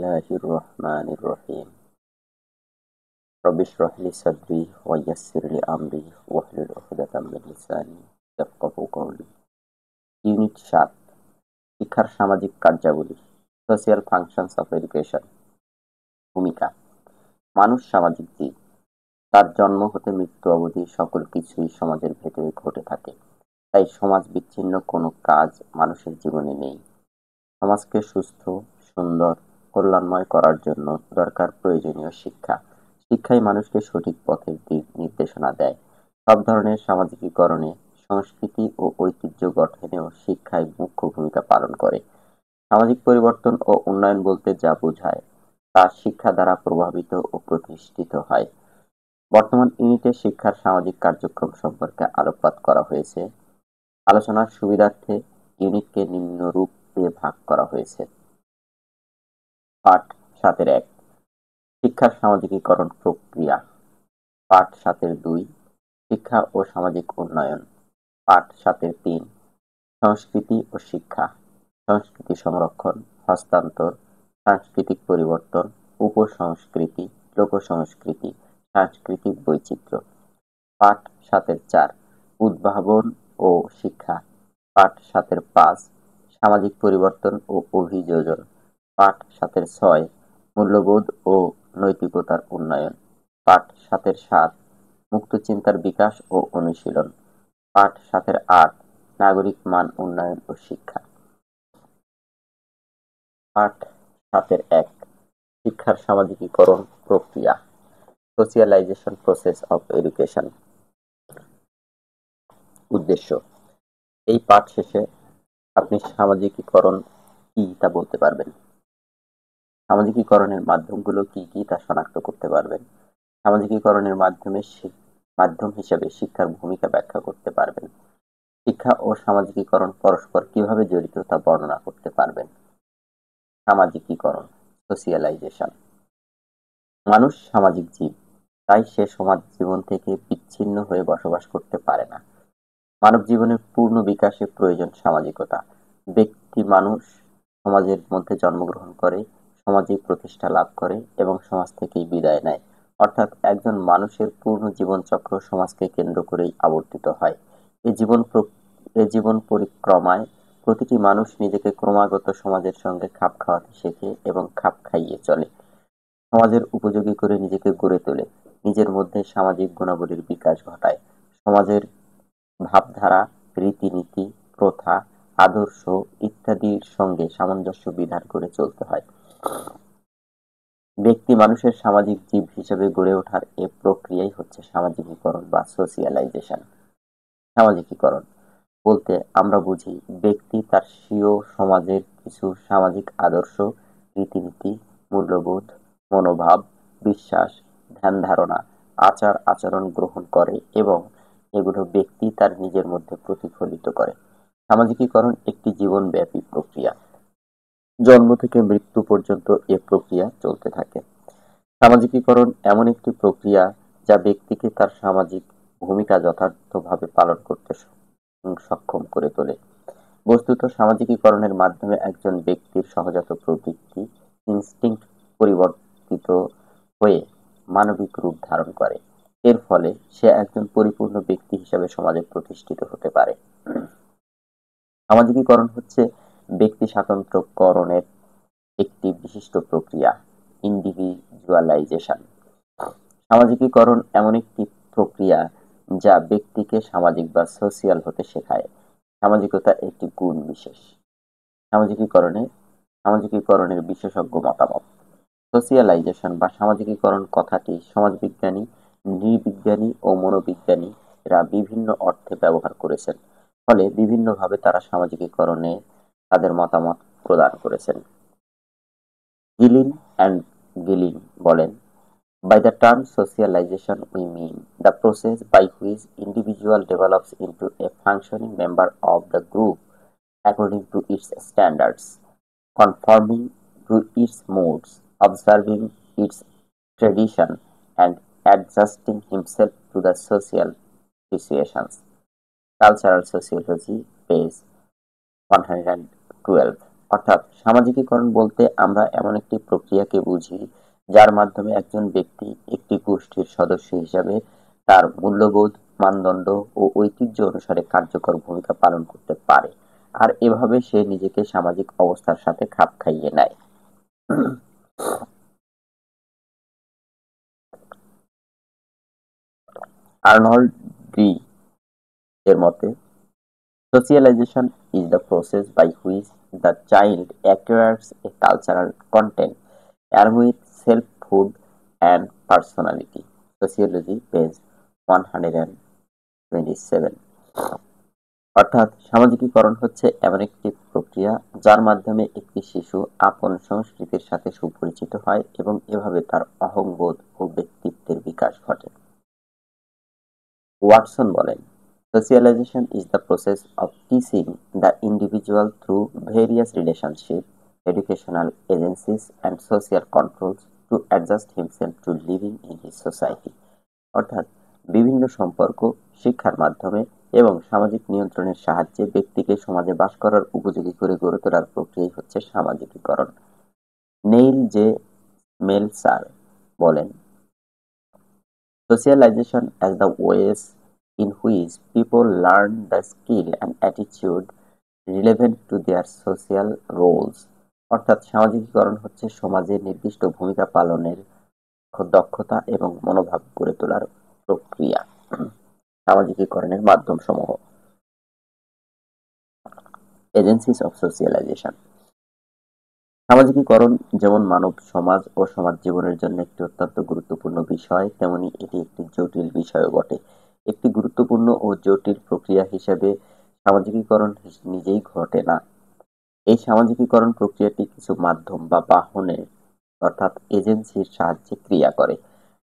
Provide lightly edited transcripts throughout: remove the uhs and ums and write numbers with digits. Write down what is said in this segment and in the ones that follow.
الله الرحمن الرحيم رب اشرح لي صدري ويسر لي أمري واحلل عقدة من লিসানি ইয়াফকাহু কওলি। Unit ৭ শিক্ষার সামাজিক কার্যাবলী সোশিয়াল ফাংশনস অফ এডুকেশন। ভূমিকা। মানুষ সামাজিক জীব। তার জন্ম হতে মৃত্যু অবধি সকল কিছুই সমাজের ভেতরে ঘটে থাকে, তাই সমাজ বিচ্ছিন্ন কোনো কাজ মানুষের জীবনে নেই। সমাজকে সুস্থ, সুন্দর, কল্যাণময় করার জন্য দরকার প্রয়োজনীয় শিক্ষা। শিক্ষাই মানুষকে সঠিক পথের দিক নির্দেশনা দেয়। সব ধরনের সামাজিকীকরণে, সংস্কৃতি ও ঐতিহ্য গঠনেও শিক্ষাই মুখ্য ভূমিকা পালন করে। সামাজিক পরিবর্তন ও উন্নয়ন বলতে যা বোঝায় তা শিক্ষা দ্বারা প্রভাবিত ও প্রতিষ্ঠিত হয়। বর্তমান ইউনিটে শিক্ষার সামাজিক কার্যক্রম সম্পর্কে আলোকপাত করা হয়েছে। আলোচনার সুবিধার্থে ইউনিটকে নিম্নরূপে ভাগ করা হয়েছে। পাঠ ৭-১ শিক্ষার সামাজিকীকরণ প্রক্রিয়া। পাঠ ৭-২ শিক্ষা ও সামাজিক উন্নয়ন। পাঠ ৭-৩ সংস্কৃতি ও শিক্ষা, সংস্কৃতি সংরক্ষণ, হস্তান্তর, সাংস্কৃতিক পরিবর্তন, উপসংস্কৃতি, লোকসংস্কৃতি, সাংস্কৃতিক বৈচিত্র্য। পাঠ ৭-৪ উদ্ভাবন ও শিক্ষা। পাঠ ৭-৫ সামাজিক পরিবর্তন ও অভিযোজন। পাঠ ৭-৬ মূল্যবোধ ও নৈতিকতার উন্নয়ন। পাঠ ৭-৭ মুক্ত চিন্তার বিকাশ ও অনুশীলন। পাঠ ৭-৮ নাগরিক মান উন্নয়ন ও শিক্ষা। পাঠ ৭-১ শিক্ষার সামাজিকীকরণ প্রক্রিয়া, সোশিয়ালাইজেশন প্রসেস অফ এডুকেশন। উদ্দেশ্য। এই পাঠ শেষে আপনি সামাজিকীকরণ কি তা বলতে পারবেন। সামাজিকীকরণের মাধ্যমগুলো কি কি তা শনাক্ত করতে পারবেন। সামাজিকীকরণের মাধ্যম হিসেবে শিক্ষার ভূমিকা ব্যাখ্যা করতে পারবেন। শিক্ষা ও সামাজিকীকরণ পরস্পর কিভাবে জড়িত তা বর্ণনা করতে পারবেন। সামাজিকীকরণ, সোশিয়ালাইজেশন। মানুষ সামাজিক জীব, তাই সে সমাজ জীবন থেকে বিচ্ছিন্ন হয়ে বসবাস করতে পারে না। মানব জীবনের পূর্ণ বিকাশে প্রয়োজন সামাজিকতা। মানুষ সমাজের মধ্যে জন্মগ্রহণ করে, সমাজেই প্রতিষ্ঠা লাভ করে এবং সমাজ থেকেই বিদায় নেয়। অর্থাৎ একজন মানুষের পূর্ণ জীবনচক্র সমাজকে কেন্দ্র করেই আবর্তিত হয়। এ জীবন পরিক্রমায় প্রতিটি মানুষ নিজেকে ক্রমাগত সমাজের সঙ্গে খাপ খাওয়াতে শেখে এবং খাপ খাইয়ে চলে। সমাজের উপযোগী করে নিজেকে গড়ে তোলে, নিজের মধ্যে সামাজিক গুণাবলীর বিকাশ ঘটায়। সমাজের ভাবধারা, রীতিনীতি, প্রথা, আদর্শ ইত্যাদির সঙ্গে সামঞ্জস্য বিধান করে চলতে হয়। ব্যক্তি মানুষের সামাজিক জীব হিসেবে গড়ে ওঠার এ প্রক্রিয়াই হচ্ছে সামাজিকীকরণ বা সোশিয়ালাইজেশন। সামাজিকীকরণ বলতে আমরা বুঝি ব্যক্তি তার স্বীয় সমাজের কিছু সামাজিক আদর্শ, রীতিনীতি, মূল্যবোধ, মনোভাব, বিশ্বাস, ধ্যান ধারণা, আচার আচরণ গ্রহণ করে এবং এগুলো ব্যক্তি তার নিজের মধ্যে প্রতিফলিত করে। সামাজিকীকরণ একটি জীবনব্যাপী প্রক্রিয়া। জন্ম থেকে মৃত্যু পর্যন্ত এ প্রক্রিয়া চলতে থাকে। সামাজিকীকরণ এমন একটি প্রক্রিয়া যা ব্যক্তিকে তার সামাজিক ভূমিকা যথার্থভাবে পালন করতে সক্ষম করে তোলে। বস্তুত সামাজিকীকরণের মাধ্যমে একজন ব্যক্তির সহজাত প্রবৃত্তি, ইনস্টিংক্ট পরিবর্তিত হয়ে মানবিক রূপ ধারণ করে। এর ফলে সে একজন পরিপূর্ণ ব্যক্তি হিসেবে সমাজে প্রতিষ্ঠিত হতে পারে। সামাজিকীকরণ হচ্ছে ব্যক্তি স্বাতন্ত্র্যকরণের একটি বিশিষ্ট প্রক্রিয়া, ইন্ডিভিজুয়ালাইজেশন। সামাজিকীকরণ এমন একটি প্রক্রিয়া যা ব্যক্তিকে সামাজিক বা সোশিয়াল হতে শেখায়। সামাজিকতা একটি গুণ বিশেষ। সামাজিকীকরণের বিশেষজ্ঞ মতামত। সোশিয়ালাইজেশন বা সামাজিকীকরণ কথাটি সমাজবিজ্ঞানী, নৃবিজ্ঞানী ও মনোবিজ্ঞানীরা বিভিন্ন অর্থে ব্যবহার করেছেন। ফলে বিভিন্নভাবে তারা সামাজিকীকরণে তাদের মতামত প্রদান করেছেন। গিলিন অ্যান্ড গিলিন বলেন, By the term socialization we mean the process by which individual develops into a functioning member of the group according to its standards, conforming to its modes, observing its tradition, and adjusting himself to the social situations. Cultural Sociology, page 112. অর্থাৎ সামাজিকীকরণ বলতে আমরা এমন একটি প্রক্রিয়াকে বুঝি যার মাধ্যমে একজন ব্যক্তি একটি গোষ্ঠীর সদস্য হিসাবে তার মূল্যবোধ, মানদণ্ড ও ঐতিহ্য অনুসারে কার্যকর ভূমিকা পালন করতে পারে, আর এভাবে সে নিজেকে সামাজিক অবস্থার সাথে খাপ খাইয়ে নেয়। আর্নল্ড ডি এর মতে, socialization is the process by which the child acquires a cultural content along with selfhood and personality. Sociology, page 127। অর্থাৎ সামাজিকীকরণ হচ্ছে এমন একটি প্রক্রিয়া যার মাধ্যমে একটি শিশু আপন সংস্কৃতির সাথে সুপরিচিত হয় এবং এভাবে তার অহংবোধ ও ব্যক্তিত্বের বিকাশ ঘটে। ওয়াটসন বলেন, socialization is the process of teaching the individual through various relationships, educational agencies, and social controls to adjust himself to living in his society। অর্থাৎ বিভিন্ন সম্পর্ক, শিক্ষার মাধ্যমে এবং সামাজিক নিয়ন্ত্রণের সাহায্যে ব্যক্তিকে সমাজে বাস করার উপযোগী করে গড়ে তোলার প্রক্রিয়াই হচ্ছে সামাজিকীকরণ। নেইল জে মেলসার বলেন, socialization as the ways in which people learn the skill and attitude relevant to their social roles। অর্থাৎ সামাজিকীকরণ হচ্ছে সমাজে নির্দিষ্ট ভূমিকা পালনের দক্ষতা এবং মনোভাব গড়ে তোলার প্রক্রিয়া। সামাজিকীকরণের মাধ্যমসমূহ। Agencies of socialisation. সামাজিকীকরণ যেমন মানব সমাজ ও সমাজ জীবনের জন্য একটি অত্যন্ত গুরুত্বপূর্ণ বিষয়, তেমনি এটি একটি জটিল বিষয়ও বটে। একটি গুরুত্বপূর্ণ ও জটিল প্রক্রিয়া হিসেবে সামাজিকীকরণ নিজেই ঘটে না। এই সামাজিকীকরণ প্রক্রিয়াটি কিছু মাধ্যম বা বাহনের অর্থাৎ এজেন্সির সাহায্যে ক্রিয়া করে।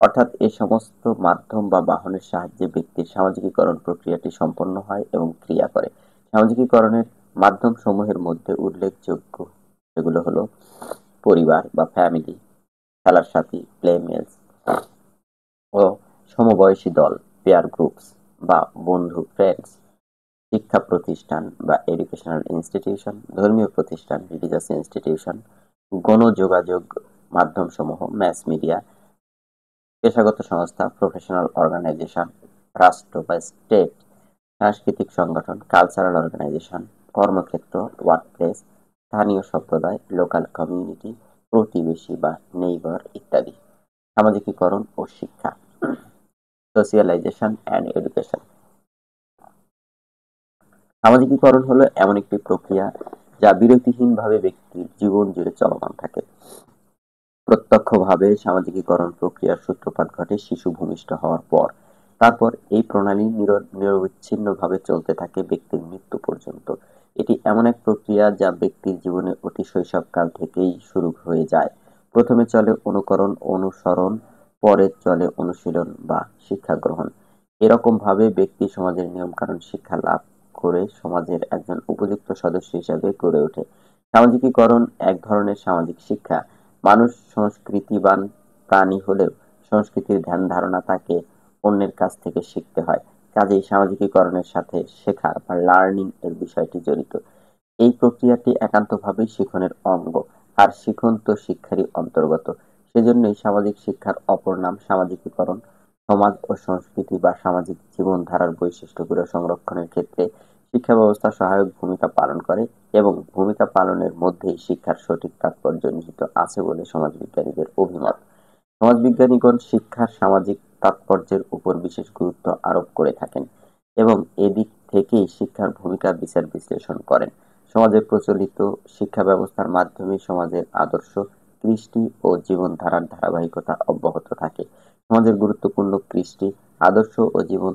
অর্থাৎ এ সমস্ত মাধ্যম বা বাহনের সাহায্যে ব্যক্তির সামাজিকীকরণ প্রক্রিয়াটি সম্পন্ন হয় এবং ক্রিয়া করে। সামাজিকীকরণের মাধ্যমসমূহের মধ্যে উল্লেখযোগ্য সেগুলো হলো পরিবার বা ফ্যামিলি, খেলার সাথী প্লেমেটস ও সমবয়সী দল পেয়ার গ্রুপস বা বন্ধু ফ্রেন্ডস, শিক্ষা প্রতিষ্ঠান বা এডুকেশনাল ইনস্টিটিউশন, ধর্মীয় প্রতিষ্ঠান রিলিজিয়াস ইনস্টিটিউশন, গণযোগাযোগ মাধ্যমসমূহ ম্যাস মিডিয়া, পেশাগত সংস্থা প্রফেশনাল অর্গানাইজেশন, রাষ্ট্র বা স্টেট, সাংস্কৃতিক সংগঠন কালচারাল অর্গানাইজেশন, কর্মক্ষেত্র ওয়ার্কপ্লেস, স্থানীয় সম্প্রদায় লোকাল কমিউনিটি, প্রতিবেশী বা নেইবার ইত্যাদি। সামাজিকীকরণ ও শিক্ষা। Socialisation and education. সামাজিকীকরণ হলো এমন একটি প্রক্রিয়া যা বিরতিহীনভাবে ব্যক্তির জীবন জুড়ে চলমান থাকে। প্রত্যক্ষভাবে সামাজিকীকরণ প্রক্রিয়ার সূত্রপাত ঘটে শিশু ভূমিষ্ঠ হওয়ার পর। তারপর এই প্রণালী নিরবচ্ছিন্নভাবে চলতে থাকে ব্যক্তির মৃত্যু পর্যন্ত। এটি এমন এক প্রক্রিয়া যা ব্যক্তির জীবনে অতি শৈশবকাল থেকেই শুরু হয়ে যায়। প্রথমে চলে অনুকরণ, অনুসরণ, পরে চলে অনুশীলন বা শিক্ষা গ্রহণ। এরকমভাবে ব্যক্তি সমাজের নিয়মকানুন শিক্ষা লাভ করে সমাজের একজন উপযুক্ত সদস্য হিসাবে গড়ে ওঠে। সামাজিকীকরণ এক ধরনের সামাজিক শিক্ষা। মানুষ সংস্কৃতিবান প্রাণী হলেও সংস্কৃতির ধ্যান ধারণা তাকে অন্যের কাছ থেকে শিখতে হয়। কাজেই সামাজিকীকরণের সাথে শেখার বা লার্নিং এর বিষয়টি জড়িত। এই প্রক্রিয়াটি একান্তভাবেই শিখনের অঙ্গ, আর শিখন তো শিক্ষারই অন্তর্গত। সেজন্যই সামাজিক শিক্ষার অপর নাম সামাজিকীকরণ। সমাজ ও সংস্কৃতি বা সামাজিক জীবনধারার বৈশিষ্ট্যগুলো সংরক্ষণের ক্ষেত্রে শিক্ষা ব্যবস্থা সহায়ক ভূমিকা পালন করে এবং ভূমিকা পালনের মধ্যেই শিক্ষার সঠিক তাৎপর্য নিহিত আছে বলে সমাজবিজ্ঞানীদের অভিমত। সমাজবিজ্ঞানীগণ শিক্ষার সামাজিক তাৎপর্যের উপর বিশেষ গুরুত্ব আরোপ করে থাকেন এবং এদিক থেকেই শিক্ষার ভূমিকা বিচার বিশ্লেষণ করেন। সমাজের প্রচলিত শিক্ষা ব্যবস্থার মাধ্যমে সমাজের আদর্শ, কৃষ্টি ও জীবনধারার ধারাবাহিকতা অব্যাহত থাকে। সমাজের গুরুত্বপূর্ণ কৃষ্টি, আদর্শ ও জীবন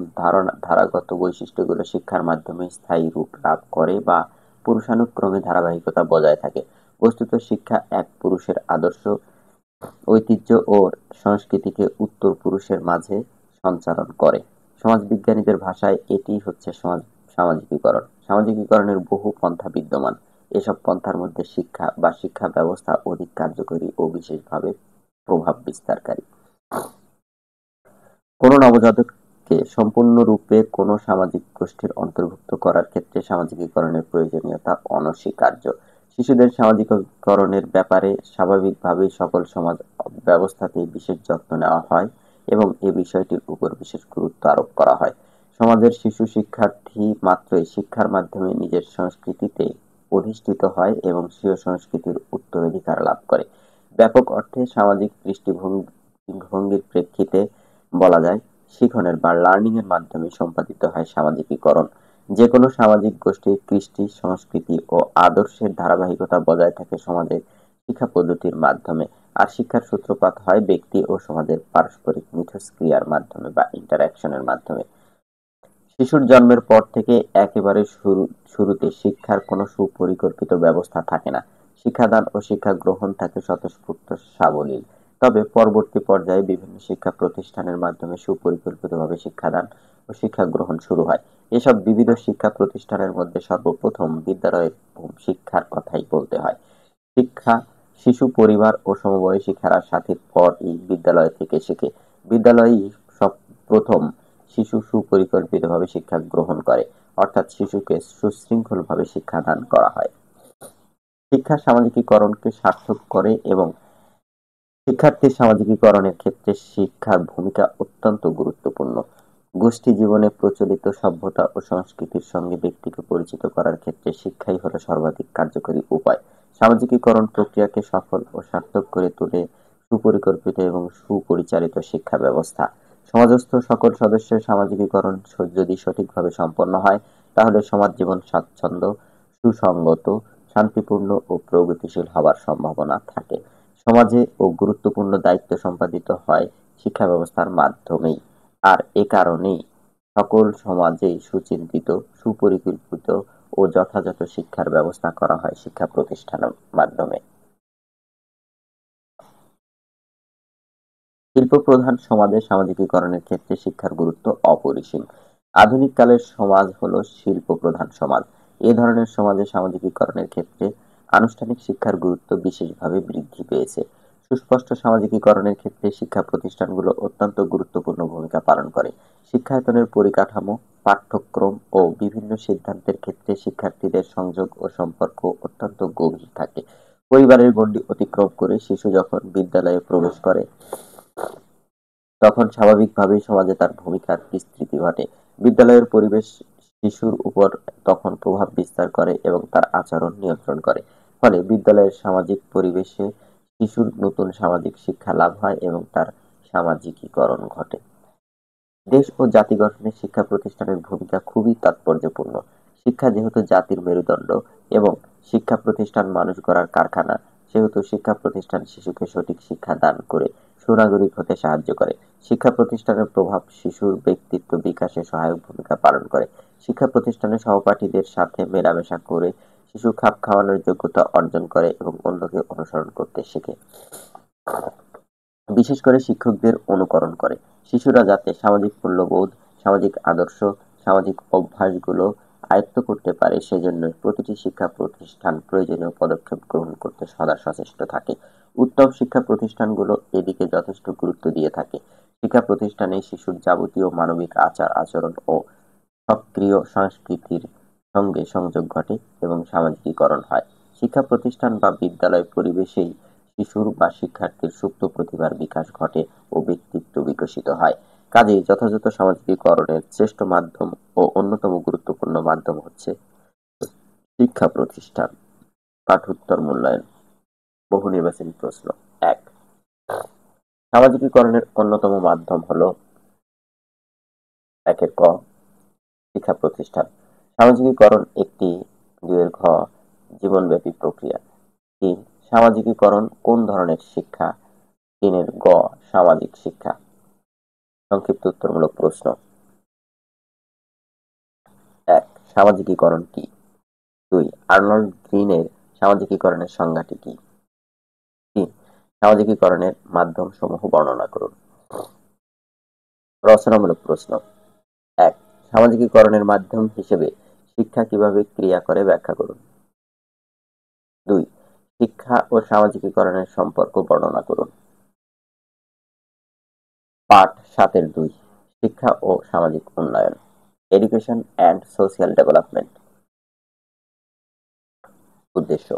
ধারাগত বৈশিষ্ট্যগুলো শিক্ষার মাধ্যমে স্থায়ী রূপ লাভ করে বা পুরুষানুক্রমে ধারাবাহিকতা বজায় থাকে। বস্তুত শিক্ষা এক পুরুষের আদর্শ, ঐতিহ্য ও সংস্কৃতিকে উত্তর পুরুষের মাঝে সঞ্চালন করে। সমাজবিজ্ঞানীদের ভাষায় এটিই হচ্ছে সামাজিকীকরণ। সামাজিকীকরণের বহু পন্থা বিদ্যমান। এসব পন্থার মধ্যে শিক্ষা বা শিক্ষা ব্যবস্থা অধিক কার্যকরী ও বিশেষভাবে প্রভাব বিস্তারকারী। কোনো নবজাতককে সম্পূর্ণরূপে কোনো সামাজিক গোষ্ঠীর অন্তর্ভুক্ত করার ক্ষেত্রে সামাজিকীকরণের প্রয়োজনীয়তা অনস্বীকার্য। শিশুদের সামাজিকীকরণের ব্যাপারে স্বাভাবিকভাবেই সকল সমাজ ব্যবস্থাতেই বিশেষ যত্ন নেওয়া হয় এবং এ বিষয়টির উপর বিশেষ গুরুত্ব আরোপ করা হয়। সমাজের শিশু শিক্ষার্থী মাত্রই শিক্ষার মাধ্যমে নিজের সংস্কৃতিতে অধিষ্ঠিত হয় এবং স্বীয় সংস্কৃতির উত্তরাধিকার লাভ করে। ব্যাপক অর্থে সামাজিক দৃষ্টিভঙ্গির প্রেক্ষিতে বলা যায়, শিখনের বা লার্নিং এর মাধ্যমে সম্পাদিত হয় সামাজিকীকরণ। যেকোনো সামাজিক গোষ্ঠীর কৃষ্টি, সংস্কৃতি ও আদর্শের ধারাবাহিকতা বজায় থাকে সমাজের শিক্ষা পদ্ধতির মাধ্যমে, আর শিক্ষার সূত্রপাত হয় ব্যক্তি ও সমাজের পারস্পরিক মিথস্ক্রিয়ার মাধ্যমে বা ইন্টারঅ্যাকশনের মাধ্যমে। শিশুর জন্মের পর থেকে একেবারে শুরুতে শিক্ষার কোনো সুপরিকল্পিত ব্যবস্থা থাকে না। শিক্ষাদান ও শিক্ষা গ্রহণ থাকে স্বতঃস্ফূর্ত সাবলীল। তবে পরবর্তী পর্যায়ে বিভিন্ন শিক্ষা প্রতিষ্ঠানের মাধ্যমে সুপরিকল্পিতভাবে শিক্ষাদান ও শিক্ষা গ্রহণ শুরু হয়। এসব বিবিধ শিক্ষা প্রতিষ্ঠানের মধ্যে সর্বপ্রথম বিদ্যালয়ের শিক্ষার কথাই বলতে হয়। শিক্ষা শিশু, পরিবার ও সমবয়সী খেলার সাথীর পরই বিদ্যালয় থেকে শেখে। বিদ্যালয়ই সব প্রথম শিশু সুপরিকল্পিতভাবে শিক্ষা গ্রহণ করে, অর্থাৎ শিশুকে সুশৃঙ্খলভাবে শিক্ষাদান করা হয়। শিক্ষা সামাজিকীকরণকে সার্থক করে এবং শিক্ষার্থীর সামাজিকীকরণের ক্ষেত্রে শিক্ষার ভূমিকা অত্যন্ত গুরুত্বপূর্ণ। গোষ্ঠী জীবনে প্রচলিত সভ্যতা ও সংস্কৃতির সঙ্গে ব্যক্তিকে পরিচিত করার ক্ষেত্রে শিক্ষাই হলো সর্বাধিক কার্যকরী উপায়। সামাজিকীকরণ প্রক্রিয়াকে সফল ও সার্থক করে তোলে সুপরিকল্পিত এবং সুপরিচালিত শিক্ষা ব্যবস্থা। সমাজস্থ সকল সদস্যের সামাজিকীকরণ যদি সঠিকভাবে সম্পন্ন হয়, তাহলে সমাজ জীবন স্বাচ্ছন্দ্য, সুসংগত, শান্তিপূর্ণ ও প্রগতিশীল হবার সম্ভাবনা থাকে। সমাজে ও গুরুত্বপূর্ণ দায়িত্ব সম্পাদিত হয় শিক্ষা ব্যবস্থার মাধ্যমেই। আর এ কারণেই সকল সমাজেই সুচিন্তিত, সুপরিকল্পিত ও যথাযথ শিক্ষার ব্যবস্থা করা হয় শিক্ষা প্রতিষ্ঠানের মাধ্যমে। শিল্পপ্রধান সমাজে সামাজিকীকরণের ক্ষেত্রে শিক্ষার গুরুত্ব অপরিসীম। আধুনিক কালের সমাজ হলো শিল্পপ্রধান সমাজ। এ ধরনের সমাজে সামাজিকীকরণের ক্ষেত্রে আনুষ্ঠানিক শিক্ষার গুরুত্ব বিশেষভাবে বৃদ্ধি পেয়েছে। সুস্পষ্ট সামাজিকীকরণের ক্ষেত্রে শিক্ষা প্রতিষ্ঠানগুলো অত্যন্ত গুরুত্বপূর্ণ ভূমিকা পালন করে। শিক্ষায়তনের পরিকাঠামো, পাঠ্যক্রম ও বিভিন্ন সিদ্ধান্তের ক্ষেত্রে শিক্ষার্থীদের সংযোগ ও সম্পর্ক অত্যন্ত গভীর থাকে। পরিবারের গণ্ডি অতিক্রম করে শিশু যখন বিদ্যালয়ে প্রবেশ করে, তখন স্বাভাবিকভাবেই সমাজে তার ভূমিকার বিস্তৃতি ঘটে। বিদ্যালয়ের পরিবেশ শিশুর উপর তখন প্রভাব বিস্তার করে এবং তার আচরণ নিয়ন্ত্রণ করে। ফলে বিদ্যালয়ের সামাজিক পরিবেশে শিশুর নতুন সামাজিক শিক্ষা লাভ হয় এবং তার সামাজিকীকরণ ঘটে। দেশ ও জাতি গঠনে শিক্ষা প্রতিষ্ঠানের ভূমিকা খুবই তাৎপর্যপূর্ণ। শিক্ষা যেহেতু জাতির মেরুদণ্ড এবং শিক্ষা প্রতিষ্ঠান মানুষ গড়ার কারখানা, সেহেতু শিক্ষা প্রতিষ্ঠান শিশুকে সঠিক শিক্ষা দান করে সুনাগরিক হতে সাহায্য করে। শিক্ষা প্রতিষ্ঠানের প্রভাব শিশুর ব্যক্তিত্ব বিকাশে সহায়ক ভূমিকা পালন করে। শিক্ষা প্রতিষ্ঠানের সহপাঠীদের সাথে মেলামেশা করে শিশু খাপ খাওয়ানোর যোগ্যতা অর্জন করে এবং অন্যকে অনুসরণ করতে শেখে। বিশেষ করে শিক্ষকদের অনুকরণ করে। শিশুরা যাতে সামাজিক মূল্যবোধ, সামাজিক আদর্শ, সামাজিক অভ্যাসগুলো আয়ত্ত করতে পারে, সেজন্য প্রতিটি শিক্ষা প্রতিষ্ঠান প্রয়োজনীয় পদক্ষেপ গ্রহণ করতে সদা সচেষ্ট থাকে। উত্তম শিক্ষা প্রতিষ্ঠানগুলো এদিকে যথেষ্ট গুরুত্ব দিয়ে থাকে। শিক্ষা প্রতিষ্ঠানে শিশুর যাবতীয় মানবিক আচার-আচরণ ও সক্রিয় সংস্কৃতির সঙ্গে সংযোগ ঘটে এবং সামাজিকীকরণ হয়। শিক্ষা প্রতিষ্ঠান বা বিদ্যালয় পরিবেশেই শিশুর বা শিক্ষার্থীর সুপ্ত প্রতিভার বিকাশ ঘটে ও ব্যক্তিত্ব বিকশিত হয়। কাজেই যথাযথ সামাজিকীকরণের শ্রেষ্ঠ মাধ্যম ও অন্যতম গুরুত্বপূর্ণ মাধ্যম হচ্ছে শিক্ষা প্রতিষ্ঠান। পাঠোত্তর মূল্যায়ন। বহু নির্বাচনী প্রশ্ন। ১. সামাজিকীকরণের অন্যতম মাধ্যম হল ১ ক শিক্ষা প্রতিষ্ঠান। সামাজিকীকরণ একটি ২ ঘ জীবনব্যাপী প্রক্রিয়া। ৩. সামাজিকীকরণ কোন ধরনের শিক্ষা? ৩ গ সামাজিক শিক্ষা। সংক্ষিপ্ত উত্তরমূলক প্রশ্ন। ১. সামাজিকীকরণ কি? ২. আর্নল্ড গ্রিনের সামাজিকীকরণের সংজ্ঞাটি কি? ৩. সামাজিকীকরণের মাধ্যমসমূহ বর্ণনা করুন। রচনামূলক প্রশ্ন। ১. সামাজিকীকরণের মাধ্যম হিসেবে শিক্ষা কিভাবে ক্রিয়া করে ব্যাখ্যা করুন। ২. শিক্ষা ও সামাজিকীকরণের সম্পর্ক বর্ণনা করুন। পাঠ ৭-২ শিক্ষা ও সামাজিক উন্নয়ন। Education and social development. উদ্দেশ্য।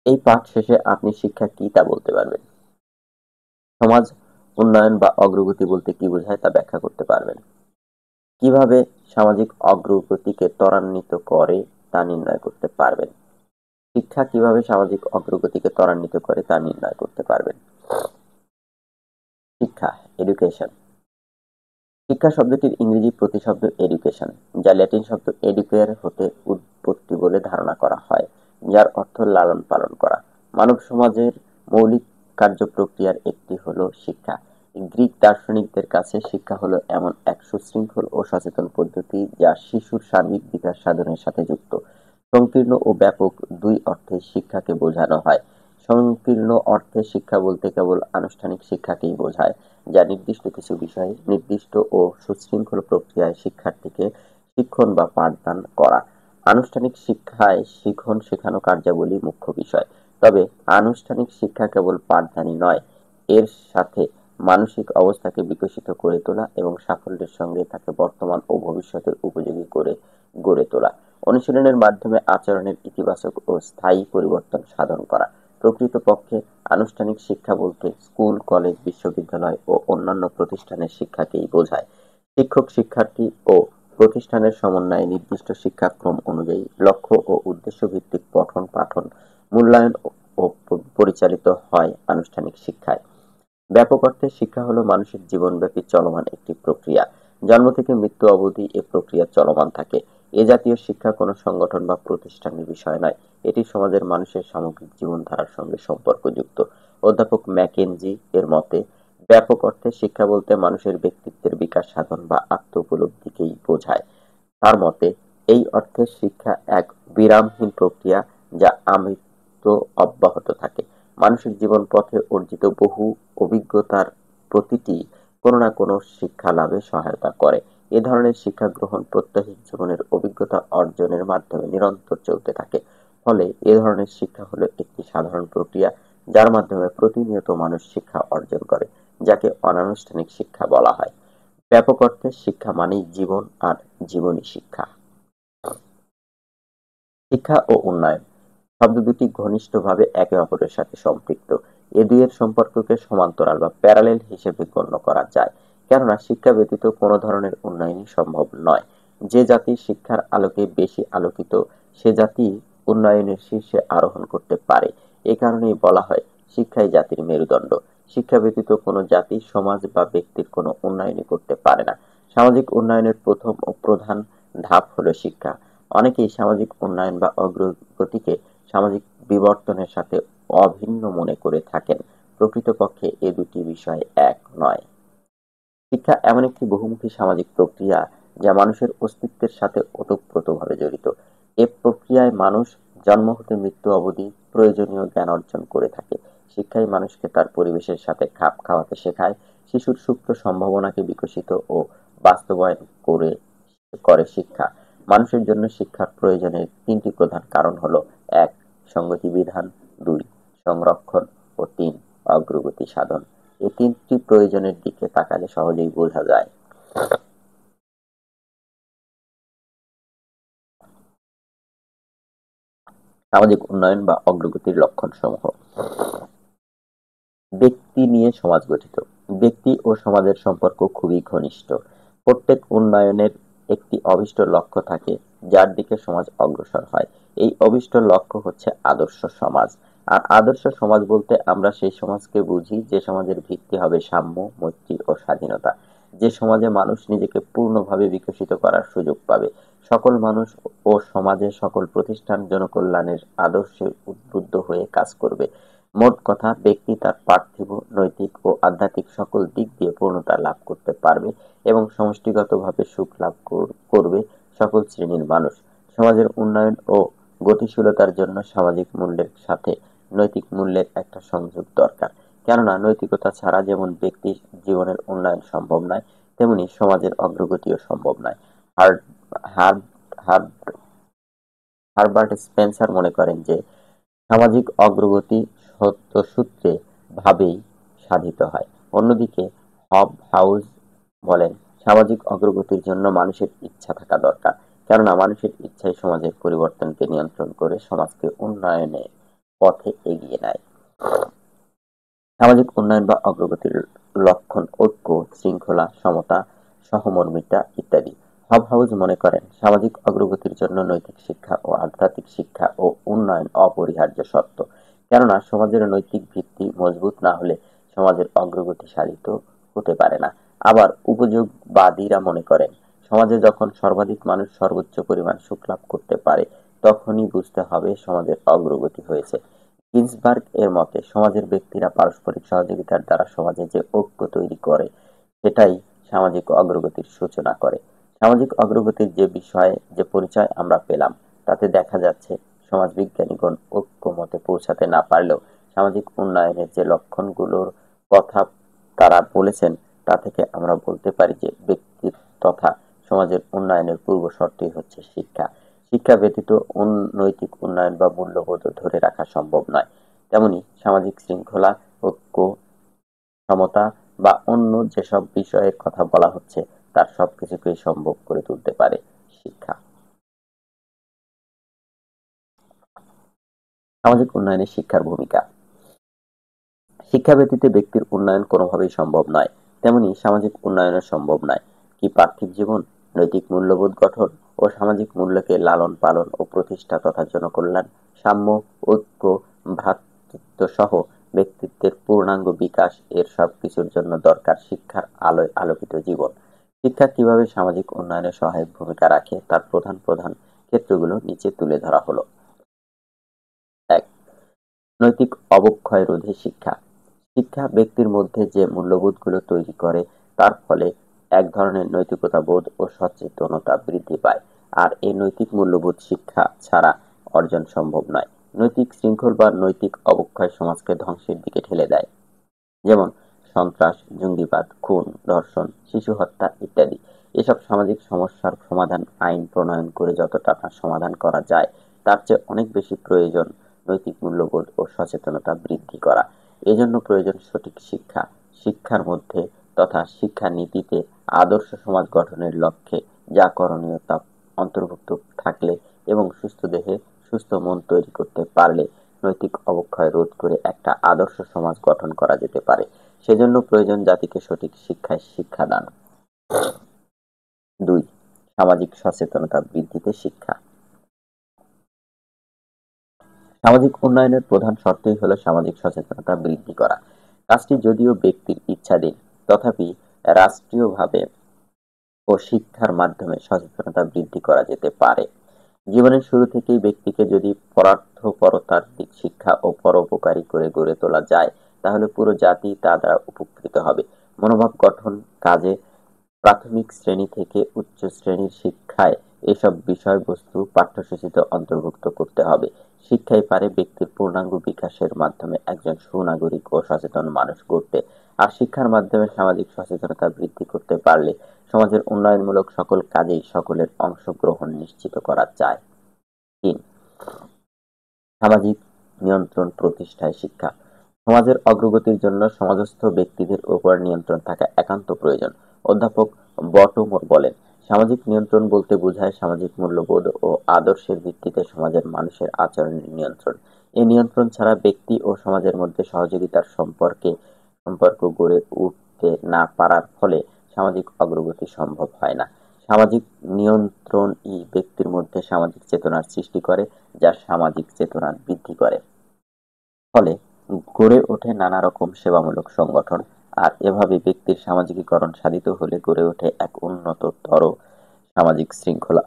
এই পাঠ শেষে আপনি শিক্ষা কি তা বলতে পারবেন। সমাজ উন্নয়ন বা অগ্রগতি বলতে কি বোঝায় তা ব্যাখ্যা করতে পারবেন। কিভাবে সামাজিক অগ্রগতিকে ত্বরান্বিত করে তা নির্ণয় করতে পারবেন। শিক্ষা কিভাবে সামাজিক অগ্রগতিকে ত্বরান্বিত করে তা নির্ণয় করতে পারবেন। শিক্ষা, এডুকেশন। শিক্ষা শব্দটির ইংরেজি প্রতিশব্দ এডুকেশন, যা ল্যাটিন শব্দ এডুকেয়ার হতে উৎপত্তি বলে ধারণা করা হয়, যার অর্থ লালন পালন করা। মানব সমাজের মৌলিক কার্যপ্রক্রিয়ার একটি হলো শিক্ষা। গ্রিক দার্শনিকদের কাছে শিক্ষা হলো এমন এক সুশৃঙ্খল ও সচেতন পদ্ধতি যা শিশুর সার্বিক বিকাশ সাধনের সাথে যুক্ত। সংকীর্ণ ও ব্যাপক দুই অর্থে শিক্ষাকে বোঝানো হয়। সংকীর্ণ অর্থে শিক্ষা বলতে কেবল আনুষ্ঠানিক শিক্ষাকেই বোঝায়, যা নির্দিষ্ট কিছু বিষয়ে নির্দিষ্ট ও সুশৃঙ্খল প্রক্রিয়ায় শিক্ষার্থীকে শিক্ষণ বা পাঠদান করা। আনুষ্ঠানিক শিক্ষায় শিখন শেখানো কার্যাবলী মুখ্য বিষয়। তবে আনুষ্ঠানিক শিক্ষা কেবল পাঠদানই নয়, এর সাথে মানসিক অবস্থাকে বিকশিত করে তোলা এবং সাফল্যের সঙ্গে তাকে বর্তমান ও ভবিষ্যতের উপযোগী করে গড়ে তোলা। অনুশীলনের মাধ্যমে আচরণের ইতিবাচক ও স্থায়ী পরিবর্তন সাধন করা। প্রকৃতপক্ষে আনুষ্ঠানিক শিক্ষা বলতে স্কুল, কলেজ, বিশ্ববিদ্যালয় ও অন্যান্য প্রতিষ্ঠানের শিক্ষাকেই বোঝায়। শিক্ষক, শিক্ষার্থী ও প্রতিষ্ঠানের সমন্বয়ে নির্দিষ্ট শিক্ষাক্রম অনুযায়ী লক্ষ্য ও উদ্দেশ্য ভিত্তিক পঠন পাঠন, মূল্যায়ন ও পরিচালিত হয় আনুষ্ঠানিক শিক্ষায়। ব্যাপক অর্থে শিক্ষা হলো মানুষের জীবনব্যাপী চলমান একটি প্রক্রিয়া। জন্ম থেকে মৃত্যু অবধি এ প্রক্রিয়া চলমান থাকে। এ জাতীয় শিক্ষা কোনো সংগঠন বা প্রতিষ্ঠানের বিষয় নয়, এটি সমাজের মানুষের সামগ্রিক জীবনধারার সঙ্গে সম্পর্কযুক্ত। অধ্যাপক ম্যাকেনজি এর মতে, ব্যাপক অর্থে শিক্ষা বলতে মানুষের ব্যক্তিত্বের বিকাশ সাধন বা আত্ম উপলব্ধিকেই বোঝায়। তার মতে, এই অর্থে শিক্ষা এক বিরামহীন প্রক্রিয়া যা আমৃত্য অব্যাহত থাকে। মানুষের জীবন পথে অর্জিত বহু অভিজ্ঞতার প্রতিটি কোনো না কোনো শিক্ষা লাভে সহায়তা করে। এ ধরনের শিক্ষা গ্রহণ প্রত্যাহিক জীবনের অভিজ্ঞতা অর্জনের মাধ্যমে নিরন্তর চলতে থাকে। ফলে এ ধরনের শিক্ষা হলো একটি সাধারণ প্রক্রিয়া, যার মাধ্যমে প্রতিনিয়ত মানুষ শিক্ষা অর্জন করে, যাকে অনানুষ্ঠানিক শিক্ষা বলা হয়। ব্যাপক অর্থে শিক্ষা মানেই জীবন আর জীবনী শিক্ষা। শিক্ষা ও উন্নয়ন শব্দ দুটি ঘনিষ্ঠভাবে একে অপরের সাথে সম্পৃক্ত। এ দুইয়ের সম্পর্ককে সমান্তরাল বা প্যারালেল হিসেবে গণ্য করা যায়, কেননা শিক্ষা ব্যতীত কোনো ধরনের উন্নয়নই সম্ভব নয়। যে জাতি শিক্ষার আলোকে বেশি আলোকিত, সে জাতি উন্নয়নের শীর্ষে আরোহণ করতে পারে। এ কারণেই বলা হয় শিক্ষাই জাতির মেরুদণ্ড। শিক্ষা ব্যতীত কোনো জাতি, সমাজ বা ব্যক্তির কোনো উন্নয়নই করতে পারে না। সামাজিক উন্নয়নের প্রথম ও প্রধান ধাপ হলো শিক্ষা। অনেকেই সামাজিক উন্নয়ন বা অগ্রগতিকে সামাজিক বিবর্তনের সাথে অভিন্ন মনে করে থাকেন। প্রকৃতপক্ষে এ দুটি বিষয় এক নয়। শিক্ষা এমন একটি বহুমুখী সামাজিক প্রক্রিয়া যা মানুষের অস্তিত্বের সাথে ওতপ্রোতভাবে জড়িত। এ প্রক্রিয়ায় মানুষ জন্ম হতে মৃত্যু অবধি প্রয়োজনীয় জ্ঞান অর্জন করে থাকে। শিক্ষাই মানুষকে তার পরিবেশের সাথে খাপ খাওয়াতে শেখায়, শিশুর সুপ্ত সম্ভাবনাকে বিকশিত ও বাস্তবায়ন করে শিক্ষা। মানুষের জন্য শিক্ষার প্রয়োজনের তিনটি প্রধান কারণ হল: ১. সংগতি বিধান, ২. সংরক্ষণ ও ৩. অগ্রগতি সাধন। এই তিনটি প্রয়োজনের দিকে তাকালে সহজেই বোঝা যায়। সামাজিক উন্নয়ন বা অগ্রগতির লক্ষণসমূহ। ব্যক্তি নিয়ে সমাজ গঠিত। ব্যক্তি ও সমাজের সম্পর্ক খুবই ঘনিষ্ঠ। প্রত্যেক উন্নয়নের একটি অভীষ্ট লক্ষ্য থাকে, যার দিকে সমাজ অগ্রসর হয়। এই অভীষ্ট লক্ষ্য হচ্ছে আদর্শ সমাজ। আর আদর্শ সমাজ বলতে আমরা সেই সমাজকে বুঝি যে সমাজের ভিত্তি হবে সাম্য, মৈত্রী ও স্বাধীনতা। যে সমাজে মানুষ নিজেকে পূর্ণভাবে বিকশিত করার সুযোগ পাবে। সকল মানুষ ও সমাজের সকল প্রতিষ্ঠান জনকল্যাণের আদর্শে উদ্বুদ্ধ হয়ে কাজ করবে। মোট কথা, ব্যক্তি তার পার্থিব, নৈতিক ও আধ্যাত্মিক সকল দিক দিয়ে পূর্ণতা লাভ করতে পারবে এবং সমষ্টিগতভাবে সুখ লাভ করবে সকল শ্রেণীর মানুষ। সমাজের উন্নয়ন ও গতিশীলতার জন্য সামাজিক মূল্যের সাথে নৈতিক মূল্যের একটা সংযোগ দরকার, কেননা নৈতিকতা ছাড়া যেমন ব্যক্তির জীবনের উন্নয়ন সম্ভব নয়, তেমনি সমাজের অগ্রগতিও সম্ভব নয়। হারবার্ট স্পেন্সার মনে করেন যে সামাজিক অগ্রগতি সত্যসূত্রে ভাবেই সাধিত হয়। অন্যদিকে হবহাউস বলেন, সামাজিক অগ্রগতির জন্য মানুষের ইচ্ছা থাকা দরকার, কেননা মানুষের ইচ্ছাই সমাজের পরিবর্তনকে নিয়ন্ত্রণ করে সমাজকে পথে এগিয়ে নেয়। সামাজিক উন্নয়ন বা অগ্রগতির লক্ষণ ঐক্য, শৃঙ্খলা, সমতা, সহমর্মিতা ইত্যাদি। হব হাউস মনে করেন সামাজিক অগ্রগতির জন্য নৈতিক শিক্ষা ও আধ্যাত্মিক শিক্ষা ও উন্নয়ন অপরিহার্য শর্ত। কেননা সমাজের নৈতিক ভিত্তি মজবুত না হলে সমাজের অগ্রগতি সাধিত হতে পারে না। আবার উপযোগবাদীরা মনে করেন সমাজে যখন সর্বাধিক মানুষ সর্বোচ্চ পরিমাণ সুখ লাভ করতে পারে তখনই বুঝতে হবে সমাজের অগ্রগতি হয়েছে। গিন্সবার্গ এর মতে সমাজের ব্যক্তিরা পারস্পরিক সহযোগিতার দ্বারা সমাজে যে ঐক্য তৈরি করে সেটাই সামাজিক অগ্রগতির সূচনা করে। সামাজিক অগ্রগতির যে পরিচয় আমরা পেলাম তাতে দেখা যাচ্ছে সমাজবিজ্ঞানীগণ ঐক্যমতে পৌঁছাতে না পারলেও সামাজিক উন্নয়নের যে লক্ষণগুলোর কথা তারা বলেছেন তা থেকে আমরা বলতে পারি যে ব্যক্তির তথা সমাজের উন্নয়নের পূর্ব শর্তই হচ্ছে শিক্ষা। শিক্ষা ব্যতীত নৈতিক উন্নয়ন বা মূল্যবোধ ধরে রাখা সম্ভব নয়। তেমনি সামাজিক শৃঙ্খলা, ঐক্য, সমতা বা অন্য যেসব বিষয়ের কথা বলা হচ্ছে তার সবকিছুকেই সম্ভব করে তুলতে পারে শিক্ষা। সামাজিক উন্নয়নে শিক্ষার ভূমিকা। শিক্ষা ব্যতীত ব্যক্তির উন্নয়ন কোনোভাবেই সম্ভব নয়, তেমনি সামাজিক উন্নয়নও সম্ভব নয়। কি পার্থিব জীবন, নৈতিক মূল্যবোধ গঠন ও সামাজিক মূল্যকে লালন পালন ও প্রতিষ্ঠা তথা জনকল্যাণ, সাম্য, ঐক্য, ভ্রাতৃত্ব সহ ব্যক্তিত্বের পূর্ণাঙ্গ বিকাশ এর সবকিছুর জন্য দরকার শিক্ষার আলোয় আলোকিত জীবন। শিক্ষা কিভাবে সামাজিক উন্নয়নে সহায়ক ভূমিকা রাখে তার প্রধান প্রধান ক্ষেত্রগুলো নিচে তুলে ধরা হলো। ১. নৈতিক অবক্ষয় রোধে শিক্ষা। শিক্ষা ব্যক্তির মধ্যে যে মূল্যবোধগুলো তৈরি করে তার ফলে এক ধরনের নৈতিকতা বোধ ও সচেতনতা বৃদ্ধি পায়, আর এই নৈতিক মূল্যবোধ শিক্ষা ছাড়া অর্জন সম্ভব নয়। নৈতিক শৃঙ্খল বা নৈতিক অবক্ষয় সমাজকে ধ্বংসের দিকে ঠেলে দেয়, যেমন সন্ত্রাস, জঙ্গিবাদ, খুন, ধর্ষণ, শিশু হত্যা ইত্যাদি। এসব সামাজিক সমস্যার সমাধান আইন প্রণয়ন করে যতটা না সমাধান করা যায় তার চেয়ে অনেক বেশি প্রয়োজন নৈতিক মূল্যবোধ ও সচেতনতা বৃদ্ধি করা। এজন্য প্রয়োজন সঠিক শিক্ষা। শিক্ষার মধ্যে তথা শিক্ষা নীতিতে আদর্শ সমাজ গঠনের লক্ষ্যে যা করণীয় তা অন্তর্ভুক্ত থাকলে এবং সুস্থ দেহে সুস্থ মন তৈরি করতে পারলে নৈতিক অবক্ষয় রোধ করে একটা আদর্শ সমাজ গঠন করা যেতে পারে। সেজন্য প্রয়োজন জাতিকে সঠিক শিক্ষায় শিক্ষাদান। ২. সামাজিক সচেতনতা বৃদ্ধিতে শিক্ষা। সামাজিক উন্নয়নের প্রধান শর্তই হলো সামাজিক সচেতনতা বৃদ্ধি করা। কাজটি যদিও ব্যক্তির ইচ্ছাধীন, তথাপি রাষ্ট্রীয়ভাবে ও শিক্ষার মাধ্যমে সচেতনতা বৃদ্ধি করা যেতে পারে। জীবনের শুরু থেকেই ব্যক্তিকে যদি পরার্থপরতার দিক শিক্ষা ও পরোপকারী করে গড়ে তোলা যায় তাহলে পুরো জাতি তা দ্বারা উপকৃত হবে। মনোভাব গঠন কাজে প্রাথমিক শ্রেণী থেকে উচ্চ শ্রেণীর শিক্ষায় এসব বিষয়বস্তু পাঠ্যসূচিতে অন্তর্ভুক্ত করতে হবে। শিক্ষাই পারে ব্যক্তির পূর্ণাঙ্গ বিকাশের মাধ্যমে একজন সুনাগরিক ও সচেতন মানুষ গড়তে। আর শিক্ষার মাধ্যমে সামাজিক সচেতনতা বৃদ্ধি করতে পারলে সমাজের উন্নয়নমূলক সকল কাজেই সকলের অংশগ্রহণ নিশ্চিত করা যায়। ৩. সামাজিক নিয়ন্ত্রণ প্রতিষ্ঠায় শিক্ষা। সমাজের অগ্রগতির জন্য সমাজস্থ ব্যক্তিদের উপর নিয়ন্ত্রণ থাকা একান্ত প্রয়োজন। অধ্যাপক বটমোর বলেন, সামাজিক নিয়ন্ত্রণ বলতে বোঝায় সামাজিক মূল্যবোধ ও আদর্শের ভিত্তিতে সমাজের মানুষের আচরণের নিয়ন্ত্রণ। এই নিয়ন্ত্রণ ছাড়া ব্যক্তি ও সমাজের মধ্যে সহযোগিতার সম্পর্ক গড়ে উঠতে না পারার ফলে সামাজিক অগ্রগতি সম্ভব হয় না। সামাজিক নিয়ন্ত্রণই ব্যক্তির মধ্যে সামাজিক চেতনার সৃষ্টি করে, যা সামাজিক চেতনা বৃদ্ধি করে। ফলে গড়ে ওঠে নানা রকম সেবামূলক সংগঠন, আর এভাবে ব্যক্তির সামাজিকীকরণ সাধিত হলে গড়ে ওঠে এক উন্নততর সামাজিক শৃঙ্খলা।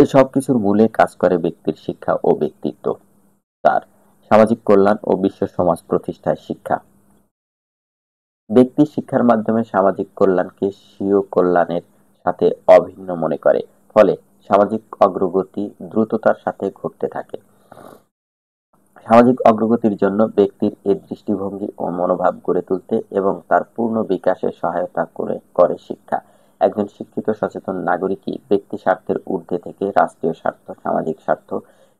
এসব কিছুর মূলে কাজ করে ব্যক্তির শিক্ষা ও ব্যক্তিত্ব। ৪. সামাজিক কল্যাণ ও বিশ্ব সমাজ প্রতিষ্ঠায় শিক্ষা। ব্যক্তি শিক্ষার মাধ্যমে সামাজিক কল্যাণকে স্বীয় কল্যাণের সাথে অভিন্ন মনে করে, ফলে সামাজিক অগ্রগতি দ্রুততার সাথে ঘটতে থাকে। সামাজিক অগ্রগতির জন্য ব্যক্তির এ দৃষ্টিভঙ্গি ও মনোভাব গড়ে তুলতে এবং তার পূর্ণ বিকাশে সহায়তা করে শিক্ষা। একজন শিক্ষিত সচেতন নাগরিকই ব্যক্তি স্বার্থের ঊর্ধ্বে থেকে রাষ্ট্রীয় স্বার্থ, সামাজিক স্বার্থ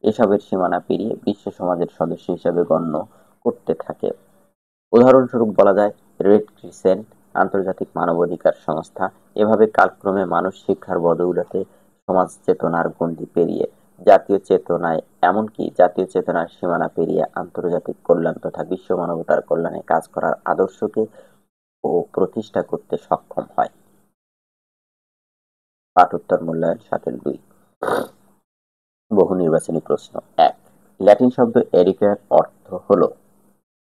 এসবের সীমানা পেরিয়ে বিশ্ব সমাজের সদস্য হিসেবে গণ্য করতে থাকে। উদাহরণস্বরূপ বলা যায় রেড ক্রিসেন্ট, আন্তর্জাতিক মানবাধিকার সংস্থা। এভাবে কালক্রমে মানুষ শিক্ষার বদৌলতে সমাজ চেতনার গণ্ডি পেরিয়ে জাতীয় চেতনায় এমনকি জাতীয় চেতনার সীমানা পেরিয়ে আন্তর্জাতিক কল্যাণ তথা বিশ্ব মানবতার কল্যাণে কাজ করার আদর্শকে ও প্রতিষ্ঠা করতে সক্ষম হয়। পাঠোত্তর মূল্যায়ন ৭-২। বহু নির্বাচনী প্রশ্ন। ১। ল্যাটিন শব্দ এডিকের অর্থ হল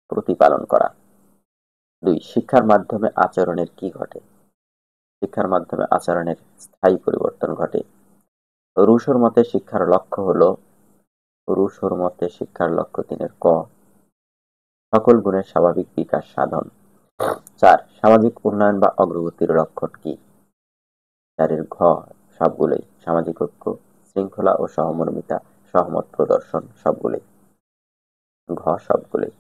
প্রতিপালন করা। ২। শিক্ষার মাধ্যমে আচরণের কি ঘটে? শিক্ষার মাধ্যমে আচরণের স্থায়ী পরিবর্তন ঘটে। রুশোর মতে শিক্ষার লক্ষ্য হল রুশোর মতে শিক্ষার লক্ষ্য ৩ ক সকল গুণের স্বাভাবিক বিকাশ সাধন। ৪। সামাজিক উন্নয়ন বা অগ্রগতির লক্ষণ কি? ৪ ঘ সবগুলোই। সামাজিক ঐক্য, শৃঙ্খলা ও সহমর্মিতা, সহমত প্রদর্শন সবগুলোই। ঘ সবগুলোই।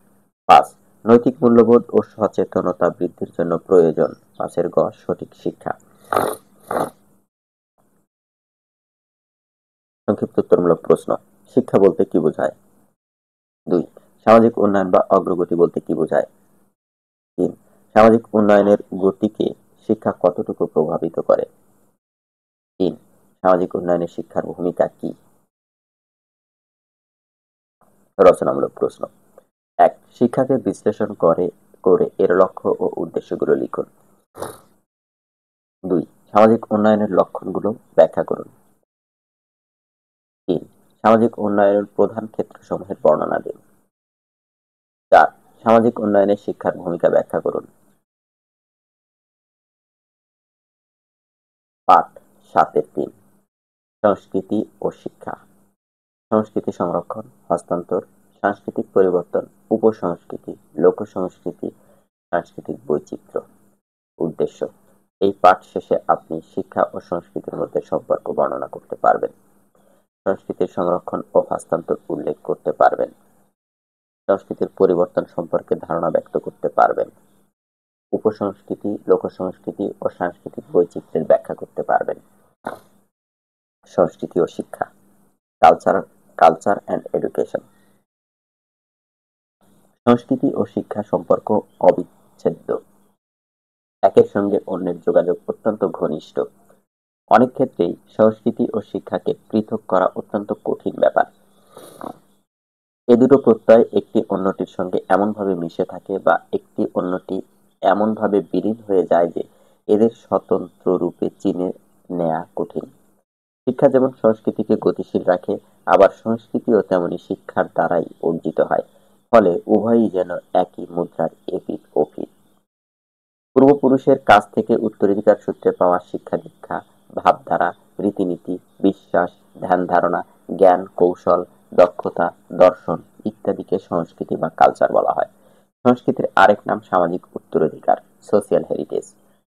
৫। নৈতিক মূল্যবোধ ও সচেতনতা বৃদ্ধির জন্য প্রয়োজন। ৫ গ সঠিক শিক্ষা। সংক্ষিপ্ত উত্তরমূলক প্রশ্ন। শিক্ষা বলতে কি বোঝায়? ২। সামাজিক উন্নয়ন বা অগ্রগতি বলতে কি বোঝায়? ৩। সামাজিক উন্নয়নের গতিকে শিক্ষা কতটুকু প্রভাবিত করে? ৩। সামাজিক উন্নয়নে শিক্ষার ভূমিকা কি? রচনামূলক প্রশ্ন। ১। শিক্ষাকে বিশ্লেষণ করে এর লক্ষ্য ও উদ্দেশ্যগুলো লিখুন। ২। সামাজিক উন্নয়নের লক্ষণগুলো ব্যাখ্যা করুন। ৩। সামাজিক উন্নয়নের প্রধান ক্ষেত্রসমূহের বর্ণনা দিন। ৪। সামাজিক উন্নয়নে শিক্ষার ভূমিকা ব্যাখ্যা করুন। পাঠ ৭-৩। সংস্কৃতি ও শিক্ষা। সংস্কৃতি সংরক্ষণ, হস্তান্তর, সাংস্কৃতিক পরিবর্তন, উপসংস্কৃতি, লোকসংস্কৃতি, সাংস্কৃতিক বৈচিত্র্য। উদ্দেশ্য। এই পাঠ শেষে আপনি শিক্ষা ও সংস্কৃতির মধ্যে সম্পর্ক বর্ণনা করতে পারবেন। সংস্কৃতির সংরক্ষণ ও হস্তান্তর উল্লেখ করতে পারবেন। সংস্কৃতির পরিবর্তন সম্পর্কে ধারণা ব্যক্ত করতে পারবেন। উপসংস্কৃতি, লোকসংস্কৃতি ও সাংস্কৃতিক বৈচিত্র্যের ব্যাখ্যা করতে পারবেন। সংস্কৃতি ও শিক্ষা। Culture and education. সংস্কৃতি ও শিক্ষা সম্পর্ক অবিচ্ছেদ্য। একের সঙ্গে অন্যের যোগাযোগ অত্যন্ত ঘনিষ্ঠ। অনেক ক্ষেত্রেই সংস্কৃতি ও শিক্ষাকে পৃথক করা অত্যন্ত কঠিন ব্যাপার। এ দুটো প্রত্যয় একটি অন্যটির সঙ্গে এমনভাবে মিশে থাকে বা একটি অন্যটি এমনভাবে বিলীন হয়ে যায় যে এদের স্বতন্ত্র রূপে চিনে নেয়া কঠিন। শিক্ষা যেমন সংস্কৃতিকে গতিশীল রাখে, আবার সংস্কৃতিও তেমনি শিক্ষার দ্বারাই অর্জিত হয়। ফলে উভয়ই যেন একই মুদ্রার এপিঠ ওপিঠ। পূর্বপুরুষের কাছ থেকে উত্তরাধিকার সূত্রে পাওয়া শিক্ষা-দীক্ষা, ভাবধারা, রীতিনীতি, বিশ্বাস, ধ্যান-ধারণা, জ্ঞান, কৌশল, দক্ষতা, দর্শন ইত্যাদিকে সংস্কৃতি বা কালচার বলা হয়। সংস্কৃতির আরেক নাম সামাজিক উত্তরাধিকার, সোশিয়াল হেরিটেজ।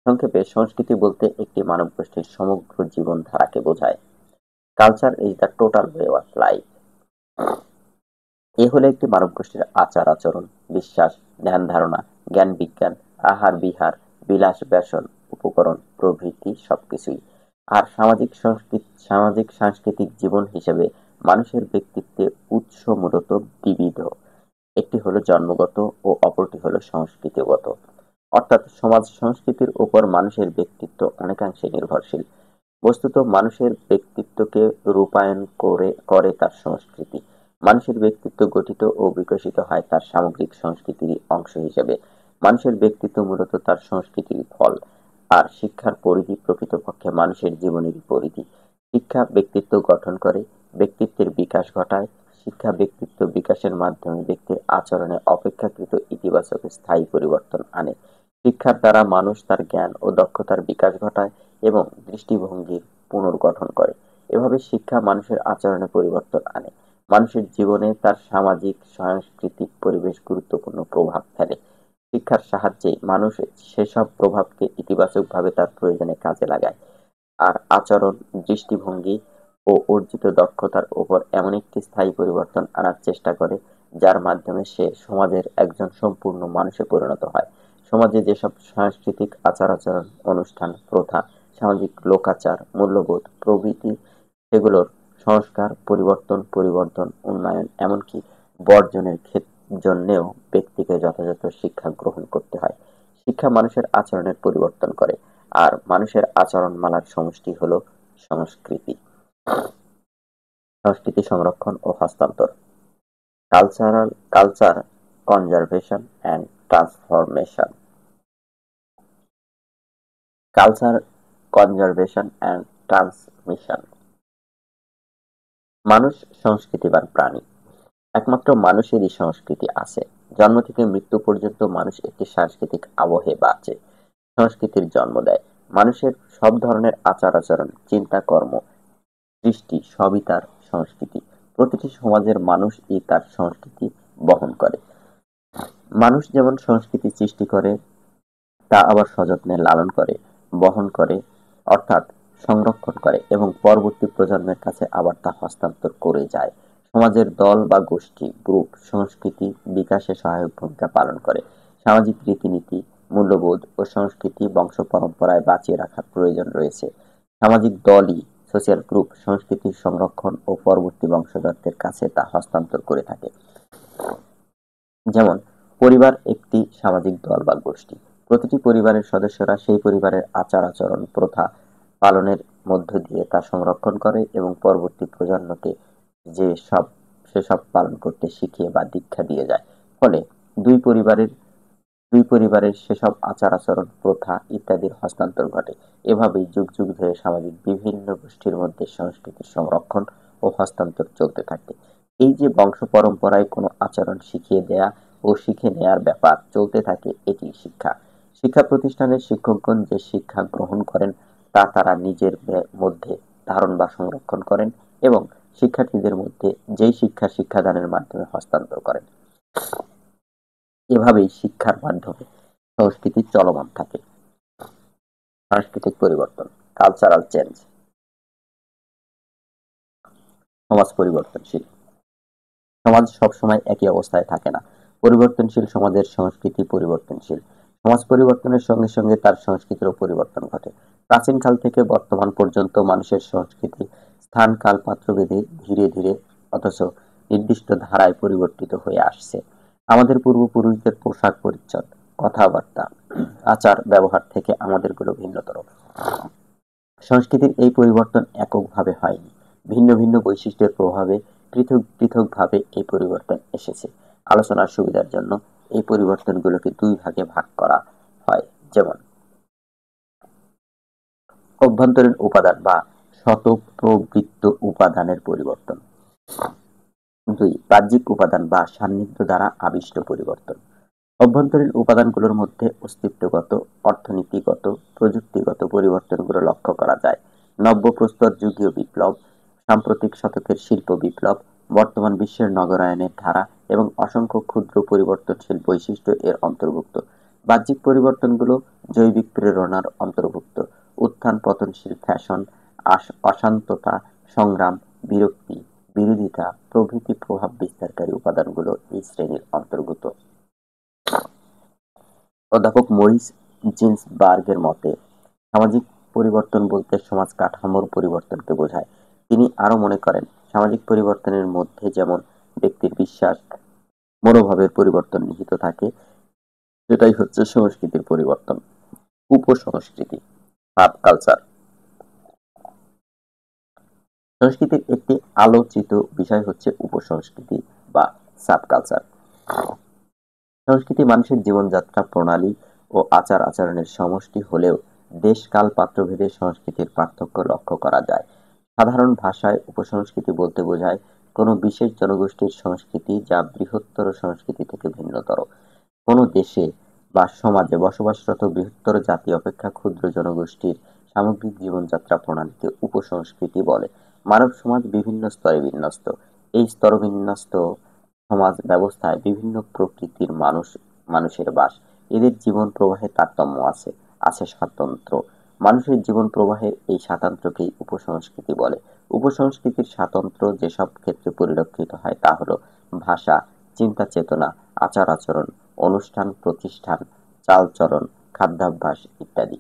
সংক্ষেপে সংস্কৃতি বলতে একটি মানবগোষ্ঠীর সমগ্র জীবনধারাকে বোঝায়। Culture is the total way of life. এ হলো একটি মানবগোষ্ঠীর আচার-আচরণ, বিশ্বাস, ধ্যান-ধারণা, জ্ঞান-বিজ্ঞান, আহার-বিহার, বিলাস-ব্যসন, উপকরণ প্রভৃতি সবকিছুই। আর সামাজিক সাংস্কৃতিক জীবন হিসেবে মানুষের ব্যক্তিত্বে উৎস মূলত দ্বিবিধ। একটি হলো জন্মগত ও অপরটি হলো সংস্কৃতিগত। অর্থাৎ সমাজ সংস্কৃতির উপর মানুষের ব্যক্তিত্ব অনেকাংশে নির্ভরশীল। বস্তুত মানুষের ব্যক্তিত্বকে রূপায়ণ করে তার সংস্কৃতি। মানুষের ব্যক্তিত্ব গঠিত ও বিকশিত হয় তার সামগ্রিক সংস্কৃতিরই অংশ হিসেবে। মানুষের ব্যক্তিত্ব মূলত তার সংস্কৃতিরই ফল। আর শিক্ষার পরিধি প্রকৃতপক্ষে মানুষের জীবনেরই পরিধি। শিক্ষা ব্যক্তিত্ব গঠন করে, ব্যক্তিত্বের বিকাশ ঘটায়। শিক্ষা ব্যক্তিত্ব বিকাশের মাধ্যমে ব্যক্তির আচরণে অপেক্ষাকৃত ইতিবাচক স্থায়ী পরিবর্তন আনে। শিক্ষার দ্বারা মানুষ তার জ্ঞান ও দক্ষতার বিকাশ ঘটায় এবং দৃষ্টিভঙ্গির পুনর্গঠন করে। এভাবে শিক্ষা মানুষের আচরণে পরিবর্তন আনে। মানুষের জীবনে তার সামাজিক সাংস্কৃতিক পরিবেশ গুরুত্বপূর্ণ প্রভাব ফেলে। শিক্ষার সাহায্যে মানুষ সেসব প্রভাবকে ইতিবাচকভাবে তার প্রয়োজনে কাজে লাগায়। আর আচরণ, দৃষ্টিভঙ্গি ও অর্জিত দক্ষতার উপর এমন একটি স্থায়ী পরিবর্তন আনার চেষ্টা করে যার মাধ্যমে সে সমাজের একজন সম্পূর্ণ মানুষে পরিণত হয়। সমাজে যেসব সাংস্কৃতিক আচার-আচরণ, অনুষ্ঠান, প্রথা, সামাজিক লোকাচার, মূল্যবোধ প্রভৃতি সেগুলোর সংস্কার, পরিবর্তন, উন্নয়ন এমনকি বর্জনের জন্যেও ব্যক্তিকে যথাযথ শিক্ষা গ্রহণ করতে হয়। শিক্ষা মানুষের আচরণের পরিবর্তন করে, আর মানুষের আচরণমালার সমষ্টি হলো সংস্কৃতি। সংস্কৃতি সংরক্ষণ ও হস্তান্তর, culture conservation and transformation, culture conservation and transmission. মানুষ সংস্কৃতিবান প্রাণী। একমাত্র মানুষেরই সংস্কৃতি আছে। জন্ম থেকে মৃত্যু পর্যন্ত মানুষ একটি সাংস্কৃতিক আবহে বাঁচে, সংস্কৃতির জন্ম দেয়। মানুষের সব ধরনের আচার-আচরণ, চিন্তা, কর্ম, সৃষ্টি সবই তার সংস্কৃতি। প্রতিটি সমাজের মানুষই তার সংস্কৃতি বহন করে। মানুষ যেমন সংস্কৃতি সৃষ্টি করে, তা আবার সযত্নে লালন করে, বহন করে, অর্থাৎ সংরক্ষণ করে এবং পরবর্তী প্রজন্মের কাছে আবার তা হস্তান্তর করে যায়। সমাজের দল বা গোষ্ঠী, গ্রুপ সংস্কৃতি বিকাশে সহায়ক ভূমিকা পালন করে। সামাজিক রীতিনীতি, মূল্যবোধ ও সংস্কৃতি বংশ পরম্পরায় বাঁচিয়ে রাখার প্রয়োজন রয়েছে। সামাজিক দলই, সোশ্যাল গ্রুপ, সংস্কৃতির সংরক্ষণ ও পরবর্তী বংশধরদের কাছে তা হস্তান্তর করে থাকে। যেমন, পরিবার একটি সামাজিক দল বা গোষ্ঠী। প্রতিটি পরিবারের সদস্যরা সেই পরিবারের আচার-আচরণ, প্রথা পালনের মধ্য দিয়ে তা সংরক্ষণ করে এবং পরবর্তী প্রজন্মকে সেসব পালন করতে শিখিয়ে বা দীক্ষা দিয়ে যায়। ফলে দুই পরিবারের সেসব আচার-আচরণ, প্রথা ইত্যাদির হস্তান্তর ঘটে। এভাবেই যুগ যুগ ধরে সামাজিক বিভিন্ন গোষ্ঠীর মধ্যে সংস্কৃতির সংরক্ষণ ও হস্তান্তর চলতে থাকে। এই যে বংশ পরম্পরায় কোনো আচরণ শিখিয়ে দেয়া ও শিখে নেয়ার ব্যাপার চলতে থাকে, এটিই শিক্ষা। শিক্ষা প্রতিষ্ঠানের শিক্ষকগণ যে শিক্ষা গ্রহণ করেন তা তারা নিজের মধ্যে ধারণ বা সংরক্ষণ করেন এবং শিক্ষার্থীদের মধ্যে যেই শিক্ষা শিক্ষাদানের মাধ্যমে হস্তান্তর করেন। এভাবেই শিক্ষার মাধ্যমে সংস্কৃতি চলমান থাকে। সাংস্কৃতিক পরিবর্তন, কালচারাল চেঞ্জ। সমাজ পরিবর্তনশীল। সমাজ সবসময় একই অবস্থায় থাকে না। পরিবর্তনশীল সমাজের সংস্কৃতি পরিবর্তনশীল। সমাজ পরিবর্তনের সঙ্গে সঙ্গে তার সংস্কৃতিরও পরিবর্তন ঘটে। প্রাচীনকাল থেকে বর্তমান পর্যন্ত মানুষের সংস্কৃতি স্থান কাল পাত্রভেদে ধীরে ধীরে অথচ নির্দিষ্ট ধারায় পরিবর্তিত হয়ে আসছে। আমাদের পূর্বপুরুষদের পোশাক পরিচ্ছদ, কথাবার্তা, আচার ব্যবহার থেকে আমাদেরগুলো ভিন্নতর। সংস্কৃতির এই পরিবর্তন এককভাবে হয়নি। ভিন্ন ভিন্ন বৈশিষ্ট্যের প্রভাবে পৃথক পৃথকভাবে এই পরিবর্তন এসেছে। আলোচনার সুবিধার জন্য এই পরিবর্তনগুলোকে দুই ভাগে ভাগ করা হয়। যেমন, অভ্যন্তরীণ উপাদান বা স্বতঃপ্রবৃত্ত উপাদানের পরিবর্তন। ২. বাহ্যিক উপাদান বা সান্নিধ্য দ্বারা আবিষ্ট পরিবর্তন। অভ্যন্তরীণ উপাদানগুলোর মধ্যে অস্তিত্বগত, অর্থনীতিগত, প্রযুক্তিগত পরিবর্তনগুলো লক্ষ্য করা যায়। নব্যপ্রস্তরযুগীয় বিপ্লব, সাম্প্রতিক শতকের শিল্প বিপ্লব, বর্তমান বিশ্বের নগরায়নের ধারা এবং অসংখ্য ক্ষুদ্র পরিবর্তনশীল বৈশিষ্ট্য এর অন্তর্ভুক্ত। বাহ্যিক পরিবর্তনগুলো জৈবিক প্রেরণার অন্তর্ভুক্ত। উত্থান পতনশীল ফ্যাশন, অশান্ততা, সংগ্রাম, বিরক্তি, বিরোধিতা প্রভৃতি প্রভাব বিস্তারকারী উপাদানগুলো এই শ্রেণীর অন্তর্গত। অধ্যাপক মরিস জিন্সবার্গের মতে, সামাজিক পরিবর্তন বলতে সমাজ কাঠামোর পরিবর্তনকে বোঝায়। তিনি আরো মনে করেন, সামাজিক পরিবর্তনের মধ্যে যেমন ব্যক্তির বিশ্বাস, মনোভাবের পরিবর্তন নিহিত থাকে, সেটাই হচ্ছে সংস্কৃতির পরিবর্তন। উপসংস্কৃতি, সাবকালচার। সংস্কৃতির একটি আলোচিত বিষয় হচ্ছে উপসংস্কৃতি বা সাবকালচার। সংস্কৃতি মানুষের জীবনযাত্রা প্রণালী ও আচার আচরণের সমষ্টি হলেও দেশ কাল পাত্রভেদে সংস্কৃতির পার্থক্য লক্ষ্য করা যায়। সাধারণ ভাষায় উপসংস্কৃতি বলতে বোঝায় কোনো বিশেষ জনগোষ্ঠীর সংস্কৃতি যা বৃহত্তর সংস্কৃতি থেকে ভিন্নতর। কোনো দেশে বা সমাজে বসবাসরত বৃহত্তর জাতি অপেক্ষা ক্ষুদ্র জনগোষ্ঠীর সামগ্রিক জীবনযাত্রা প্রণালীকে উপসংস্কৃতি বলে। মানব সমাজ বিভিন্ন স্তরে বিন্যস্ত। এই স্তরবিন্যস্ত সমাজ ব্যবস্থায় বিভিন্ন প্রকৃতির মানুষের বাস। এদের জীবন প্রবাহে তারতম্য আছে, আছে স্বাতন্ত্র্য। মানুষের জীবন প্রবাহের এই স্বাতন্ত্র্যকেই উপসংস্কৃতি বলে। উপসংস্কৃতির স্বাতন্ত্র্য যেসব ক্ষেত্রে পরিলক্ষিত হয় তা হলো ভাষা, চিন্তা চেতনা, আচার আচরণ, অনুষ্ঠান প্রতিষ্ঠান, চালচলন, খাদ্যাভ্যাস ইত্যাদি।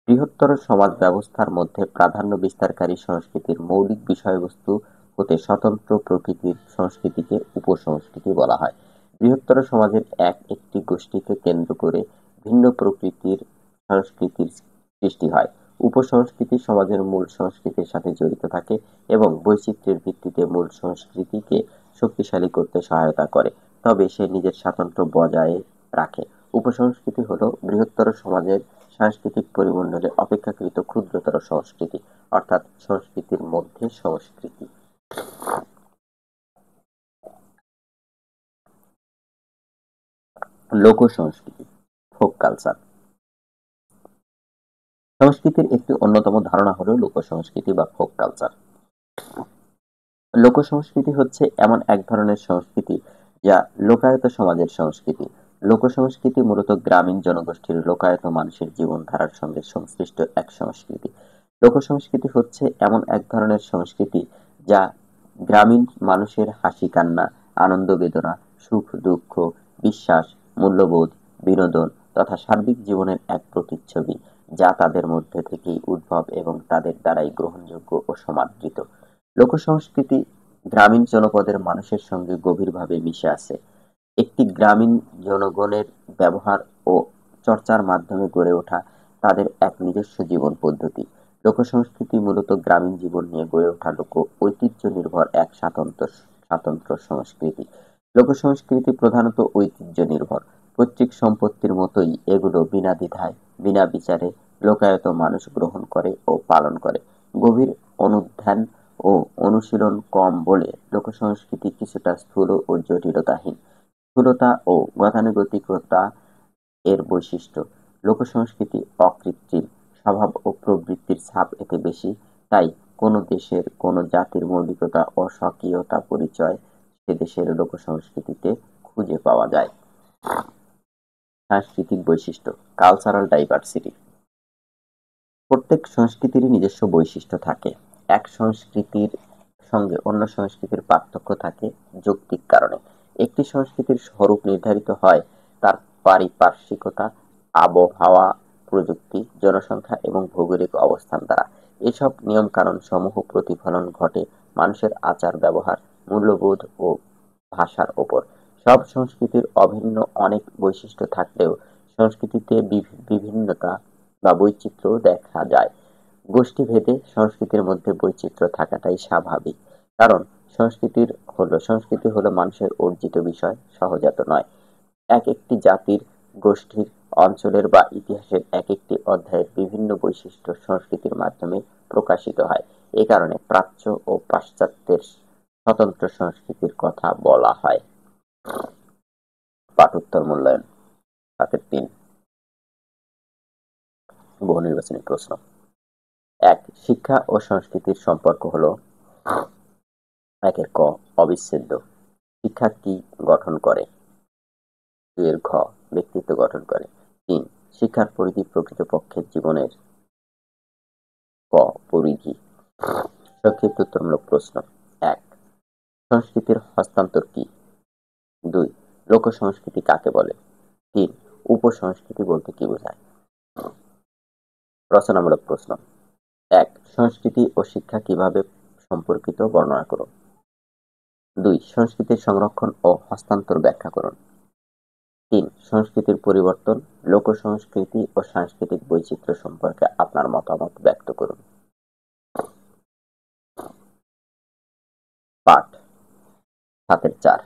বৃহত্তর সমাজ ব্যবস্থার মধ্যে প্রাধান্য বিস্তারকারী সংস্কৃতির মৌলিক বিষয়বস্তু হতে স্বতন্ত্র প্রকৃতির সংস্কৃতিকে উপসংস্কৃতি বলা হয়। বৃহত্তর সমাজের একটি গোষ্ঠীকে কেন্দ্র করে ভিন্ন প্রকৃতির সংস্কৃতির সৃষ্টি হয়। উপসংস্কৃতি সমাজের মূল সংস্কৃতির সাথে জড়িত থাকে এবং বৈচিত্র্যের ভিত্তিতে মূল সংস্কৃতিকে শক্তিশালী করতে সহায়তা করে, তবে সে নিজের স্বাতন্ত্র্য বজায় রাখে। উপসংস্কৃতি হলো বৃহত্তর সমাজের সাংস্কৃতিক পরিমণ্ডলে অপেক্ষাকৃত ক্ষুদ্রতর সংস্কৃতি, অর্থাৎ সংস্কৃতির মধ্যে সংস্কৃতি। লোক সংস্কৃতি, ফোক কালচার। সংস্কৃতির একটি অন্যতম ধারণা হলো লোক সংস্কৃতি বা ফোক কালচার। লোক সংস্কৃতি হচ্ছে এমন এক ধরনের সংস্কৃতি যা লোকায়ত সমাজের সংস্কৃতি। লোক সংস্কৃতি মূলত গ্রামীণ জনগোষ্ঠীর লোকায়ত মানুষের জীবনধারার সঙ্গে সংশ্লিষ্ট এক সংস্কৃতি। লোক সংস্কৃতি হচ্ছে এমন এক ধরনের সংস্কৃতি যা গ্রামীণ মানুষের হাসি কান্না, আনন্দ বেদনা, সুখ দুঃখ, বিশ্বাস, মূল্যবোধ, বিনোদন তথা সার্বিক জীবনের এক প্রতিচ্ছবি, যা তাদের মধ্যে থেকেই উদ্ভব এবং তাদের দ্বারাই গ্রহণযোগ্য ও সমাদৃত। লোকসংস্কৃতি গ্রামীণ জনপদের মানুষের সঙ্গে গভীরভাবে মিশে আছে। একটি গ্রামীণ জনগণের ব্যবহার ও চর্চার মাধ্যমে গড়ে ওঠা তাদের এক নিজস্ব জীবন পদ্ধতি। লোকসংস্কৃতি মূলত গ্রামীণ জীবন নিয়ে গড়ে ওঠা লোক ঐতিহ্য নির্ভর এক স্বাতন্ত্র সংস্কৃতি। লোকসংস্কৃতি প্রধানত ঐতিহ্য নির্ভর। পৈতৃক সম্পত্তির মতোই এগুলো বিনা দ্বিধায়, বিনা বিচারে লোকায়ত মানুষ গ্রহণ করে ও পালন করে। গভীর অনুধ্যান ও অনুশীলন কম বলে লোকসংস্কৃতি কিছুটা স্থূল ও জটিলতাহীন। স্থূলতা ও গতানুগতিকতা এর বৈশিষ্ট্য। লোকসংস্কৃতি অকৃত্রিম, স্বভাব ও প্রবৃত্তির ছাপ এতে বেশি, তাই কোনো দেশের কোনো জাতির মৌলিকতা ও স্বকীয়তা পরিচয় সে দেশের লোকসংস্কৃতিতে খুঁজে পাওয়া যায়। সাংস্কৃতিক বৈশিষ্ট্য, কালচারাল ডাইভার্সিটি। প্রত্যেক সংস্কৃতিরই নিজস্ব বৈশিষ্ট্য থাকে। এক সংস্কৃতির সঙ্গে অন্য সংস্কৃতির পার্থক্য থাকে যৌক্তিক কারণে। একটি সংস্কৃতির স্বরূপ নির্ধারিত হয় তার পারিপার্শ্বিকতা, আবহাওয়া, প্রযুক্তি, জনসংখ্যা এবং ভৌগোলিক অবস্থান দ্বারা। এসব নিয়মকানুন সমূহ প্রতিফলন ঘটে মানুষের আচার ব্যবহার, মূল্যবোধ ও ভাষার ওপর। সব সংস্কৃতির অভিন্ন অনেক বৈশিষ্ট্য থাকলেও সংস্কৃতিতে বিভিন্নতা বা বৈচিত্র্য দেখা যায়। গোষ্ঠীভেদে সংস্কৃতির মধ্যে বৈচিত্র্য থাকাটাই স্বাভাবিক, কারণ সংস্কৃতি হলো মানুষের অর্জিত বিষয়, সহজাত নয়। এক একটি জাতির, গোষ্ঠীর, অঞ্চলের বা ইতিহাসের এক একটি অধ্যায়ের বিভিন্ন বৈশিষ্ট্য সংস্কৃতির মাধ্যমে প্রকাশিত হয়। এ কারণে প্রাচ্য ও পাশ্চাত্যের স্বতন্ত্র সংস্কৃতির কথা বলা হয়। পাঠোত্তর মূল্যায়ন 7-3। বহু নির্বাচনী প্রশ্ন। 1. শিক্ষা ও সংস্কৃতির সম্পর্ক হলো 1 ক অবিচ্ছেদ্য। শিক্ষা কি গঠন করে? 2 ঘ ব্যক্তিত্ব গঠন করে। 3. শিক্ষার পরিধি প্রকৃতপক্ষে জীবনের ক পরিধি। সংক্ষিপ্ত উত্তরমূলক প্রশ্ন। 1. সংস্কৃতির হস্তান্তর কি? 2. লোক সংস্কৃতি কাকে বলে? 3. উপসংস্কৃতি বলতে কি বোঝায়? রচনামূলক প্রশ্ন। 1. সংস্কৃতি ও শিক্ষা কিভাবে সম্পর্কিত বর্ণনা করুন। 2. সংস্কৃতির সংরক্ষণ ও হস্তান্তর ব্যাখ্যা করুন। 3. সংস্কৃতির পরিবর্তন, লোক সংস্কৃতি ও সাংস্কৃতিক বৈচিত্র্য সম্পর্কে আপনার মতামত ব্যক্ত করুন। পাঠ 7-4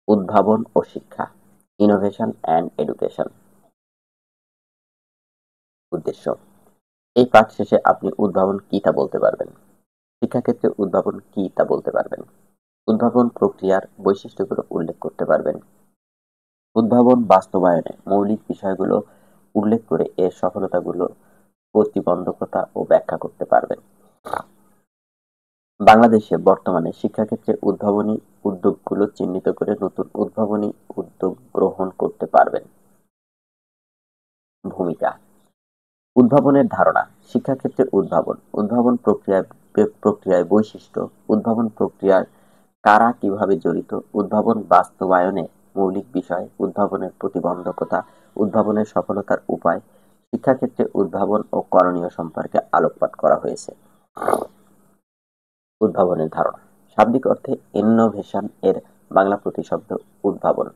উদ্ভাবন ও শিক্ষা, ইনোভেশন অ্যান্ড এডুকেশন। উদ্দেশ্য, এই পাঠ শেষে আপনি উদ্ভাবন কি তা বলতে পারবেন। শিক্ষাক্ষেত্রে উদ্ভাবন কি তা বলতে পারবেন। উদ্ভাবন প্রক্রিয়ার বৈশিষ্ট্যগুলো উল্লেখ করতে পারবেন। উদ্ভাবন বাস্তবায়নে মৌলিক বিষয়গুলো উল্লেখ করে এর সফলতাগুলো, প্রতিবন্ধকতা ও ব্যাখ্যা করতে পারবেন। বাংলাদেশে বর্তমানে শিক্ষাক্ষেত্রে উদ্ভাবনী উদ্যোগগুলো চিহ্নিত করে নতুন উদ্ভাবনী উদ্যোগ গ্রহণ করতে পারবেন। ভূমিকা, উদ্ভাবনের ধারণা, শিক্ষাক্ষেত্রে উদ্ভাবন প্রক্রিয়ায় বৈশিষ্ট্য, উদ্ভাবন প্রক্রিয়ায় কারা কিভাবে জড়িত, উদ্ভাবন বাস্তবায়নে মৌলিক বিষয়, উদ্ভাবনের প্রতিবন্ধকতা, উদ্ভাবনের সফলতার উপায়। শিক্ষাক্ষেত্রে উদ্ভাবন ও করণীয় সম্পর্কে আলোকপাত করা হয়েছে। উদ্ভাবনের ধারণা, শাব্দিক অর্থে ইনোভেশন এর বাংলা প্রতিশব্দ উদ্ভাবন,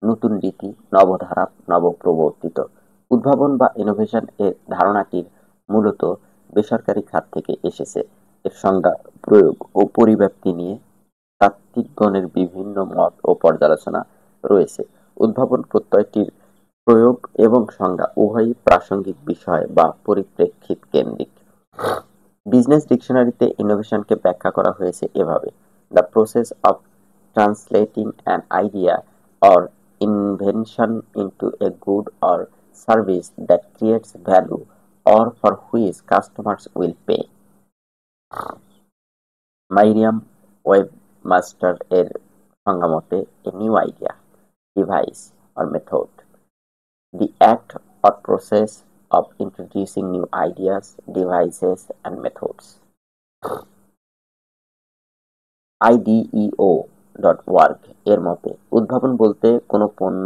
নতুন রীতি, নবধারা, নবপ্রবর্তিত। উদ্ভাবন বা ইনোভেশন এর ধারণাটির মূলত বেসরকারি খাত থেকে এসেছে। এর সংজ্ঞা, প্রয়োগ ও পরিব্যাপ্তি নিয়ে তাত্ত্বিকগণের বিভিন্ন মত ও পর্যালোচনা রয়েছে। উদ্ভাবন প্রত্যয়টির প্রয়োগ এবং সংজ্ঞা উভয়ই প্রাসঙ্গিক বিষয় বা পরিপ্রেক্ষিত কেন্দ্রিক। বিজনেস ডিকশনারিতে ইনোভেশনকে ব্যাখ্যা করা হয়েছে এভাবে: the process of translating an idea or invention into a good or service that creates value or for which customers will pay. Merriam Webster এর সংজ্ঞা মতে, a new idea, device or method, the act or process of introducing new ideas, devices and methods. IDEO.org এর মতে, উদ্ভাবন বলতে কোনো পণ্য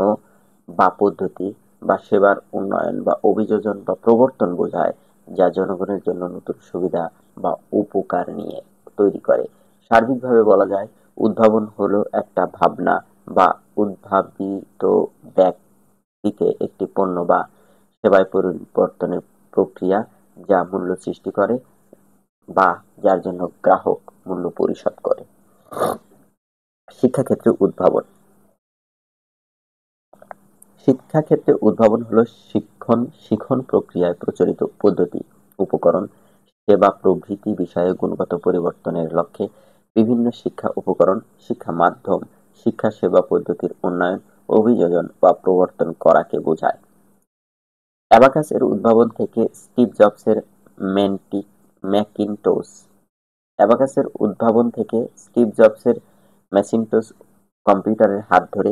বা পদ্ধতি বা সেবার উন্নয়ন বা অভিযোজন বা প্রবর্তন বোঝায় যা জনগণের জন্য নতুন সুবিধা বা উপকার নিয়ে তৈরি করে। সার্বিকভাবে বলা যায়, উদ্ভাবন হলো একটা ভাবনা বা উদ্ভাবিত ব্যক্তিকে একটি পণ্য বা সেবায় পরিবর্তনের প্রক্রিয়া যা মূল্য সৃষ্টি করে বা যার জন্য গ্রাহক মূল্য পরিশোধ করে। শিক্ষাক্ষেত্রে উদ্ভাবন। শিক্ষাক্ষেত্রে উদ্ভাবন হলো শিখন প্রক্রিয়ায় প্রচলিত পদ্ধতি, উপকরণ, সেবা প্রভৃতি বিষয়ে গুণগত পরিবর্তনের লক্ষ্যে বিভিন্ন শিক্ষা উপকরণ, শিক্ষা মাধ্যম, শিক্ষা সেবা পদ্ধতির উন্নয়ন, অভিযোজন বা প্রবর্তন করাকে বোঝায়। অ্যাবাকাস এর উদ্ভাবন থেকে স্টিভ জবসের ম্যাকিনটোশ অ্যাবাকাসের উদ্ভাবন থেকে স্টিভ জবসের ম্যাকিনটোশ কম্পিউটারের হাত ধরে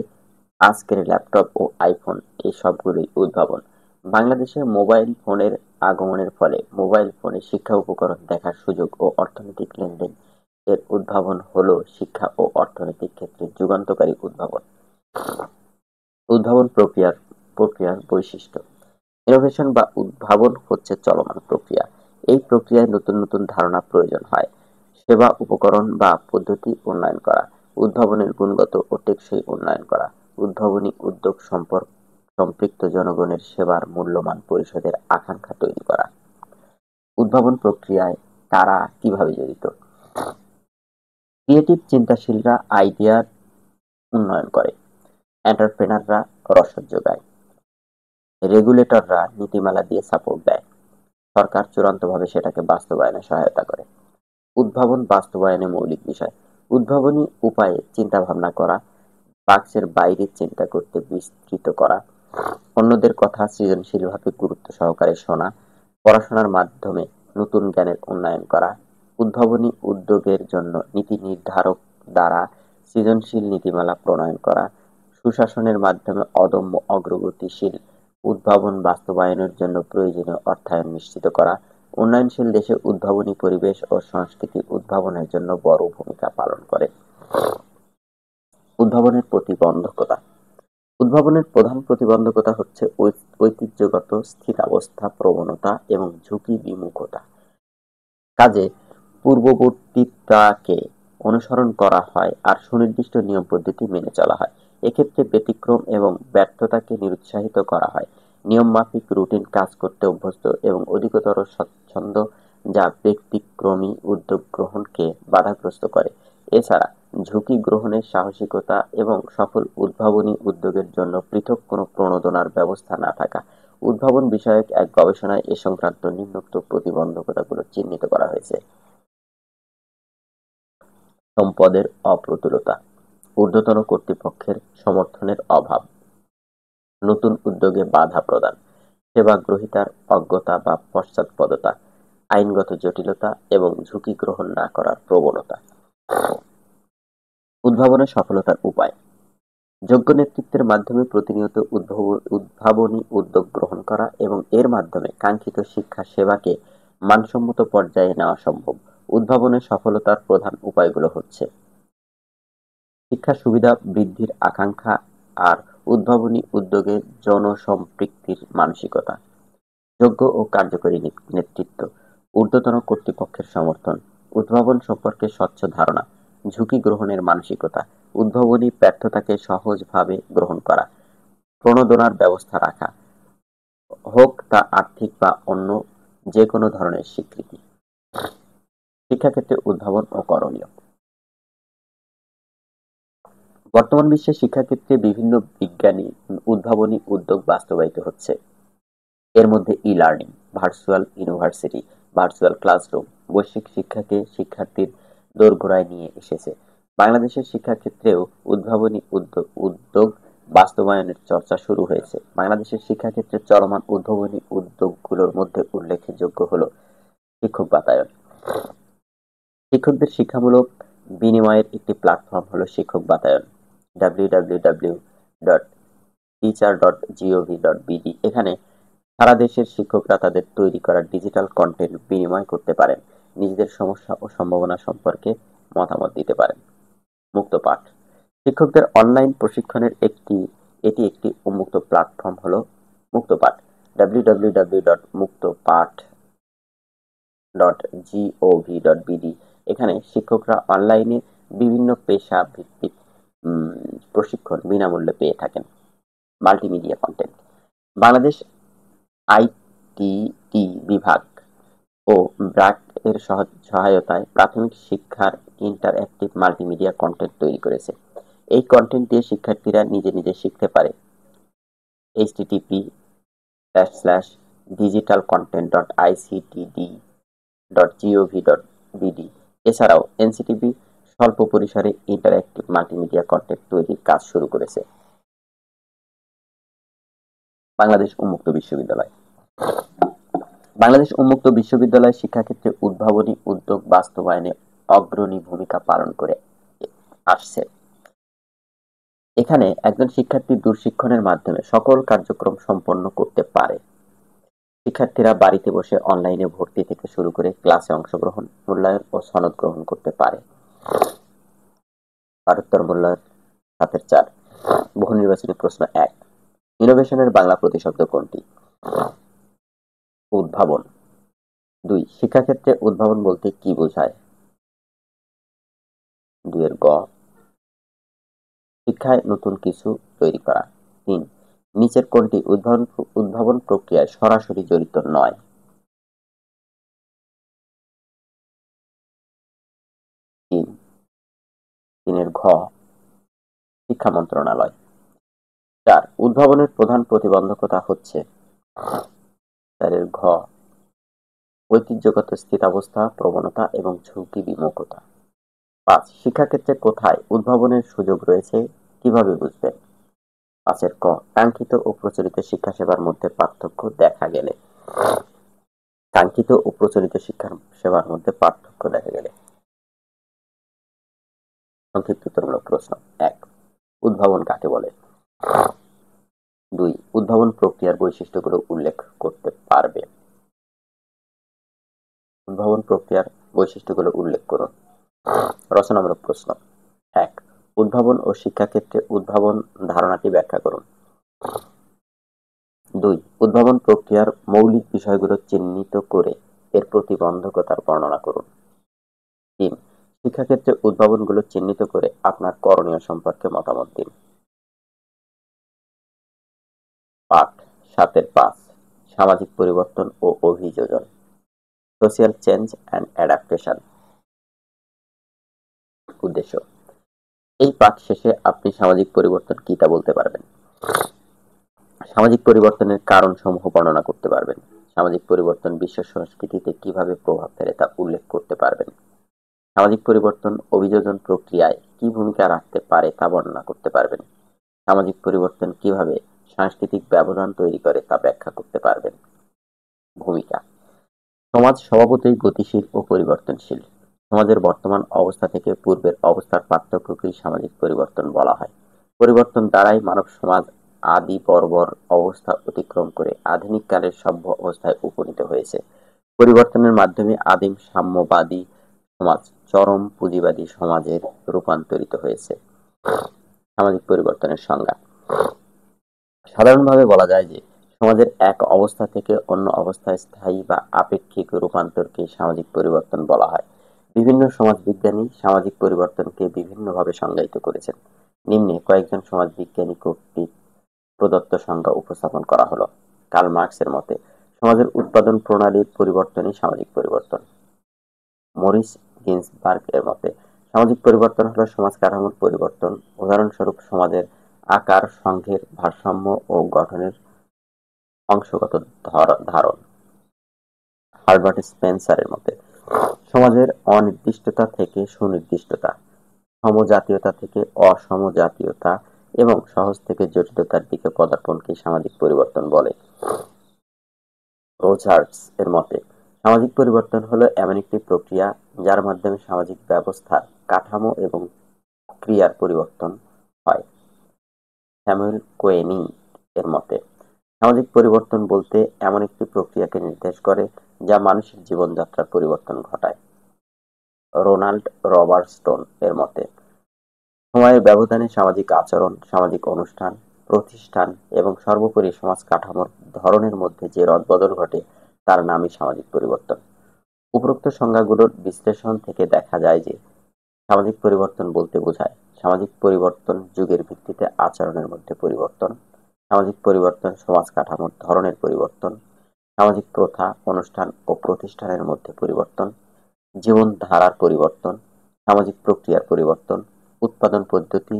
আজকের ল্যাপটপ ও আইফোন, এই সবগুলোই উদ্ভাবন। বাংলাদেশে মোবাইল ফোনের আগমনের ফলে মোবাইল ফোনে শিক্ষা উপকরণ দেখার সুযোগ ও অর্থনৈতিক লেনদেন এর উদ্ভাবন হলো শিক্ষা ও অর্থনৈতিক ক্ষেত্রে যুগান্তকারী উদ্ভাবন। উদ্ভাবন প্রক্রিয়ার বৈশিষ্ট্য। ইনোভেশন বা উদ্ভাবন হচ্ছে চলমান প্রক্রিয়া। এই প্রক্রিয়ায় নতুন নতুন ধারণা প্রয়োজন হয়। সেবা উপকরণ বা পদ্ধতি উন্নয়ন করা, উদ্ভাবনের গুণগত ও টেকসই উন্নয়ন করা, উদ্ভাবনী উদ্যোগ সম্পৃক্ত জনগণের সেবার মূল্যমান পরিশোধের আকাঙ্ক্ষা তৈরি করা। উদ্ভাবন প্রক্রিয়ায় কারা কিভাবে জড়িত? ক্রিয়েটিভ চিন্তাশীলরা আইডিয়ার উন্নয়ন করে, এন্টারপ্রেনাররা রসদ যোগায়, রেগুলেটররা নীতিমালা দিয়ে সাপোর্ট দেয়, সরকার চূড়ান্তভাবে সেটাকে বাস্তবায়নে সহায়তা করে। উদ্ভাবন বাস্তবায়নে মৌলিক বিষয়: উদ্ভাবনী উপায়ে চিন্তাভাবনা করা, বাক্সের বাইরে চিন্তা করতে বিস্তৃত করা, অন্যদের কথা সৃজনশীলভাবে গুরুত্ব সহকারে শোনা, পড়াশোনার মাধ্যমে নতুন জ্ঞানের উন্নয়ন করা, উদ্ভাবনী উদ্যোগের জন্য নীতি নির্ধারক দ্বারা সৃজনশীল নীতিমালা প্রণয়ন করা, সুশাসনের মাধ্যমে অদম্য অগ্রগতিশীল উদ্ভাবন বাস্তবায়নের জন্য প্রয়োজনীয় অর্থায়ন নিশ্চিত করা। উন্নয়নশীল দেশে উদ্ভাবনী পরিবেশ ও সংস্কৃতি উদ্ভাবনের জন্য বড় ভূমিকা পালন করে। উদ্ভাবনের প্রতিবন্ধকতা। উদ্ভাবনের প্রধান প্রতিবন্ধকতা হচ্ছে ঐতিহ্যগত স্থিতাবস্থা, প্রবণতা এবং ঝুঁকি বিমুখতা। কাজে পূর্ববর্তীতাকে অনুসরণ করা হয় আর সুনির্দিষ্ট নিয়ম পদ্ধতি মেনে চলা হয়। এক্ষেত্রে ব্যতিক্রম এবং ব্যর্থতাকে নিরুৎসাহিত করা হয়। নিয়মমাফিক রুটিন কাজ করতে অভ্যস্ত এবং অধিকতর স্বচ্ছন্দ যা ব্যতিক্রমী উদ্যোগ গ্রহণকে বাধাগ্রস্ত করে। এছাড়া ঝুঁকি গ্রহণের সাহসিকতা এবং সফল উদ্ভাবনী উদ্যোগের জন্য পৃথক কোনো প্রণোদনার ব্যবস্থা না থাকা। উদ্ভাবন বিষয়ক এক গবেষণায় এ সংক্রান্ত নিম্নোক্ত প্রতিবন্ধকতাগুলো চিহ্নিত করা হয়েছে: সম্পদের অপ্রতুলতা, ঊর্ধ্বতন কর্তৃপক্ষের সমর্থনের অভাব, নতুন উদ্যোগে বাধা প্রদান, সেবা গ্রহীতার অজ্ঞতা বা পশ্চাৎপদতা, আইনগত জটিলতা এবং ঝুঁকি গ্রহণ না করার প্রবণতা। উদ্ভাবনের সফলতার উপায়: যোগ্য নেতৃত্বের মাধ্যমে প্রতিনিয়ত উদ্ভাবনী উদ্যোগ গ্রহণ করা এবং এর মাধ্যমে কাঙ্ক্ষিত শিক্ষা সেবাকে মানসম্মত পর্যায়ে নেওয়া সম্ভব। উদ্ভাবনের সফলতার প্রধান উপায়গুলো হচ্ছে: শিক্ষা সুবিধা বৃদ্ধির আকাঙ্ক্ষা আর উদ্ভাবনী উদ্যোগে জনসম্পৃক্তির মানসিকতা, যোগ্য ও কার্যকরী নেতৃত্ব, ঊর্ধ্বতন কর্তৃপক্ষের সমর্থন, উদ্ভাবন সম্পর্কে স্বচ্ছ ধারণা, ঝুঁকি গ্রহণের মানসিকতা, উদ্ভাবনী ব্যর্থতাকে সহজভাবে গ্রহণ করা, প্রণোদনার ব্যবস্থা রাখা, হোক তা আর্থিক বা অন্য যে কোনো ধরনের স্বীকৃতি। শিক্ষাক্ষেত্রে উদ্ভাবন ও করণীয়। বর্তমান বিশ্বে শিক্ষাক্ষেত্রে বিভিন্ন বিজ্ঞানী উদ্ভাবনী উদ্যোগ বাস্তবায়িত হচ্ছে। এর মধ্যে e-learning, virtual university, virtual classroom বৈশ্বিক শিক্ষাকে শিক্ষার্থীর দোরগোড়ায় নিয়ে এসেছে। বাংলাদেশের শিক্ষাক্ষেত্রেও উদ্ভাবনী উদ্যোগ বাস্তবায়নের চর্চা শুরু হয়েছে। বাংলাদেশের শিক্ষাক্ষেত্রে চলমান উদ্ভাবনী উদ্যোগগুলোর মধ্যে উল্লেখযোগ্য হলো শিক্ষক বাতায়ন। শিক্ষকদের শিক্ষামূলক বিনিময়ের একটি প্ল্যাটফর্ম হলো শিক্ষক বাতায়ন, www.teacher.gov.bd। এখানে সারা দেশের শিক্ষকরা তাদের তৈরি করা ডিজিটাল কন্টেন্ট বিনিময় করতে পারেন, নিজেদের সমস্যা ও সম্ভাবনা সম্পর্কে মতামত দিতে পারেন। মুক্ত পাঠ। শিক্ষকদের অনলাইন প্রশিক্ষণের এটি একটি উন্মুক্ত প্ল্যাটফর্ম হলো মুক্ত পাঠ, www.muktopaath.gov.bd। এখানে শিক্ষকরা অনলাইনে বিভিন্ন পেশা ভিত্তিক প্রশিক্ষণ বিনামূল্যে পেয়ে থাকেন। Multimedia content. বাংলাদেশ আইটিটি বিভাগ ও ব্র্যাক এর সহায়তায় প্রাথমিক শিক্ষার ইন্টারঅ্যাক্টিভ মাল্টিমিডিয়া কন্টেন্ট তৈরি করেছে। এই কন্টেন্ট দিয়ে শিক্ষার্থীরা নিজে নিজে শিখতে পারে। http://digitalcontent.ictd.gov.bd। এছাড়াও এনসিটিবি স্বল্প পরিসরে ইন্টারঅ্যাক্টিভ মাল্টিমিডিয়া কন্টেন্ট তৈরির কাজ শুরু করেছে। বাংলাদেশ উন্মুক্ত বিশ্ববিদ্যালয়। বাংলাদেশ উন্মুক্ত বিশ্ববিদ্যালয় শিক্ষাক্ষেত্রে উদ্ভাবনী উদ্যোগ বাস্তবায়নে অগ্রণী ভূমিকা পালন করে আসছে। এখানে একজন শিক্ষার্থী দূরশিক্ষণের মাধ্যমে সকল কার্যক্রম সম্পন্ন করতে পারে। শিক্ষার্থীরা বাড়িতে বসে অনলাইনে ভর্তি থেকে শুরু করে ক্লাসে অংশগ্রহণ, মূল্যায়ন ও সনদ গ্রহণ করতে পারে। উত্তর মূল্যায়ন 7-4। বহু নির্বাচনী প্রশ্ন 1। ইনোভেশনের বাংলা প্রতিশব্দ কোনটি? উদ্ভাবন। 2। শিক্ষাক্ষেত্রে উদ্ভাবন বলতে কি বোঝায়? 2 এর গ। শিক্ষায় নতুন কিছু তৈরি করা। 3। নিচের কোনটি উদ্ভাবন প্রক্রিয়ায় সরাসরি জড়িত নয়? 3 এর ঘ। শিক্ষা মন্ত্রণালয়। 4। উদ্ভাবনের প্রধান প্রতিবন্ধকতা হচ্ছে? 4 এর ঘ। ঐতিহ্যগত স্থিতাবস্থা, প্রবণতা এবং ঝুঁকি বিমুখতা। 5। শিক্ষাক্ষেত্রে কোথায় উদ্ভাবনের সুযোগ রয়েছে কিভাবে বুঝবেন? 5 এর ক। কাঙ্ক্ষিত ও প্রচলিত শিক্ষা সেবার মধ্যে পার্থক্য দেখা গেলে। কাঙ্ক্ষিত ও প্রচলিত শিক্ষা সেবার মধ্যে পার্থক্য দেখা গেলে। সংক্ষিপ্ত উত্তরমূলক প্রশ্ন। 1। উদ্ভাবন কাকে বলে? 2। উদ্ভাবন প্রক্রিয়ার বৈশিষ্ট্যগুলো উল্লেখ করতে পারবে। উদ্ভাবন প্রক্রিয়ার বৈশিষ্ট্যগুলো উল্লেখ করুন। রচনামূলক প্রশ্ন। 1। উদ্ভাবন ও শিক্ষাক্ষেত্রে উদ্ভাবন ধারণাটি ব্যাখ্যা করুন। 2। উদ্ভাবন প্রক্রিয়ার মৌলিক বিষয়গুলো চিহ্নিত করে এর প্রতিবন্ধকতার বর্ণনা করুন। 3। শিক্ষাক্ষেত্রে উদ্ভাবনগুলো চিহ্নিত করে আপনার করণীয় সম্পর্কে মতামত দিন। পাঠ 7-5। সামাজিক পরিবর্তন ও অভিযোজন, সোশিয়াল চেঞ্জ অ্যান্ড অ্যাডাপ্টেশন। উদ্দেশ্য। এই পাঠ শেষে আপনি সামাজিক পরিবর্তন কি তা বলতে পারবেন। সামাজিক পরিবর্তনের কারণসমূহ বর্ণনা করতে পারবেন। সামাজিক পরিবর্তন বিশ্ব সংস্কৃতিতে কিভাবে প্রভাব ফেলে তা উল্লেখ করতে পারবেন। সামাজিক পরিবর্তন অভিযোজন প্রক্রিয়ায় কি ভূমিকা রাখতে পারে তা বর্ণনা করতে পারবেন। সামাজিক পরিবর্তন কিভাবে সাংস্কৃতিক ব্যবধান তৈরি করে তা ব্যাখ্যা করতে পারবেন। ভূমিকা। সমাজ স্বভাবতই গতিশীল ও পরিবর্তনশীল। সমাজের বর্তমান অবস্থা থেকে পূর্বের অবস্থার পার্থক্যকেই সামাজিক পরিবর্তন বলা হয়। পরিবর্তন দ্বারাই মানব সমাজ আদি বর্বর অবস্থা অতিক্রম করে আধুনিক কালের সভ্য অবস্থায় উপনীত হয়েছে। পরিবর্তনের মাধ্যমে আদিম সাম্যবাদী সমাজ চরম পুঁজিবাদী সমাজে রূপান্তরিত হয়েছে। সামাজিক পরিবর্তনের সংজ্ঞা। সাধারণভাবে বলা যায় যে সমাজের এক অবস্থা থেকে অন্য অবস্থায় স্থায়ী বা আপেক্ষিক রূপান্তরকে সামাজিক পরিবর্তন বলা হয়। বিভিন্ন সমাজবিজ্ঞানী সামাজিক পরিবর্তনকে বিভিন্নভাবে সংজ্ঞায়িত করেছেন। নিম্নে কয়েকজন সমাজবিজ্ঞানী কর্তৃক প্রদত্ত সংজ্ঞা উপস্থাপন করা হলো। কার্ল মার্কসের মতে সমাজের উৎপাদন প্রণালীর পরিবর্তনই সামাজিক পরিবর্তন। মরিস গিন্সবার্গ এর মতে সামাজিক পরিবর্তন হলো সমাজ কাঠামোর পরিবর্তন, উদাহরণস্বরূপ সমাজের আকার, সংঘের ভারসাম্য ও গঠনের অংশগত ধারণ। হার্বার্ট স্পেন্সারের মতে সমাজের অনির্দিষ্টতা থেকে সুনির্দিষ্টতা, সমজাতীয়তা থেকে অসমজাতীয়তা এবং সহজ থেকে জটিলতার দিকে পদার্পণকে সামাজিক পরিবর্তন বলে। রোজার্টস এর মতে সামাজিক পরিবর্তন হলো এমন একটি প্রক্রিয়া যার মাধ্যমে সামাজিক ব্যবস্থার কাঠামো এবং ক্রিয়ার পরিবর্তন হয়। স্যামুয়েল কোয়েনিং এর মতে সামাজিক পরিবর্তন বলতে এমন একটি প্রক্রিয়াকে নির্দেশ করে যা মানুষের জীবনযাত্রার পরিবর্তন ঘটায়। রোনাল্ড রবার্টসন এর মতে সময়ের ব্যবধানে সামাজিক আচরণ, সামাজিক অনুষ্ঠান, প্রতিষ্ঠান এবং সর্বোপরি সমাজ কাঠামোর ধরনের মধ্যে যে রদবদল ঘটে তার নামই সামাজিক পরিবর্তন। উপরোক্ত সংজ্ঞাগুলোর বিশ্লেষণ থেকে দেখা যায় যে সামাজিক পরিবর্তন বলতে বোঝায় সামাজিক পরিবর্তন যুগের ভিত্তিতে আচরণের মধ্যে পরিবর্তন, সামাজিক পরিবর্তন সমাজ কাঠামোর ধরনের পরিবর্তন, সামাজিক প্রথা, অনুষ্ঠান ও প্রতিষ্ঠানের মধ্যে পরিবর্তন, জীবনধারার পরিবর্তন, সামাজিক প্রক্রিয়ার পরিবর্তন, উৎপাদন পদ্ধতি,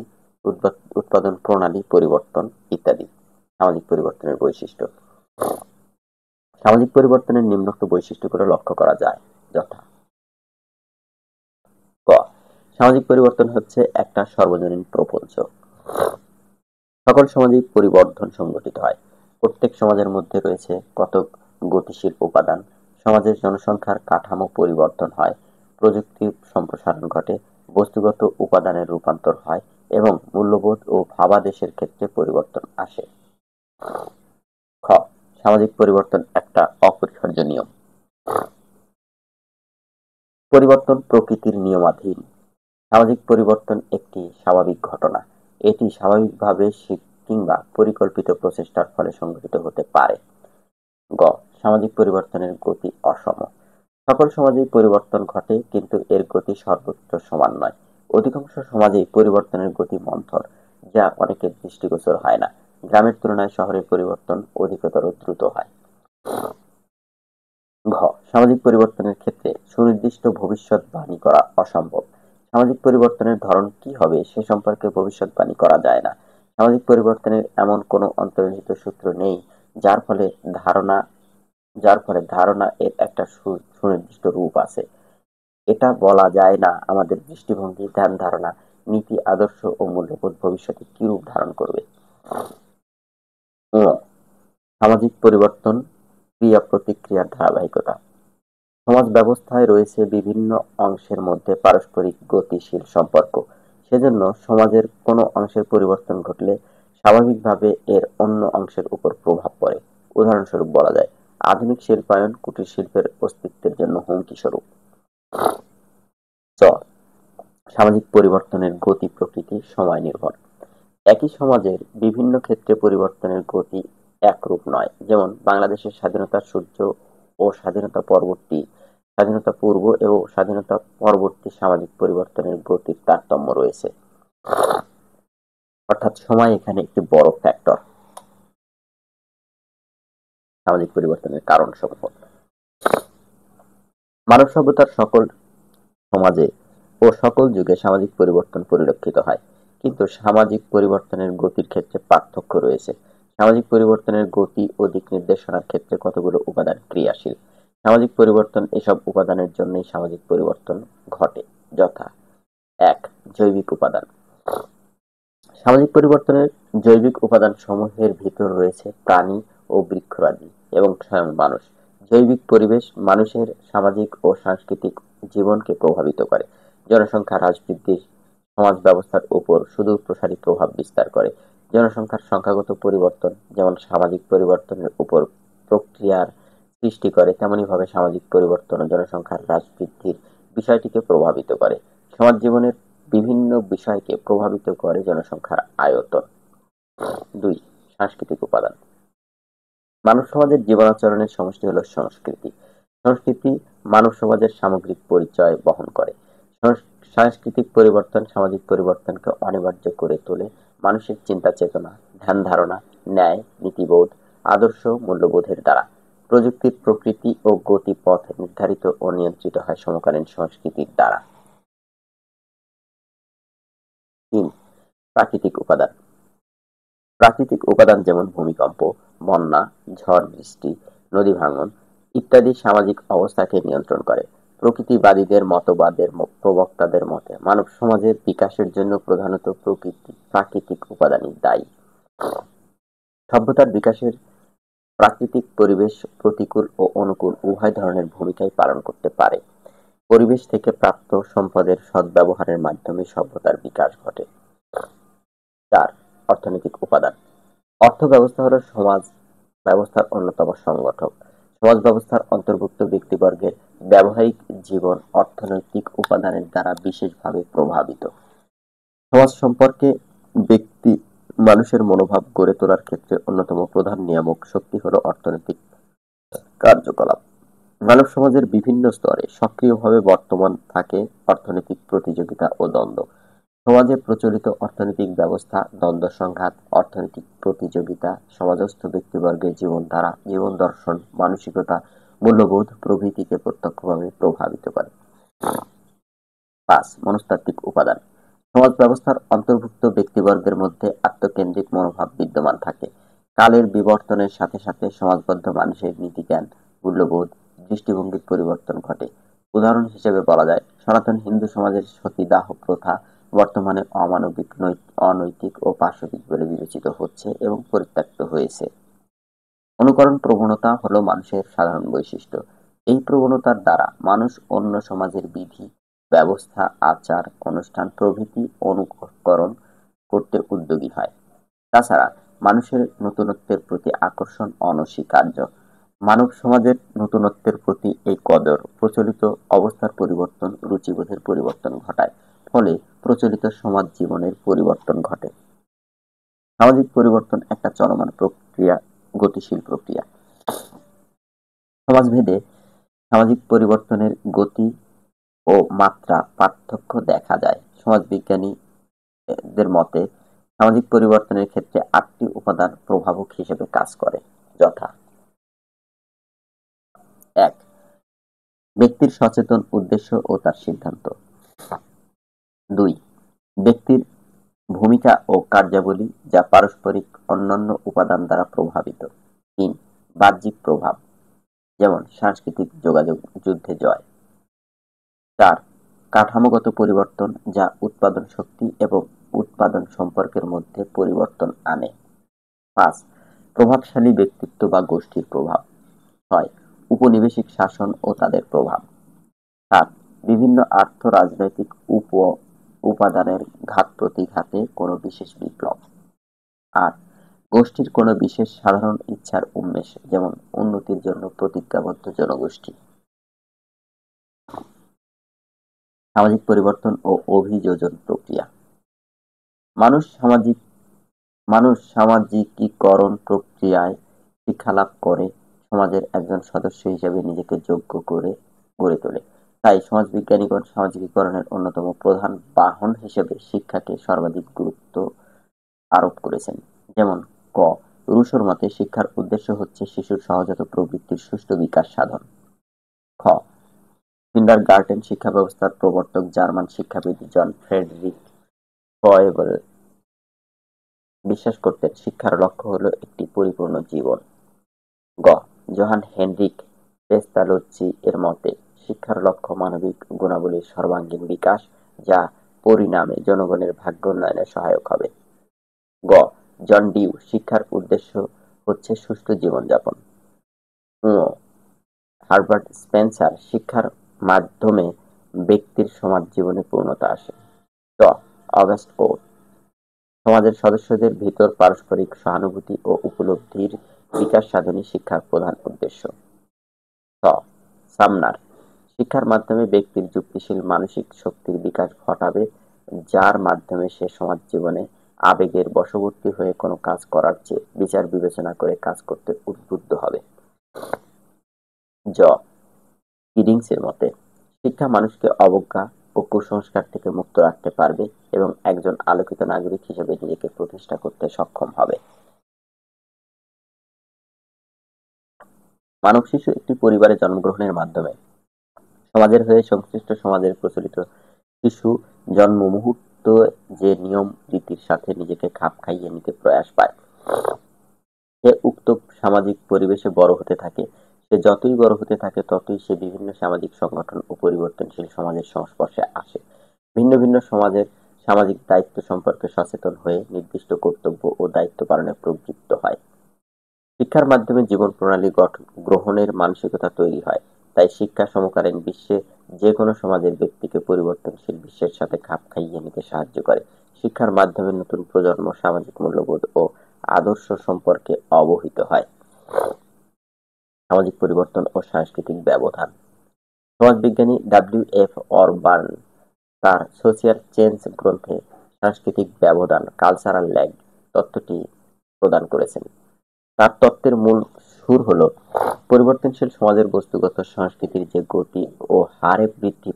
উৎপাদন প্রণালী পরিবর্তন ইত্যাদি। সামাজিক পরিবর্তনের বৈশিষ্ট্য। সামাজিক পরিবর্তনের নিম্নোক্ত বৈশিষ্ট্যগুলো লক্ষ্য করা যায়, যথা: ক, সামাজিক পরিবর্তন হচ্ছে একটা সর্বজনীন প্রপঞ্চ। সকল সামাজিক পরিবর্তন সংঘটিত হয়। প্রত্যেক সমাজের মধ্যে রয়েছে কতক গতিশীল উপাদান। সমাজের জনসংখ্যার কাঠামো পরিবর্তন হয়, প্রযুক্তির সম্প্রসারণ ঘটে, বস্তুগত উপাদানের রূপান্তর হয় এবং মূল্যবোধ ও ভাবাদেশের ক্ষেত্রে পরিবর্তন আসে। খ, সামাজিক পরিবর্তন একটা অপরিহার্য নিয়ম। পরিবর্তন প্রকৃতির নিয়মাধীন। সামাজিক পরিবর্তন একটি স্বাভাবিক ঘটনা। এটি স্বাভাবিকভাবে কিংবা পরিকল্পিত প্রচেষ্টার ফলে সংঘটিত হতে পারে। গ, সামাজিক পরিবর্তনের গতি অসম। সকল সমাজেই পরিবর্তন ঘটে, কিন্তু এর গতি সর্বত্র সমান নয়। অধিকাংশ সমাজেই পরিবর্তনের গতি মন্থর, যা অনেকের দৃষ্টিগোচর হয় না। গ্রামের তুলনায় শহরের পরিবর্তন অধিকতর দ্রুত হয়। ঘ, সামাজিক পরিবর্তনের ক্ষেত্রে সুনির্দিষ্ট ভবিষ্যৎবাণী করা অসম্ভব। সামাজিক পরিবর্তনের ধরন কি হবে সে সম্পর্কে ভবিষ্যৎবাণী করা যায় না। সামাজিক পরিবর্তনের এমন কোনো অন্তর্নিহিত সূত্র নেই যার ফলে ধারণা এর একটা সুনির্দিষ্ট রূপ আছে। এটা বলা যায় না আমাদের দৃষ্টিভঙ্গি, ধ্যান ধারণা, নীতি, আদর্শ ও মূল্যবোধ ভবিষ্যতে কি রূপ ধারণ করবে। সামাজিক পরিবর্তন ক্রিয়া প্রতিক্রিয়ার ধারাবাহিকতা। সমাজ ব্যবস্থায় রয়েছে বিভিন্ন অংশের মধ্যে পারস্পরিক গতিশীল সম্পর্ক। সেজন্য সমাজের কোনো অংশের পরিবর্তন ঘটলে স্বাভাবিকভাবে এর অন্য অংশের উপর প্রভাব পড়ে। উদাহরণস্বরূপ বলা যায় আধুনিক শিল্পায়ন কুটির শিল্পের অস্তিত্বের জন্য হুমকি স্বরূপ। চ, সামাজিক পরিবর্তনের গতি প্রকৃতি সময় নির্ভর। একই সমাজের বিভিন্ন ক্ষেত্রে পরিবর্তনের গতি একরূপ নয়। যেমন বাংলাদেশের স্বাধীনতার সূর্য ও স্বাধীনতা পূর্ব এবং স্বাধীনতা পরবর্তী সামাজিক পরিবর্তনের গতির তারতম্য রয়েছে। অর্থাৎ সময় এখানে একটি বড় ফ্যাক্টর। সামাজিক পরিবর্তনের কারণ সমূহ। মানব সভ্যতার সকল সমাজে ও সকল যুগে সামাজিক পরিবর্তন পরিলক্ষিত হয়, কিন্তু সামাজিক পরিবর্তনের গতির ক্ষেত্রে পার্থক্য রয়েছে। সামাজিক পরিবর্তনের গতি ও দিক নির্দেশনার ক্ষেত্রে কতগুলো উপাদান ক্রিয়াশীল। সামাজিক পরিবর্তন এসব উপাদানের জন্যই সামাজিক পরিবর্তন ঘটে, যথা: ১, জৈবিক উপাদান। সামাজিক পরিবর্তনের জৈবিক উপাদান সমূহের ভিতর রয়েছে প্রাণী ও বৃক্ষরাজি এবং স্বয়ং মানুষ। জৈবিক পরিবেশ মানুষের সামাজিক ও সাংস্কৃতিক জীবনকে প্রভাবিত করে। জনসংখ্যা হ্রাস বৃদ্ধি সমাজ ব্যবস্থার উপর সুদূর প্রসারী প্রভাব বিস্তার করে। জনসংখ্যার সংখ্যাগত পরিবর্তন যেমন সামাজিক পরিবর্তনের উপর প্রক্রিয়ার সৃষ্টি করে, তেমনিভাবে সামাজিক পরিবর্তন ও জনসংখ্যার হ্রাস বৃদ্ধির বিষয়টিকে প্রভাবিত করে। সমাজ জীবনের বিভিন্ন বিষয়কে প্রভাবিত করে জনসংখ্যার আয়তন। ২, সাংস্কৃতিক উপাদান। মানব সমাজের জীবনাচরণের সমষ্টি হল সংস্কৃতি। সংস্কৃতি মানব সমাজের সামগ্রিক পরিচয় বহন করে। সাংস্কৃতিক পরিবর্তন সামাজিক পরিবর্তনকে অনিবার্য করে তোলে মানুষের চিন্তা চেতনা, ধ্যান ধারণা, ন্যায়, নীতিবোধ, আদর্শ, মূল্যবোধের দ্বারা। প্রযুক্তির প্রকৃতি ও গতিপথ নির্ধারিত ও নিয়ন্ত্রিত হয় সমকালীন সংস্কৃতির দ্বারা। ৩. প্রাকৃতিক উপাদান। প্রাকৃতিক উপাদান যেমন ভূমিকম্প, বন্যা, ঝড় বৃষ্টি, নদী ভাঙন ইত্যাদি সামাজিক অবস্থাকে নিয়ন্ত্রণ করে। প্রকৃতিবাদীদের মতবাদের প্রবক্তাদের মতে মানব সমাজের বিকাশের জন্য প্রধানত প্রাকৃতিক উপাদানই দায়ী। সভ্যতার বিকাশের প্রাকৃতিক পরিবেশ প্রতিকূল ও অনুকূল উভয় ধরনের ভূমিকাই পালন করতে পারে। পরিবেশ থেকে প্রাপ্ত সম্পদের সদ্ব্যবহারের মাধ্যমে সভ্যতার বিকাশ ঘটে। ৪. অর্থনৈতিক উপাদান। অর্থ ব্যবস্থা হল সমাজ ব্যবস্থার অন্যতম সংগঠক। সমাজ ব্যবস্থার অন্তর্ভুক্ত ব্যক্তিবর্গের ব্যবহারিক জীবন অর্থনৈতিক উপাদানের দ্বারা বিশেষভাবে প্রভাবিত। সমাজ সম্পর্কে ব্যক্তি মানুষের মনোভাব গড়ে তোলার ক্ষেত্রে অন্যতম প্রধান নিয়ামক শক্তি হল অর্থনৈতিক কার্যকলাপ। মানব সমাজের বিভিন্ন স্তরে সক্রিয়ভাবে বর্তমান থাকে অর্থনৈতিক প্রতিযোগিতা ও দ্বন্দ্ব। সমাজে প্রচলিত অর্থনৈতিক ব্যবস্থা, দ্বন্দ্ব সংঘাত, অর্থনৈতিক প্রতিযোগিতা সমাজস্থ ব্যক্তিবর্গের জীবনধারা, জীবন দর্শন, মানসিকতা, মূল্যবোধ প্রভৃতিকে প্রত্যক্ষভাবে প্রভাবিত করে। ৫. মনস্তাত্ত্বিক উপাদান। সমাজ ব্যবস্থার অন্তর্ভুক্ত ব্যক্তিবর্গের মধ্যে আত্মকেন্দ্রিক মনোভাব বিদ্যমান থাকে। কালের বিবর্তনের সাথে সাথে সমাজবদ্ধ মানুষের নীতিজ্ঞান, মূল্যবোধ, দৃষ্টিভঙ্গির পরিবর্তন ঘটে। উদাহরণ হিসেবে বলা যায়, সনাতন হিন্দু সমাজের সতীদাহ প্রথা বর্তমানে অমানবিক, অনৈতিক ও পাশবিক বলে বিবেচিত হচ্ছে এবং পরিত্যক্ত হয়েছে। অনুকরণ প্রবণতা হল মানুষের সাধারণ বৈশিষ্ট্য। এই প্রবণতার দ্বারা মানুষ অন্য সমাজের বিধি, ব্যবস্থা, আচার, অনুষ্ঠান প্রভৃতি অনুকরণ করতে উদ্যোগী হয়। তাছাড়া মানুষের নতুনত্বের প্রতি আকর্ষণ অনস্বীকার্য। মানব সমাজের নতুনত্বের প্রতি এই কদর প্রচলিত অবস্থার পরিবর্তন, রুচিবোধের পরিবর্তন ঘটায়। ফলে প্রচলিত সমাজ জীবনের পরিবর্তন ঘটে। সামাজিক পরিবর্তন একটা চলমান প্রক্রিয়া, গতিশীল প্রক্রিয়া। সমাজভেদে সামাজিক পরিবর্তনের গতি ও মাত্রা পার্থক্য দেখা যায়। সমাজবিজ্ঞানীদের মতে সামাজিক পরিবর্তনের ক্ষেত্রে ৮টি উপাদান প্রভাবক হিসেবে কাজ করে, যথা: ১. ব্যক্তির সচেতন উদ্দেশ্য ও তার সিদ্ধান্ত। ২. ব্যক্তির ভূমিকা ও কার্যাবলী যা পারস্পরিক অন্যান্য উপাদান দ্বারা প্রভাবিত। ৩. বাহ্যিক প্রভাব, যেমন সাংস্কৃতিক যোগাযোগ, যুদ্ধে জয়। ৪. কাঠামোগত পরিবর্তন যা উৎপাদন শক্তি এবং উৎপাদন সম্পর্কের মধ্যে পরিবর্তন আনে। ৫. প্রভাবশালী ব্যক্তিত্ব বা গোষ্ঠীর প্রভাব। ৬. উপনিবেশিক শাসন ও তাদের প্রভাব। ৭. বিভিন্ন আর্থ-রাজনৈতিক উপাদানের ঘাত-প্রতিঘাতে কোনো বিশেষ বিপ্লব। ৮. গোষ্ঠীর কোনো বিশেষ সাধারণ ইচ্ছার উন্মেষ, যেমন উন্নতির জন্য প্রতিজ্ঞাবদ্ধ জনগোষ্ঠী। সামাজিক পরিবর্তন ও অভিযোজন প্রক্রিয়া। মানুষ সামাজিকীকরণ প্রক্রিয়ায় শিক্ষালাভ করে সমাজের একজন সদস্য হিসেবে নিজেকে যোগ্য করে গড়ে তোলে। তাই সমাজবিজ্ঞানীগণ সামাজিকীকরণের অন্যতম প্রধান বাহন হিসেবে শিক্ষাকে সর্বাধিক গুরুত্ব আরোপ করেছেন। যেমন: ক. রুশোর মতে শিক্ষার উদ্দেশ্য হচ্ছে শিশুর সহজাত প্রবৃত্তির সুষ্ঠু বিকাশ সাধন। খ. কিন্ডারগার্টেন শিক্ষা ব্যবস্থার প্রবর্তক জার্মান শিক্ষাবিদ জন ফ্রেডরিক ফ্রয়েবল বিশ্বাস করতেন শিক্ষার লক্ষ্য হল একটি পরিপূর্ণ জীবন। গ. জোহান হেনরিক পেস্তালোচ্চি এর মতে শিক্ষার লক্ষ্য মানবিক গুণাবলীর সর্বাঙ্গীন বিকাশ, যা পরিণামে জনগণের ভাগ্য উন্নয়নে সহায়ক হবে। গ. জন ডিউ শিক্ষার উদ্দেশ্য হচ্ছে সুস্থ জীবনযাপন। ঙ. হার্বার্ট স্পেন্সার শিক্ষার মাধ্যমে ব্যক্তির সমাজ জীবনে পূর্ণতা আসে। ট. অগাস্ট কোট সমাজের সদস্যদের ভিতর পারস্পরিক সহানুভূতি ও উপলব্ধির বিকাশ সাধনই শিক্ষার প্রধান উদ্দেশ্য। ছ. সামনার শিক্ষার মাধ্যমে ব্যক্তির যুক্তিশীল মানসিক শক্তির বিকাশ ঘটাবে, যার মাধ্যমে সে সমাজ জীবনে আবেগের বশবর্তী হয়ে কোনো কাজ করার চেয়ে বিচার বিবেচনা করে কাজ করতে উদ্বুদ্ধ হবে। জ. গিডিংসের মতে শিক্ষা মানুষকে অবজ্ঞা ও কুসংস্কার থেকে মুক্ত রাখতে পারবে এবং একজন আলোকিত নাগরিক হিসেবে নিজেকে প্রতিষ্ঠা করতে সক্ষম হবে। মানব শিশু একটি পরিবারে জন্মগ্রহণের মাধ্যমে সমাজের হয়ে সংশ্লিষ্ট সমাজের প্রচলিত শিশু জন্ম মুহূর্ত যে নিয়ম রীতির সাথে নিজেকে খাপ খাইয়ে নিতে প্রয়াস পায়, সে উক্ত সামাজিক পরিবেশে বড় হতে থাকে। সে যতই বড় হতে থাকে ততই সে বিভিন্ন সামাজিক সংগঠন ও পরিবর্তনশীল সমাজের সংস্পর্শে আসে। ভিন্ন ভিন্ন সমাজের সামাজিক দায়িত্ব সম্পর্কে সচেতন হয়ে নির্দিষ্ট কর্তব্য ও দায়িত্ব পালনে প্রবৃত্ত হয়। শিক্ষার মাধ্যমে জীবন প্রণালী গ্রহণের মানসিকতা তৈরি হয়। তাই শিক্ষা সমকালীন বিশ্বে যে কোনো সমাজের ব্যক্তিকে পরিবর্তনশীল বিশ্বের সাথে খাপ খাইয়ে নিতে সাহায্য করে। শিক্ষার মাধ্যমে নতুন প্রজন্ম সামাজিক মূল্যবোধ ও আদর্শ সম্পর্কে অবহিত হয়। সামাজিক পরিবর্তন ও সাংস্কৃতিক ব্যবধান। সমাজবিজ্ঞানী ডব্লিউ.এফ. অরবার্ন তার সোশিয়াল চেঞ্জ গ্রন্থে সাংস্কৃতিক ব্যবধান কালচারাল ল্যাগ তত্ত্বটি প্রদান করেছেন। তার তত্ত্বের মূল সুর হল পরিবর্তনশীল সমাজের বস্তুগত সংস্কৃতির যে গতি ও হারে বৃদ্ধি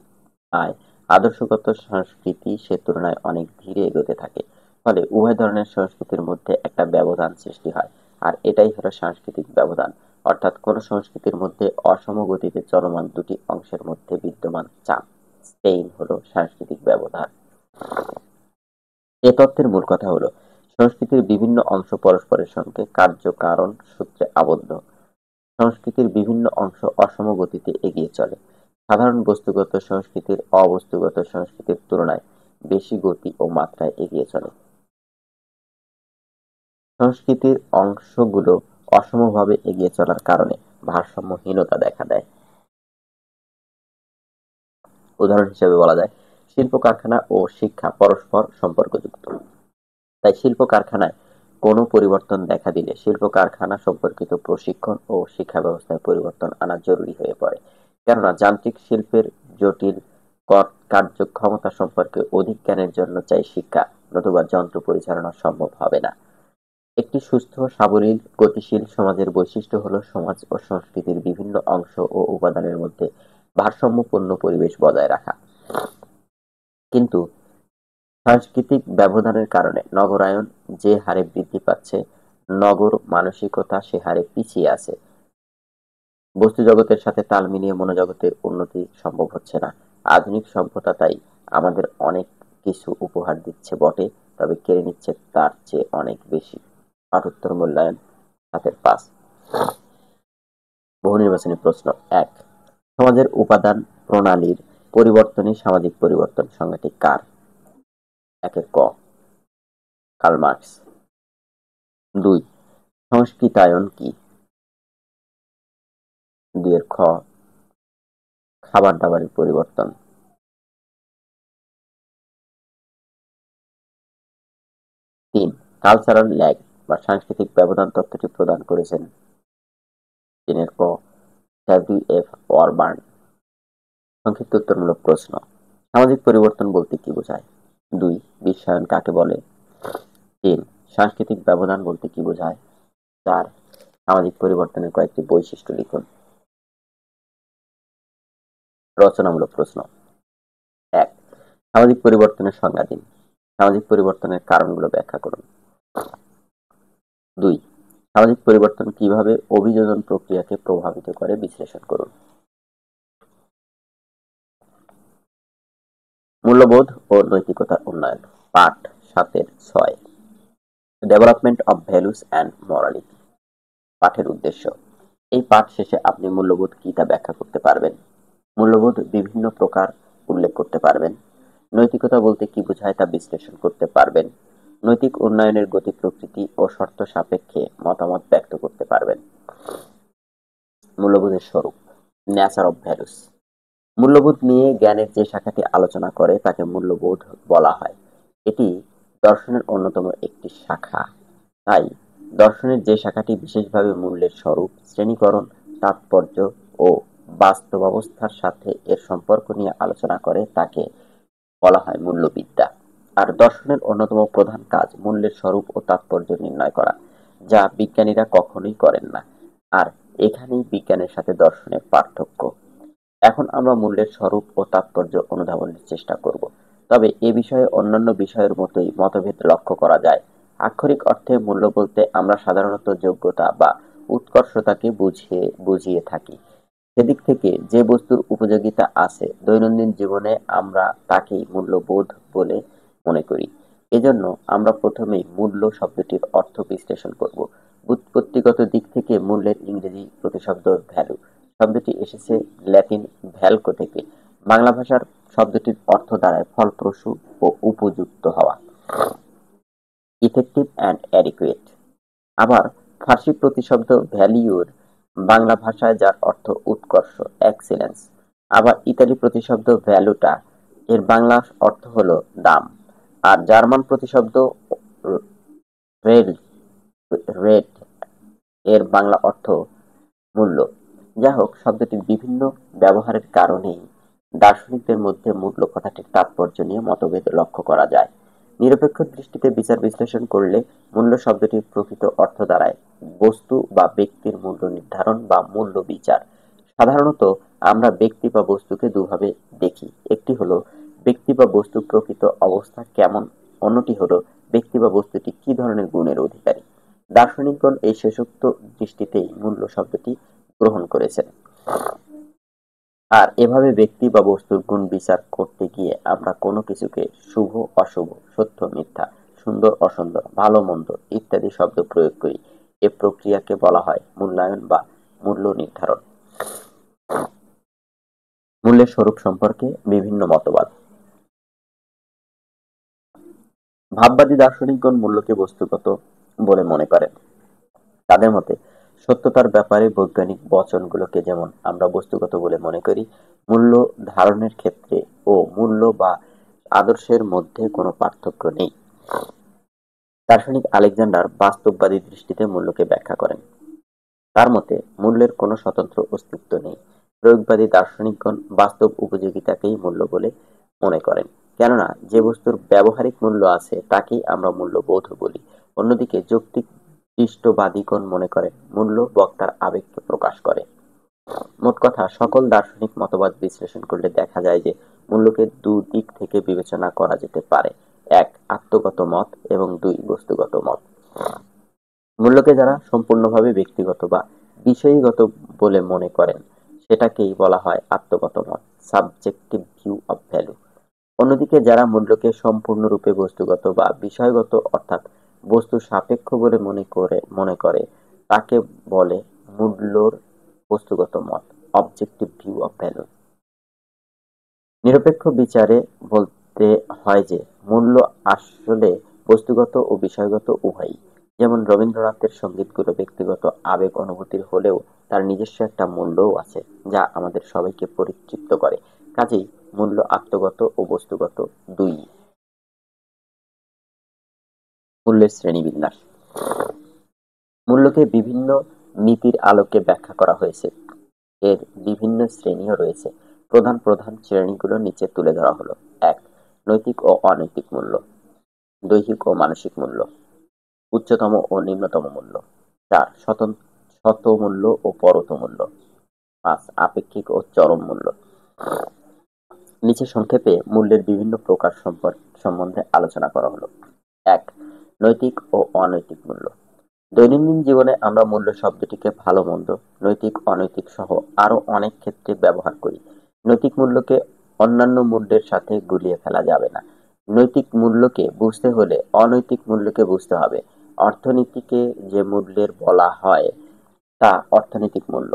পায়, আদর্শগত সংস্কৃতি সে তুলনায় অনেক ধীরে এগোতে থাকে। ফলে উভয় ধরনের সংস্কৃতির মধ্যে একটা ব্যবধান সৃষ্টি হয়, আর এটাই হলো সাংস্কৃতিক ব্যবধান। অর্থাৎ কোন সংস্কৃতির মধ্যে অসম গতিতে চলমান দুটি অংশের মধ্যে বিদ্যমান চাপ স্টেইন হলো সাংস্কৃতিক ব্যবধান। এ তত্ত্বের মূল কথা হলো সংস্কৃতির বিভিন্ন অংশ পরস্পরের সঙ্গে কার্য-কারণ সূত্রে আবদ্ধ। সংস্কৃতির বিভিন্ন অংশ অসম গতিতে এগিয়ে চলে। সাধারণ বস্তুগত সংস্কৃতির অবস্তুগত সংস্কৃতির তুলনায় বেশি গতি ও মাত্রায় এগিয়ে চলে। সংস্কৃতির অংশগুলো অসমভাবে এগিয়ে চলার কারণে ভারসাম্যহীনতা দেখা দেয়। উদাহরণ হিসেবে বলা যায়, শিল্প কারখানা ও শিক্ষা পরস্পর সম্পর্কযুক্ত। তাই শিল্প কারখানায় কোনো পরিবর্তন দেখা দিলে শিল্প কারখানা সম্পর্কিত প্রশিক্ষণ ও শিক্ষা ব্যবস্থায় পরিবর্তন আনা জরুরি হয়ে পড়ে। কেননা যান্ত্রিক শিল্পের জটিল কার্যক্ষমতা সম্পর্কে অধিক জ্ঞানের জন্য চাই শিক্ষা, নতুবা যন্ত্র পরিচালনা সম্ভব হবে না। একটি সুস্থ, সাবলীল, গতিশীল সমাজের বৈশিষ্ট্য হল সমাজ ও সংস্কৃতির বিভিন্ন অংশ ও উপাদানের মধ্যে ভারসাম্যপূর্ণ পরিবেশ বজায় রাখা। কিন্তু সাংস্কৃতিক ব্যবধানের কারণে নগরায়ন যে হারে বৃদ্ধি পাচ্ছে, নগর মানসিকতা সে হারে পিছিয়ে আছে। বস্তু জগতের সাথে তাল মিলিয়ে মনোজগতের উন্নতি সম্ভব হচ্ছে না। আধুনিক সভ্যতা তাই আমাদের অনেক কিছু উপহার দিচ্ছে বটে, তবে কেড়ে নিচ্ছে তার চেয়ে অনেক বেশি। পাঠোত্তর মূল্যায়ন ৭-৫। বহু নির্বাচনী প্রশ্ন ১। সমাজের উপাদান প্রণালীর পরিবর্তনই সামাজিক পরিবর্তন সংজ্ঞাটি কার? ১ ক, কার্ল মার্কস। ২. সংস্কৃতায়ন কি? ২ খ, খাবার দাবারের পরিবর্তন। ৩. কালচারাল ল্যাগ বা সাংস্কৃতিক ব্যবধান তত্ত্বটি প্রদান করেছেন ৩ ক, ডব্লিউ.এফ. অরবার্ন। সংক্ষিপ্ত উত্তরমূলক প্রশ্ন। সামাজিক পরিবর্তন বলতে কি বোঝায়? ২. বিশ্বায়ন কাকে বলে? ৩. সাংস্কৃতিক ব্যবধান বলতে কি বোঝায়? ৪. সামাজিক পরিবর্তনের কয়েকটি বৈশিষ্ট্য লিখুন। রচনামূলক প্রশ্ন। ১. সামাজিক পরিবর্তনের সংজ্ঞা দিন। সামাজিক পরিবর্তনের কারণগুলো ব্যাখ্যা করুন। ২. সামাজিক পরিবর্তন কিভাবে অভিযোজন প্রক্রিয়াকে প্রভাবিত করে বিশ্লেষণ করুন। মূল্যবোধ ও নৈতিকতার উন্নয়ন, পাঠ ৭-৬। Development of values and morality. পাঠের উদ্দেশ্য। এই পাঠ শেষে আপনি মূল্যবোধ কি তা ব্যাখ্যা করতে পারবেন। মূল্যবোধ বিভিন্ন প্রকার উল্লেখ করতে পারবেন। নৈতিকতা বলতে কি বোঝায় তা বিশ্লেষণ করতে পারবেন। নৈতিক উন্নয়নের গতি প্রকৃতি ও শর্ত সাপেক্ষে মতামত ব্যক্ত করতে পারবেন। মূল্যবোধের স্বরূপ, নেচার অব ভ্যালুস। মূল্যবোধ নিয়ে জ্ঞানের যে শাখাটি আলোচনা করে তাকে মূল্যবোধ বলা হয়। এটি দর্শনের অন্যতম একটি শাখা। তাই দর্শনের যে শাখাটি বিশেষভাবে মূল্যের স্বরূপ, শ্রেণীকরণ, তাৎপর্য ও বাস্তবাবস্থার সাথে এর সম্পর্ক নিয়ে আলোচনা করে তাকে বলা হয় মূল্যবিদ্যা। আর দর্শনের অন্যতম প্রধান কাজ মূল্যের স্বরূপ ও তাৎপর্য নির্ণয় করা, যা বিজ্ঞানীরা কখনোই করেন না। আর এখানেই বিজ্ঞানের সাথে দর্শনের পার্থক্য। এখন আমরা মূল্যের স্বরূপ ও তাৎপর্য অনুধাবনের চেষ্টা করব। তবে এ বিষয়ে অন্যান্য বিষয়ের মতোই মতভেদ লক্ষ্য করা যায়। আক্ষরিক অর্থে মূল্য বলতে আমরা সাধারণত যোগ্যতা বা উৎকর্ষতাকে বুঝিয়ে থাকি। সেদিক থেকে যে বস্তুর উপযোগিতা আছে দৈনন্দিন জীবনে আমরা তাকেই মূল্যবোধ বলে মনে করি। এজন্য আমরা প্রথমেই মূল্য শব্দটির অর্থ বিশ্লেষণ করব। ব্যুৎপত্তিগত দিক থেকে মূল্যের ইংরেজি প্রতিশব্দ ভ্যালু। শব্দটি এসেছে ল্যাটিন ভ্যালকো থেকে। বাংলা ভাষার শব্দটির অর্থ দাঁড়ায় ফলপ্রসূ ও উপযুক্ত হওয়া, ইফেক্টিভ অ্যান্ড অ্যাডিকুয়েট। আবার ফার্সি প্রতিশব্দ ভ্যালিউর বাংলা ভাষায় যার অর্থ উৎকর্ষ, এক্সিলেন্স। আবার ইতালি প্রতিশব্দ ভ্যালুটা, এর বাংলা অর্থ হলো দাম। আর জার্মান প্রতিশব্দ রেড রেট, এর বাংলা অর্থ মূল্য। যাই হোক, শব্দটির বিভিন্ন ব্যবহারের কারণেই দার্শনিকদের মধ্যে মূল্য কথাটির তাৎপর্য নিয়ে মতভেদ লক্ষ্য করা যায়। নিরপেক্ষ দৃষ্টিতে বিচার বিশ্লেষণ করলে মূল্য শব্দটির প্রকৃত অর্থ দাঁড়ায় বস্তু বা ব্যক্তির মূল্য নির্ধারণ বা মূল্য বিচার। সাধারণত আমরা ব্যক্তি বা বস্তুকে দুভাবে দেখি। একটি হলো ব্যক্তি বা বস্তুর প্রকৃত অবস্থা কেমন, অন্যটি হলো ব্যক্তি বা বস্তুটি কি ধরনের গুণের অধিকারী। দার্শনিকগণ এই শেষোক্ত দৃষ্টিতেই মূল্য শব্দটি গ্রহণ করেছেন। আর এভাবে ব্যক্তি বা বস্তুর গুণ বিচার করতে গিয়ে আমরা কোনো কিছুকে শুভ অশুভ, সত্য মিথ্যা, সুন্দর অসুন্দর, ভালো মন্দ ইত্যাদি শব্দ প্রয়োগ করি। এ প্রক্রিয়াকে বলা হয় মূল্যায়ন বা মূল্য নির্ধারণ। মূল্যের স্বরূপ সম্পর্কে বিভিন্ন মতবাদ। ভাববাদী দার্শনিকগণ মূল্যকে বস্তুগত বলে মনে করেন। তাদের মতে সত্যতার ব্যাপারে বৈজ্ঞানিক বচনগুলোকে যেমন আমরা বস্তুগত বলে মনে করি, মূল্য ধারণের ক্ষেত্রে ও মূল্য বা আদর্শের মধ্যে কোনো পার্থক্য নেই। দার্শনিক আলেকজান্ডার বাস্তববাদী দৃষ্টিতে মূল্যকে ব্যাখ্যা করেন। তার মতে মূল্যের কোনো স্বতন্ত্র অস্তিত্ব নেই। প্রয়োগবাদী দার্শনিকগণ বাস্তব উপযোগিতাকেই মূল্য বলে মনে করেন, কেননা যে বস্তুর ব্যবহারিক মূল্য আছে তাকেই আমরা মূল্যবোধ বলি। অন্যদিকে যৌক্তিক দৃষ্টবাদীগণ মনে করেন মূল্য বক্তার আবেগকে প্রকাশ করে। মোট কথা, সকল দার্শনিক মতবাদ বিশ্লেষণ করলে দেখা যায় যে মূল্যকে দুদিক থেকে বিবেচনা করা যেতে পারে: এক, আত্মগত মত এবং দুই, বস্তুগত মত। মূল্যকে যারা সম্পূর্ণভাবে ব্যক্তিগত বা বিষয়গত বলে মনে করেন সেটাকেই বলা হয় আত্মগত মত, সাবজেক্টিভ ভিউ অফ ভ্যালু। অন্যদিকে যারা মূল্যকে সম্পূর্ণরূপে বস্তুগত বা বিষয়গত অর্থাৎ বস্তু সাপেক্ষ বলে মনে করে তাকে বলে মূল্যর বস্তুগত মত, অবজেক্টিভ ভিউ অফ ভ্যালু। নিরপেক্ষ বিচারে বলতে হয় যে মূল্য আসলে বস্তুগত ও বিষয়গত উভয়ই। যেমন রবীন্দ্রনাথের সঙ্গীতগুলো ব্যক্তিগত আবেগ অনুভূতির হলেও তার নিজস্ব একটা মূল্যও আছে যা আমাদের সবাইকে পরিতৃপ্ত করে। কাজেই মূল্য আত্মগত ও বস্তুগত দুইই। মূল্যের শ্রেণীবিন্যাস। মূল্যকে বিভিন্ন নীতির আলোকে ব্যাখ্যা করা হয়েছে। এর বিভিন্ন শ্রেণীও রয়েছে। প্রধান প্রধান শ্রেণীগুলো নিচে তুলে ধরা হলো: এক, নৈতিক ও অনৈতিক মূল্য, দৈহিক ও মানসিক মূল্য, উচ্চতম ও নিম্নতম মূল্য। ৪, শত মূল্য ও পরত মূল্য। ৫, আপেক্ষিক ও চরম মূল্য। নিচে সংক্ষেপে মূল্যের বিভিন্ন প্রকার সম্বন্ধে আলোচনা করা হলো। ১, নৈতিক ও অনৈতিক মূল্য। দৈনন্দিন জীবনে আমরা মূল্য শব্দটিকে ভালো মন্দ, নৈতিক অনৈতিক সহ আরো অনেক ক্ষেত্রে ব্যবহার করি। নৈতিক মূল্যকে অন্যান্য মূল্যের সাথে গুলিয়ে ফেলা যাবে না। নৈতিক মূল্যকে বুঝতে হলে অনৈতিক মূল্যকে বুঝতে হবে। অর্থনীতিকে যে মূল্যের বলা হয় তা অর্থনৈতিক মূল্য।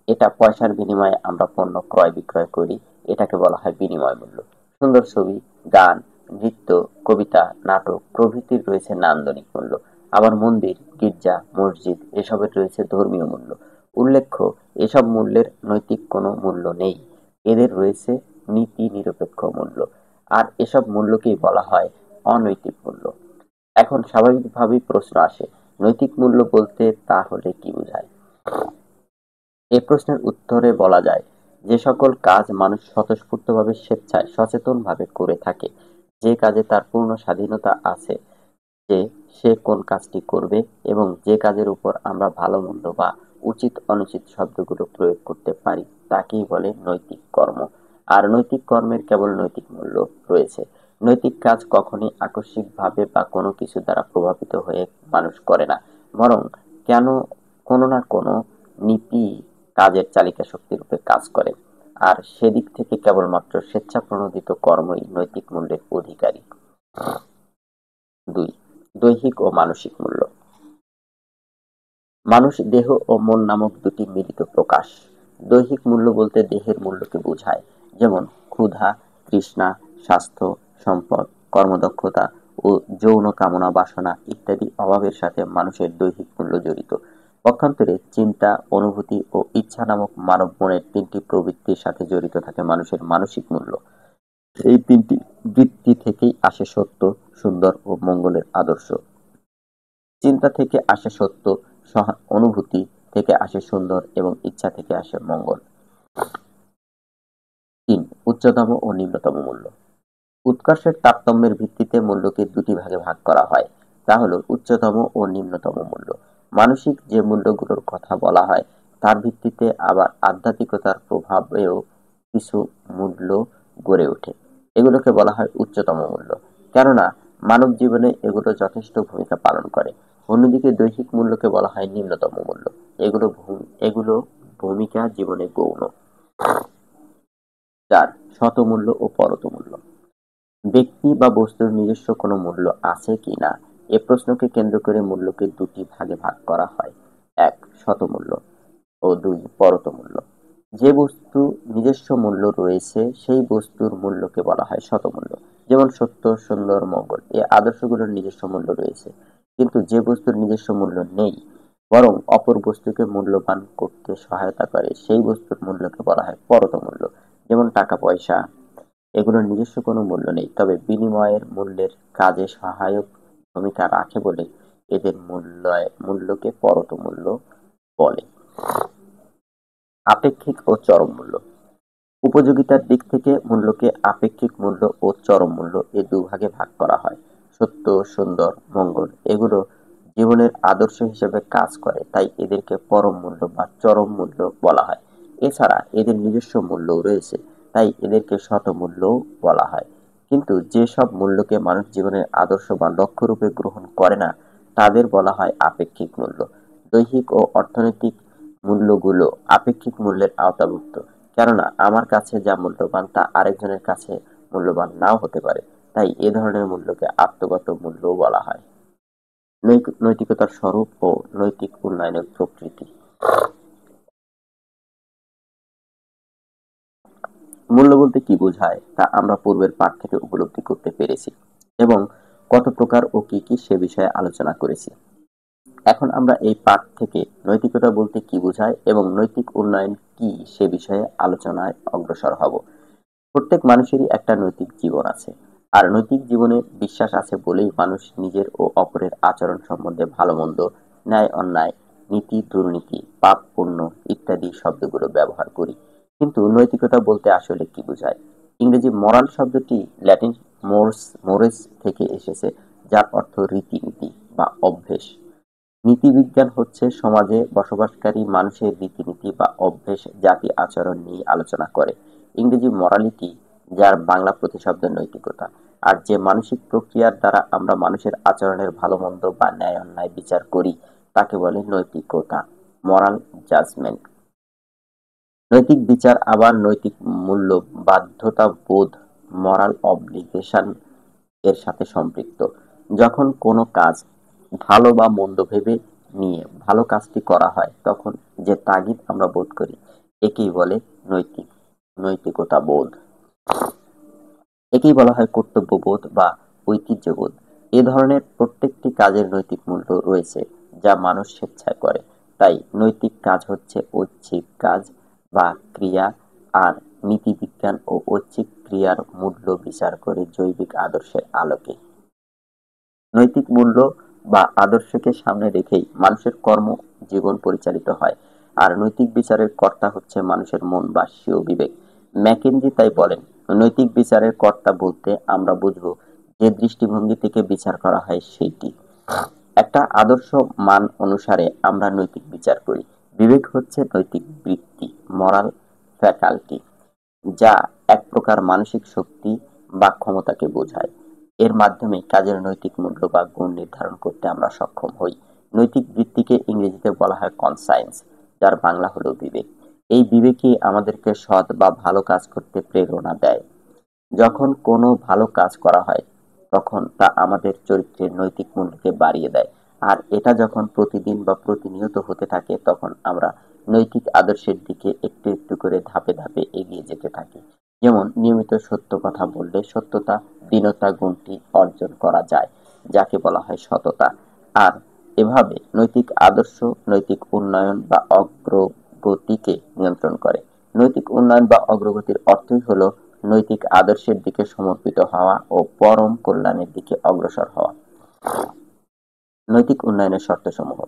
এটা পয়সার বিনিময়ে আমরা পণ্য ক্রয় বিক্রয় করি, এটাকে বলা হয় বিনিময় মূল্য। সুন্দর ছবি, গান, নৃত্য, কবিতা, নাটক প্রভৃতির রয়েছে নান্দনিক মূল্য। আবার মন্দির, গির্জা, মসজিদ এসবের রয়েছে ধর্মীয় মূল্য। উল্লেখ্য, এসব মূল্যের নৈতিক কোনো মূল্য নেই, এদের রয়েছে নীতি নিরপেক্ষ মূল্য। আর এসব মূল্যকেই বলা হয় অনৈতিক মূল্য। এখন স্বাভাবিকভাবেই প্রশ্ন আসে, নৈতিক মূল্য বলতে তাহলে কি বোঝায়? এ প্রশ্নের উত্তরে বলা যায়, যে সকল কাজ মানুষ স্বতঃস্ফূর্তভাবে স্বেচ্ছায় সচেতনভাবে করে থাকে, যে কাজে তার পূর্ণ স্বাধীনতা আছে যে সে কোন কাজটি করবে এবং যে কাজের উপর আমরা ভালো মন্দ বা উচিত অনুচিত শব্দগুলো প্রয়োগ করতে পারি তাকেই বলে নৈতিক কর্ম। আর নৈতিক কর্মের কেবল নৈতিক মূল্য রয়েছে। নৈতিক কাজ কখনই আকস্মিকভাবে বা কোনো কিছু দ্বারা প্রভাবিত হয়ে মানুষ করে না, বরং কেন কোনো না কোনো নীতি কাজের চালিকা শক্তি রূপে কাজ করে, আর সেদিক থেকে কেবলমাত্র স্বেচ্ছাপ্রণোদিত কর্মই নৈতিক মূল্যের অধিকারী। 2. দৈহিক ও মানসিক মূল্য। মানুষ দেহ ও মন নামক দুটি মিলিত প্রকাশ। দৈহিক মূল্য বলতে দেহের মূল্যকে বোঝায়, যেমন ক্ষুধা, তৃষ্ণা, স্বাস্থ্য, সম্পদ, কর্মদক্ষতা ও যৌন কামনা বাসনা ইত্যাদি অভাবের সাথে মানুষের দৈহিক মূল্য জড়িত। পক্ষান্তরে চিন্তা, অনুভূতি ও ইচ্ছা নামক মানব মনের তিনটি প্রবৃত্তির সাথে জড়িত থাকে মানুষের মানসিক মূল্য। এই তিনটি বৃত্তি থেকেই আসে সত্য, সুন্দর ও মঙ্গলের আদর্শ। চিন্তা থেকে আসে সত্য, অনুভূতি থেকে আসে সুন্দর এবং ইচ্ছা থেকে আসে মঙ্গল। 3. উচ্চতম ও নিম্নতম মূল্য। উৎকর্ষের তারতম্যের ভিত্তিতে মূল্যকে দুটি ভাগে ভাগ করা হয়, তা হলো উচ্চতম ও নিম্নতম মূল্য। মানসিক যে মূল্যগুলোর কথা বলা হয় তার ভিত্তিতে আবার আধ্যাত্মিকতার প্রভাবেও কিছু মূল্য গড়ে ওঠে। এগুলোকে বলা হয় উচ্চতম মূল্য, কেননা মানব জীবনে এগুলো যথেষ্ট ভূমিকা পালন করে। অন্যদিকে দৈহিক মূল্যকে বলা হয় নিম্নতম মূল্য। এগুলো ভূমিকা জীবনে গৌণ। 4. শতমূল্য ও পরতমূল্য। ব্যক্তি বা বস্তুর নিজস্ব কোনো মূল্য আছে কি না এ প্রশ্নকে কেন্দ্র করে মূল্যকে দুটি ভাগে ভাগ করা হয়, 1. শতমূল্য ও 2. পরতমূল্য। যে বস্তু নিজস্ব মূল্য রয়েছে সেই বস্তুর মূল্যকে বলা হয় শতমূল্য। যেমন সত্য, সুন্দর, মঙ্গল এই আদর্শগুলোর নিজস্ব মূল্য রয়েছে, কিন্তু যে বস্তুর নিজস্ব মূল্য নেই বরং অপর বস্তুকে মূল্যবান করতে সহায়তা করে সেই বস্তুর মূল্যকে বলা হয় পরতমূল্য। যেমন টাকা পয়সা, এগুলোর নিজস্ব কোনো মূল্য নেই, তবে বিনিময়ের মূল্যের কাজে সহায়ক ভূমিকা রাখে বলে এদের মূল্যকে পরতমূল্য বলে। আপেক্ষিক ও চরম মূল্য। উপযোগিতার দিক থেকে মূল্যকে আপেক্ষিক মূল্য ও চরম মূল্য এ দুভাগে ভাগ করা হয়। সত্য, সুন্দর, মঙ্গল এগুলো জীবনের আদর্শ হিসেবে কাজ করে, তাই এদেরকে পরম মূল্য বা চরম মূল্য বলা হয়। এছাড়া এদের নিজস্ব মূল্যও রয়েছে, তাই এদেরকে শতমূল্যও বলা হয়। কিন্তু যেসব মূল্যকে মানুষ জীবনের আদর্শ বা লক্ষ্যরূপে গ্রহণ করে না তাদের বলা হয় আপেক্ষিক মূল্য। দৈহিক ও অর্থনৈতিক মূল্যগুলো আপেক্ষিক মূল্যের আওতাভুক্ত, কেননা আমার কাছে যা মূল্যবান তা আরেকজনের কাছে মূল্যবান নাও হতে পারে, তাই এ ধরনের মূল্যকে আত্মগত মূল্যও বলা হয়। নৈতিকতার স্বরূপ ও নৈতিক উন্নয়নের প্রকৃতি। মূল্য বলতে কি বোঝায় তা আমরা পূর্বের পাঠ থেকে উপলব্ধি করতে পেরেছি এবং কত প্রকার ও কি কি সে বিষয়ে আলোচনা করেছি। এখন আমরা এই পাঠ থেকে নৈতিকতা বলতে কি বোঝায় এবং নৈতিক উন্নয়ন কি সে বিষয়ে আলোচনায় অগ্রসর হব। প্রত্যেক মানুষেরই একটা নৈতিক জীবন আছে, আর নৈতিক জীবনে বিশ্বাস আছে বলেই মানুষ নিজের ও অপরের আচরণ সম্বন্ধে ভালো মন্দ, ন্যায় অন্যায়, নীতি দুর্নীতি, পাপ পুণ্য ইত্যাদি শব্দগুলো ব্যবহার করি। কিন্তু নৈতিকতা বলতে আসলে কি বোঝায়? ইংরেজি মরাল শব্দটি ল্যাটিন মোরেস থেকে এসেছে, যার অর্থ রীতিনীতি বা অভ্যেস। নীতিবিজ্ঞান হচ্ছে সমাজে বসবাসকারী মানুষের রীতিনীতি বা অভ্যেস, জাতি আচরণ নিয়ে আলোচনা করে। ইংরেজি মরালিটি, যার বাংলা প্রতিশব্দ নৈতিকতা, আর যে মানসিক প্রক্রিয়ার দ্বারা আমরা মানুষের আচরণের ভালো মন্দ বা ন্যায় অন্যায় বিচার করি তাকে বলে নৈতিকতা, মরাল জাজমেন্ট। নৈতিক বিচার আবার নৈতিক মূল্য, বাধ্যতা বোধ, মরাল অবলিগেশন এর সাথে সম্পৃক্ত। যখন কোনো কাজ ভালো বা মন্দ ভেবে নিয়ে ভালো কাজটি করা হয় তখন যে তাগিদ আমরা বোধ করি একেই বলে নৈতিকতা বোধ। একেই বলা হয় কর্তব্যবোধ বা ঐতিহ্যবোধ। এ ধরনের প্রত্যেকটি কাজের নৈতিক মূল্য রয়েছে যা মানুষ স্বেচ্ছায় করে। তাই নৈতিক কাজ হচ্ছে ঐচ্ছিক কাজ বা ক্রিয়া, আর নীতিবিজ্ঞান ও ঐচ্ছিক ক্রিয়ার মূল্য বিচার করে জৈবিক আদর্শের আলোকে। নৈতিক মূল্য বা আদর্শকে সামনে রেখেই মানুষের কর্ম জীবন পরিচালিত হয়, আর নৈতিক বিচারের কর্তা হচ্ছে মানুষের মন বা স্বীয় বিবেক। ম্যাকেনজি তাই বলেন, নৈতিক বিচারের কর্তা বলতে আমরা বুঝব যে দৃষ্টিভঙ্গি থেকে বিচার করা হয় সেইটি। একটা আদর্শ মান অনুসারে আমরা নৈতিক বিচার করি। বিবেক হচ্ছে নৈতিক বৃত্তি, মরাল ফ্যাকাল্টি, যা এক প্রকার মানসিক শক্তি বা ক্ষমতাকে বোঝায়। এর মাধ্যমে কাজের নৈতিক মূল্য বা গুণ নির্ধারণ করতে আমরা সক্ষম হই। নৈতিক বৃত্তিকে ইংরেজিতে বলা হয় কনসায়েন্স, যার বাংলা হলো বিবেক। এই বিবেকই আমাদেরকে সৎ বা ভালো কাজ করতে প্রেরণা দেয়। যখন কোনো ভালো কাজ করা হয় তখন তা আমাদের চরিত্রের নৈতিক মূল্যকে বাড়িয়ে দেয়। আর এটা যখন প্রতিদিন বা প্রতিনিয়ত হতে থাকে তখন আমরা নৈতিক আদর্শের দিকে একটু একটু করে ধাপে ধাপে এগিয়ে যেতে থাকি। যেমন নিয়মিত সত্য কথা বললে সত্যতা, দীনতা গুণটি অর্জন করা যায়, যাকে বলা হয় সততা। আর এভাবে নৈতিক আদর্শ নৈতিক উন্নয়ন বা অগ্রগতিকে নিয়ন্ত্রণ করে। নৈতিক উন্নয়ন বা অগ্রগতির অর্থই হলো নৈতিক আদর্শের দিকে সমর্পিত হওয়া ও পরম কল্যাণের দিকে অগ্রসর হওয়া। নৈতিক উন্নয়নের শর্তসমূহ।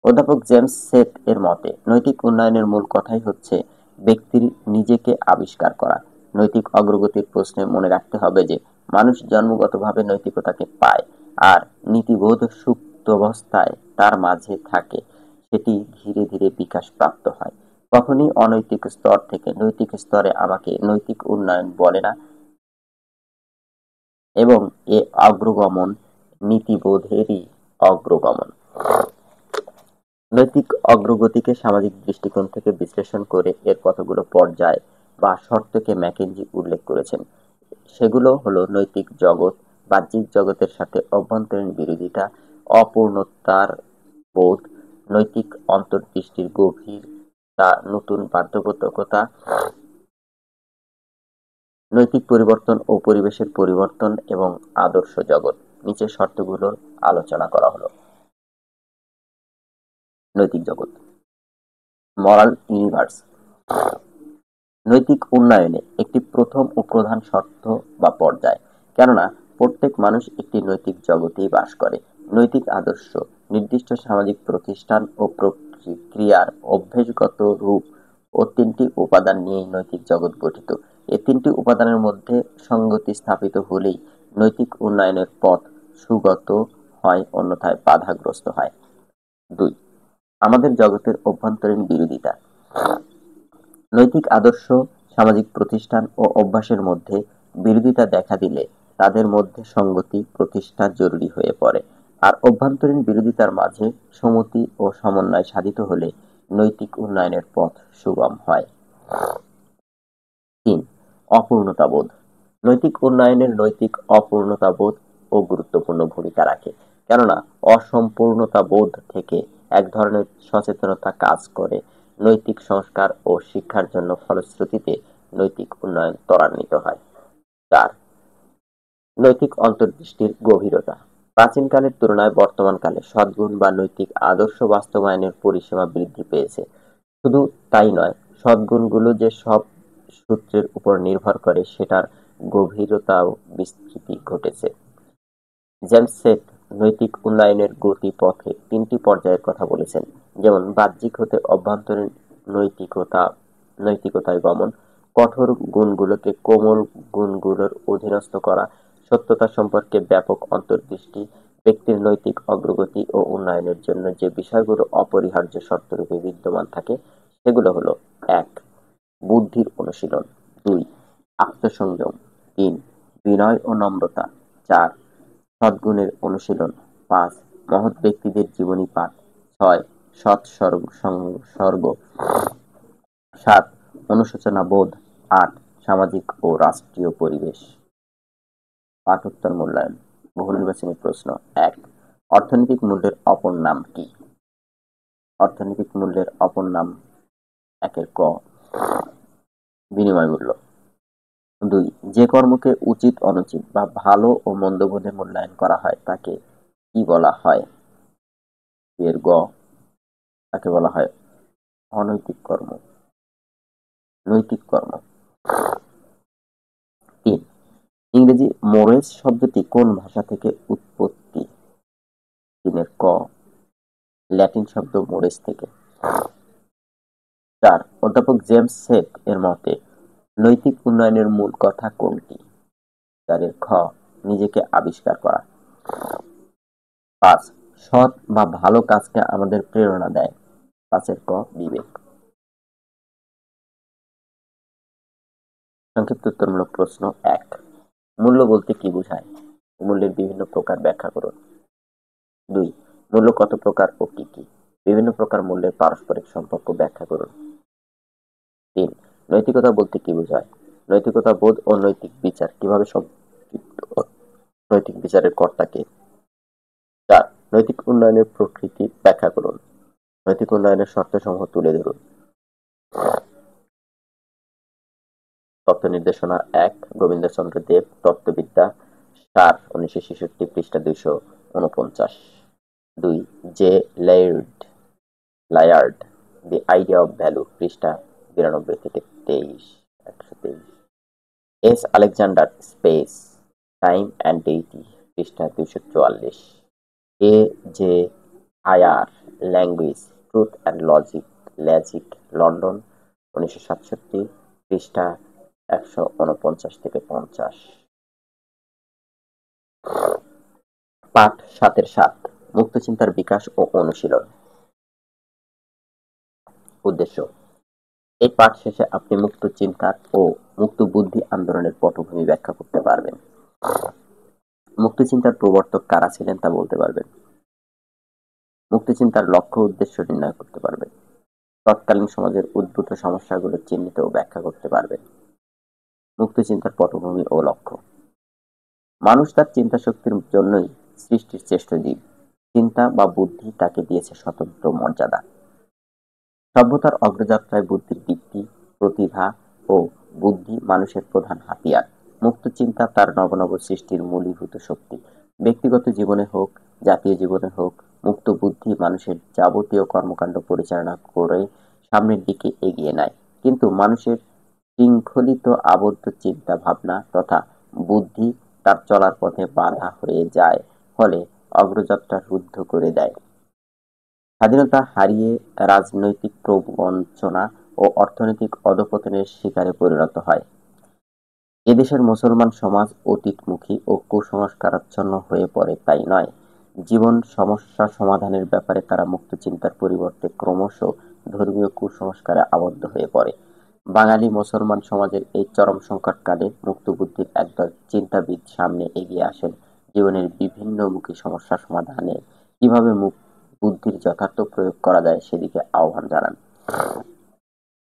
অধ্যাপক জেমস সেট এর মতে নৈতিক উন্নয়নের মূল কথাই হচ্ছে ব্যক্তির নিজেকে আবিষ্কার করা। নৈতিক অগ্রগতির প্রশ্নে মনে রাখতে হবে যে মানুষ জন্মগতভাবে নৈতিকতাকে পায়, আর নীতিবোধ সুপ্তাবস্থায় তার মাঝে থাকে, সেটি ধীরে ধীরে বিকাশ প্রাপ্ত হয়। কখনই অনৈতিক স্তর থেকে নৈতিক স্তরে আমাকে নৈতিক উন্নয়ন বলে না, এবং এ অগ্রগমন নীতিবোধেরই অগ্রগমন। নৈতিক অগ্রগতিকে সামাজিক দৃষ্টিকোণ থেকে বিশ্লেষণ করে এর কতগুলো পর্যায় বা শর্তকে ম্যাকেঞ্জি উল্লেখ করেছেন। সেগুলো হলো নৈতিক জগৎ, বাহ্যিক জগতের সাথে অভ্যন্তরীণ বিরোধিতা, অপূর্ণতার বোধ, নৈতিক অন্তর্দৃষ্টির গভীরতা, নতুন বাধ্যবাধকতা, নৈতিক পরিবর্তন ও পরিবেশের পরিবর্তন এবং আদর্শ জগৎ। নিচের শর্তগুলোর আলোচনা করা হলো। নৈতিক জগৎ, মরাল ইউনিভার্স। নৈতিক উন্নয়নে একটি প্রথম ও প্রধান শর্ত বা পর্যায়, কেননা প্রত্যেক মানুষ একটি নৈতিক জগতেই বাস করে। নৈতিক আদর্শ নির্দিষ্ট সামাজিক প্রতিষ্ঠান ও প্রক্রিয়ার অভ্যাসগত রূপ ও তিনটি উপাদান নিয়েই নৈতিক জগৎ গঠিত। এই তিনটি উপাদানের মধ্যে সঙ্গতি স্থাপিত হলেই নৈতিক উন্নয়নের পথ সুগত হয়, অন্যথায় বাধাগ্রস্ত হয়। 2. আমাদের জগতের অভ্যন্তরীণ বিরোধিতা। নৈতিক আদর্শ, সামাজিক প্রতিষ্ঠান ও অভ্যাসের মধ্যে বিরোধিতা দেখা দিলে তাদের মধ্যে সঙ্গতি প্রতিষ্ঠা জরুরি হয়ে পড়ে। আর অভ্যন্তরীণ বিরোধিতার মাঝে সমতি ও সমন্বয় সাধিত হলে নৈতিক উন্নয়নের পথ সুগম হয়। 3. অপূর্ণতাবোধ। নৈতিক উন্নয়নের নৈতিক অপূর্ণতাবোধ ও গুরুত্বপূর্ণ ভূমিকা রাখে, কেননা অসম্পূর্ণতাবোধ থেকে এক ধরনের সচেতনতা কাজ করে নৈতিক সংস্কার ও শিক্ষার জন্য, ফলশ্রুতিতে নৈতিক উন্নয়ন ত্বরান্বিত হয়। 4. নৈতিক অন্তর্দৃষ্টির গভীরতা। প্রাচীনকালের তুলনায় বর্তমানকালে সদ্গুণ বা নৈতিক আদর্শ বাস্তবায়নের পরিসীমা বৃদ্ধি পেয়েছে। শুধু তাই নয়, সদ্গুণগুলো যে সব সূত্রের উপর নির্ভর করে সেটার গভীরতাও বিস্তৃতি ঘটেছে। জেমস সেট নৈতিক উন্নয়নের গতি পথে তিনটি পর্যায়ের কথা বলেছেন, যেমন বাহ্যিক হতে অভ্যন্তরীণ নৈতিকতায় গমন, কঠোর গুণগুলোকে কোমল গুণগুলোর অধীনস্থ করা, সত্যতা সম্পর্কে ব্যাপক অন্তর্দৃষ্টি। ব্যক্তির নৈতিক অগ্রগতি ও উন্নয়নের জন্য যে বিষয়গুলো অপরিহার্য শর্তরূপে বিদ্যমান থাকে সেগুলো হলো: 1. বুদ্ধির অনুশীলন। 2. আত্মসংযম। 3. বিনয় ও নম্রতা। 4. সদ্গুণের অনুশীলন। 5. মহৎ ব্যক্তিদের জীবনী পাঠ। 6. সৎ সংসর্গ। 7. অনুশোচনা বোধ। 8. সামাজিক ও রাষ্ট্রীয় পরিবেশ। পাঠোত্তর মূল্যায়ন। বহু নির্বাচনী প্রশ্ন। 1. অর্থনৈতিক মূল্যের অপর নাম কি? অর্থনৈতিক মূল্যের অপর নাম: 1 ক, বিনিময় মূল্য। 2. যে কর্মকে উচিত অনুচিত বা ভালো ও মন্দ বোধে মূল্যায়ন করা হয় তাকে কি বলা হয়? এর গ, তাকে বলা হয় অনৈতিক কর্ম। নৈতিক কর্ম। 3. ইংরেজি মোরেলস শব্দটি কোন ভাষা থেকে উৎপত্তি? 3 ক, ল্যাটিন শব্দ মোরেস থেকে। 4. অধ্যাপক জেমস সেট এর মতে নৈতিক উন্নয়নের মূল কথা কোনটি? 4 খ, নিজেকে আবিষ্কার করা। 5. সৎ বা ভালো কাজকে আমাদের প্রেরণা দেয়। 5 ক, বিবেক। সংক্ষিপ্ত উত্তরমূলক প্রশ্ন। 1. মূল্য বলতে কি বোঝায়? মূল্যের বিভিন্ন প্রকার ব্যাখ্যা করুন। 2. মূল্য কত প্রকার ও কি কি? বিভিন্ন প্রকার মূল্যের পারস্পরিক সম্পর্ক ব্যাখ্যা করুন। 3. নৈতিকতা বলতে কি বোঝায়? নৈতিকতা বোধ ও নৈতিক বিচার কিভাবে সম্পৃক্ত? নৈতিক বিচারের কর্তা কে? 4. নৈতিক উন্নয়নের প্রকৃতি ব্যাখ্যা করুন। নৈতিক উন্নয়নের শর্তসমূহ তুলে ধরুন। তত্ত্ব নির্দেশনা 1. গোবিন্দচন্দ্র দেব, তত্ত্ববিদ্যা, সার, 1966, পৃষ্ঠা 249। 2. J. Laird, the idea of value, পৃষ্ঠা 92 থেকে 123। S. Alexander, space, time and deity, পৃষ্ঠা 244। A. J. Ayer, language, truth and logic, London, 1967, পৃষ্ঠা 149 থেকে 50। পাঠ 7 মুক্তচিন্তার বিকাশ ও অনুশীলন। উদ্দেশ্য: এই পাঠ শেষে আপনি মুক্ত চিন্তার ও মুক্ত বুদ্ধি আন্দোলনের পটভূমি ব্যাখ্যা করতে পারবেন। মুক্ত চিন্তার প্রবর্তক কারা ছিলেন তা বলতে পারবেন। মুক্তচিন্তার লক্ষ্য উদ্দেশ্য নির্ণয় করতে পারবেন। তৎকালীন সমাজের উদ্ভূত সমস্যাগুলো চিহ্নিত ও ব্যাখ্যা করতে পারবেন। মুক্তচিন্তার পটভূমি ও লক্ষ্য: মানুষ তার চিন্তাশক্তির জন্যই সৃষ্টির শ্রেষ্ঠ জীব। চিন্তা বা বুদ্ধি তাকে দিয়েছে স্বতন্ত্র মর্যাদা। সভ্যতার অগ্রযাত্রায় বুদ্ধির দীপ্তি, প্রতিভা ও বুদ্ধি মানুষের প্রধান হাতিয়ার। মুক্ত চিন্তা তার নব নব সৃষ্টির মূলীভূত শক্তি। ব্যক্তিগত জীবনে হোক, জাতীয় জীবনে হোক, মুক্ত বুদ্ধি মানুষের যাবতীয় কর্মকাণ্ড পরিচালনা করে সামনের দিকে এগিয়ে নেয়। কিন্তু মানুষের শৃঙ্খলিত আবদ্ধ চিন্তা ভাবনা তথা বুদ্ধি তার চলার পথে বাধা হয়ে যায়, ফলে অগ্রযাত্রা রুদ্ধ করে দেয়। স্বাধীনতা হারিয়ে রাজনৈতিক প্রবঞ্চনা ও অর্থনৈতিক অধঃপতনের শিকারে পরিণত হয়। এদেশের মুসলমান সমাজ অতীতমুখী ও কুসংস্কারাচ্ছন্ন হয়ে পড়ে তাই নয়, জীবন সমস্যা সমাধানের ব্যাপারে তারা মুক্ত চিন্তার পরিবর্তে ক্রমশ ধর্মীয় কুসংস্কারে আবদ্ধ হয়ে পড়ে। বাঙালি মুসলমান সমাজের এই চরম সংকটকালে মুক্তবুদ্ধির একদল চিন্তাবিদ সামনে এগিয়ে আসেন জীবনের বিভিন্নমুখী সমস্যা সমাধানে কিভাবে বুদ্ধির যথার্থ প্রয়োগ করা যায় সেদিকে আহ্বান জানান।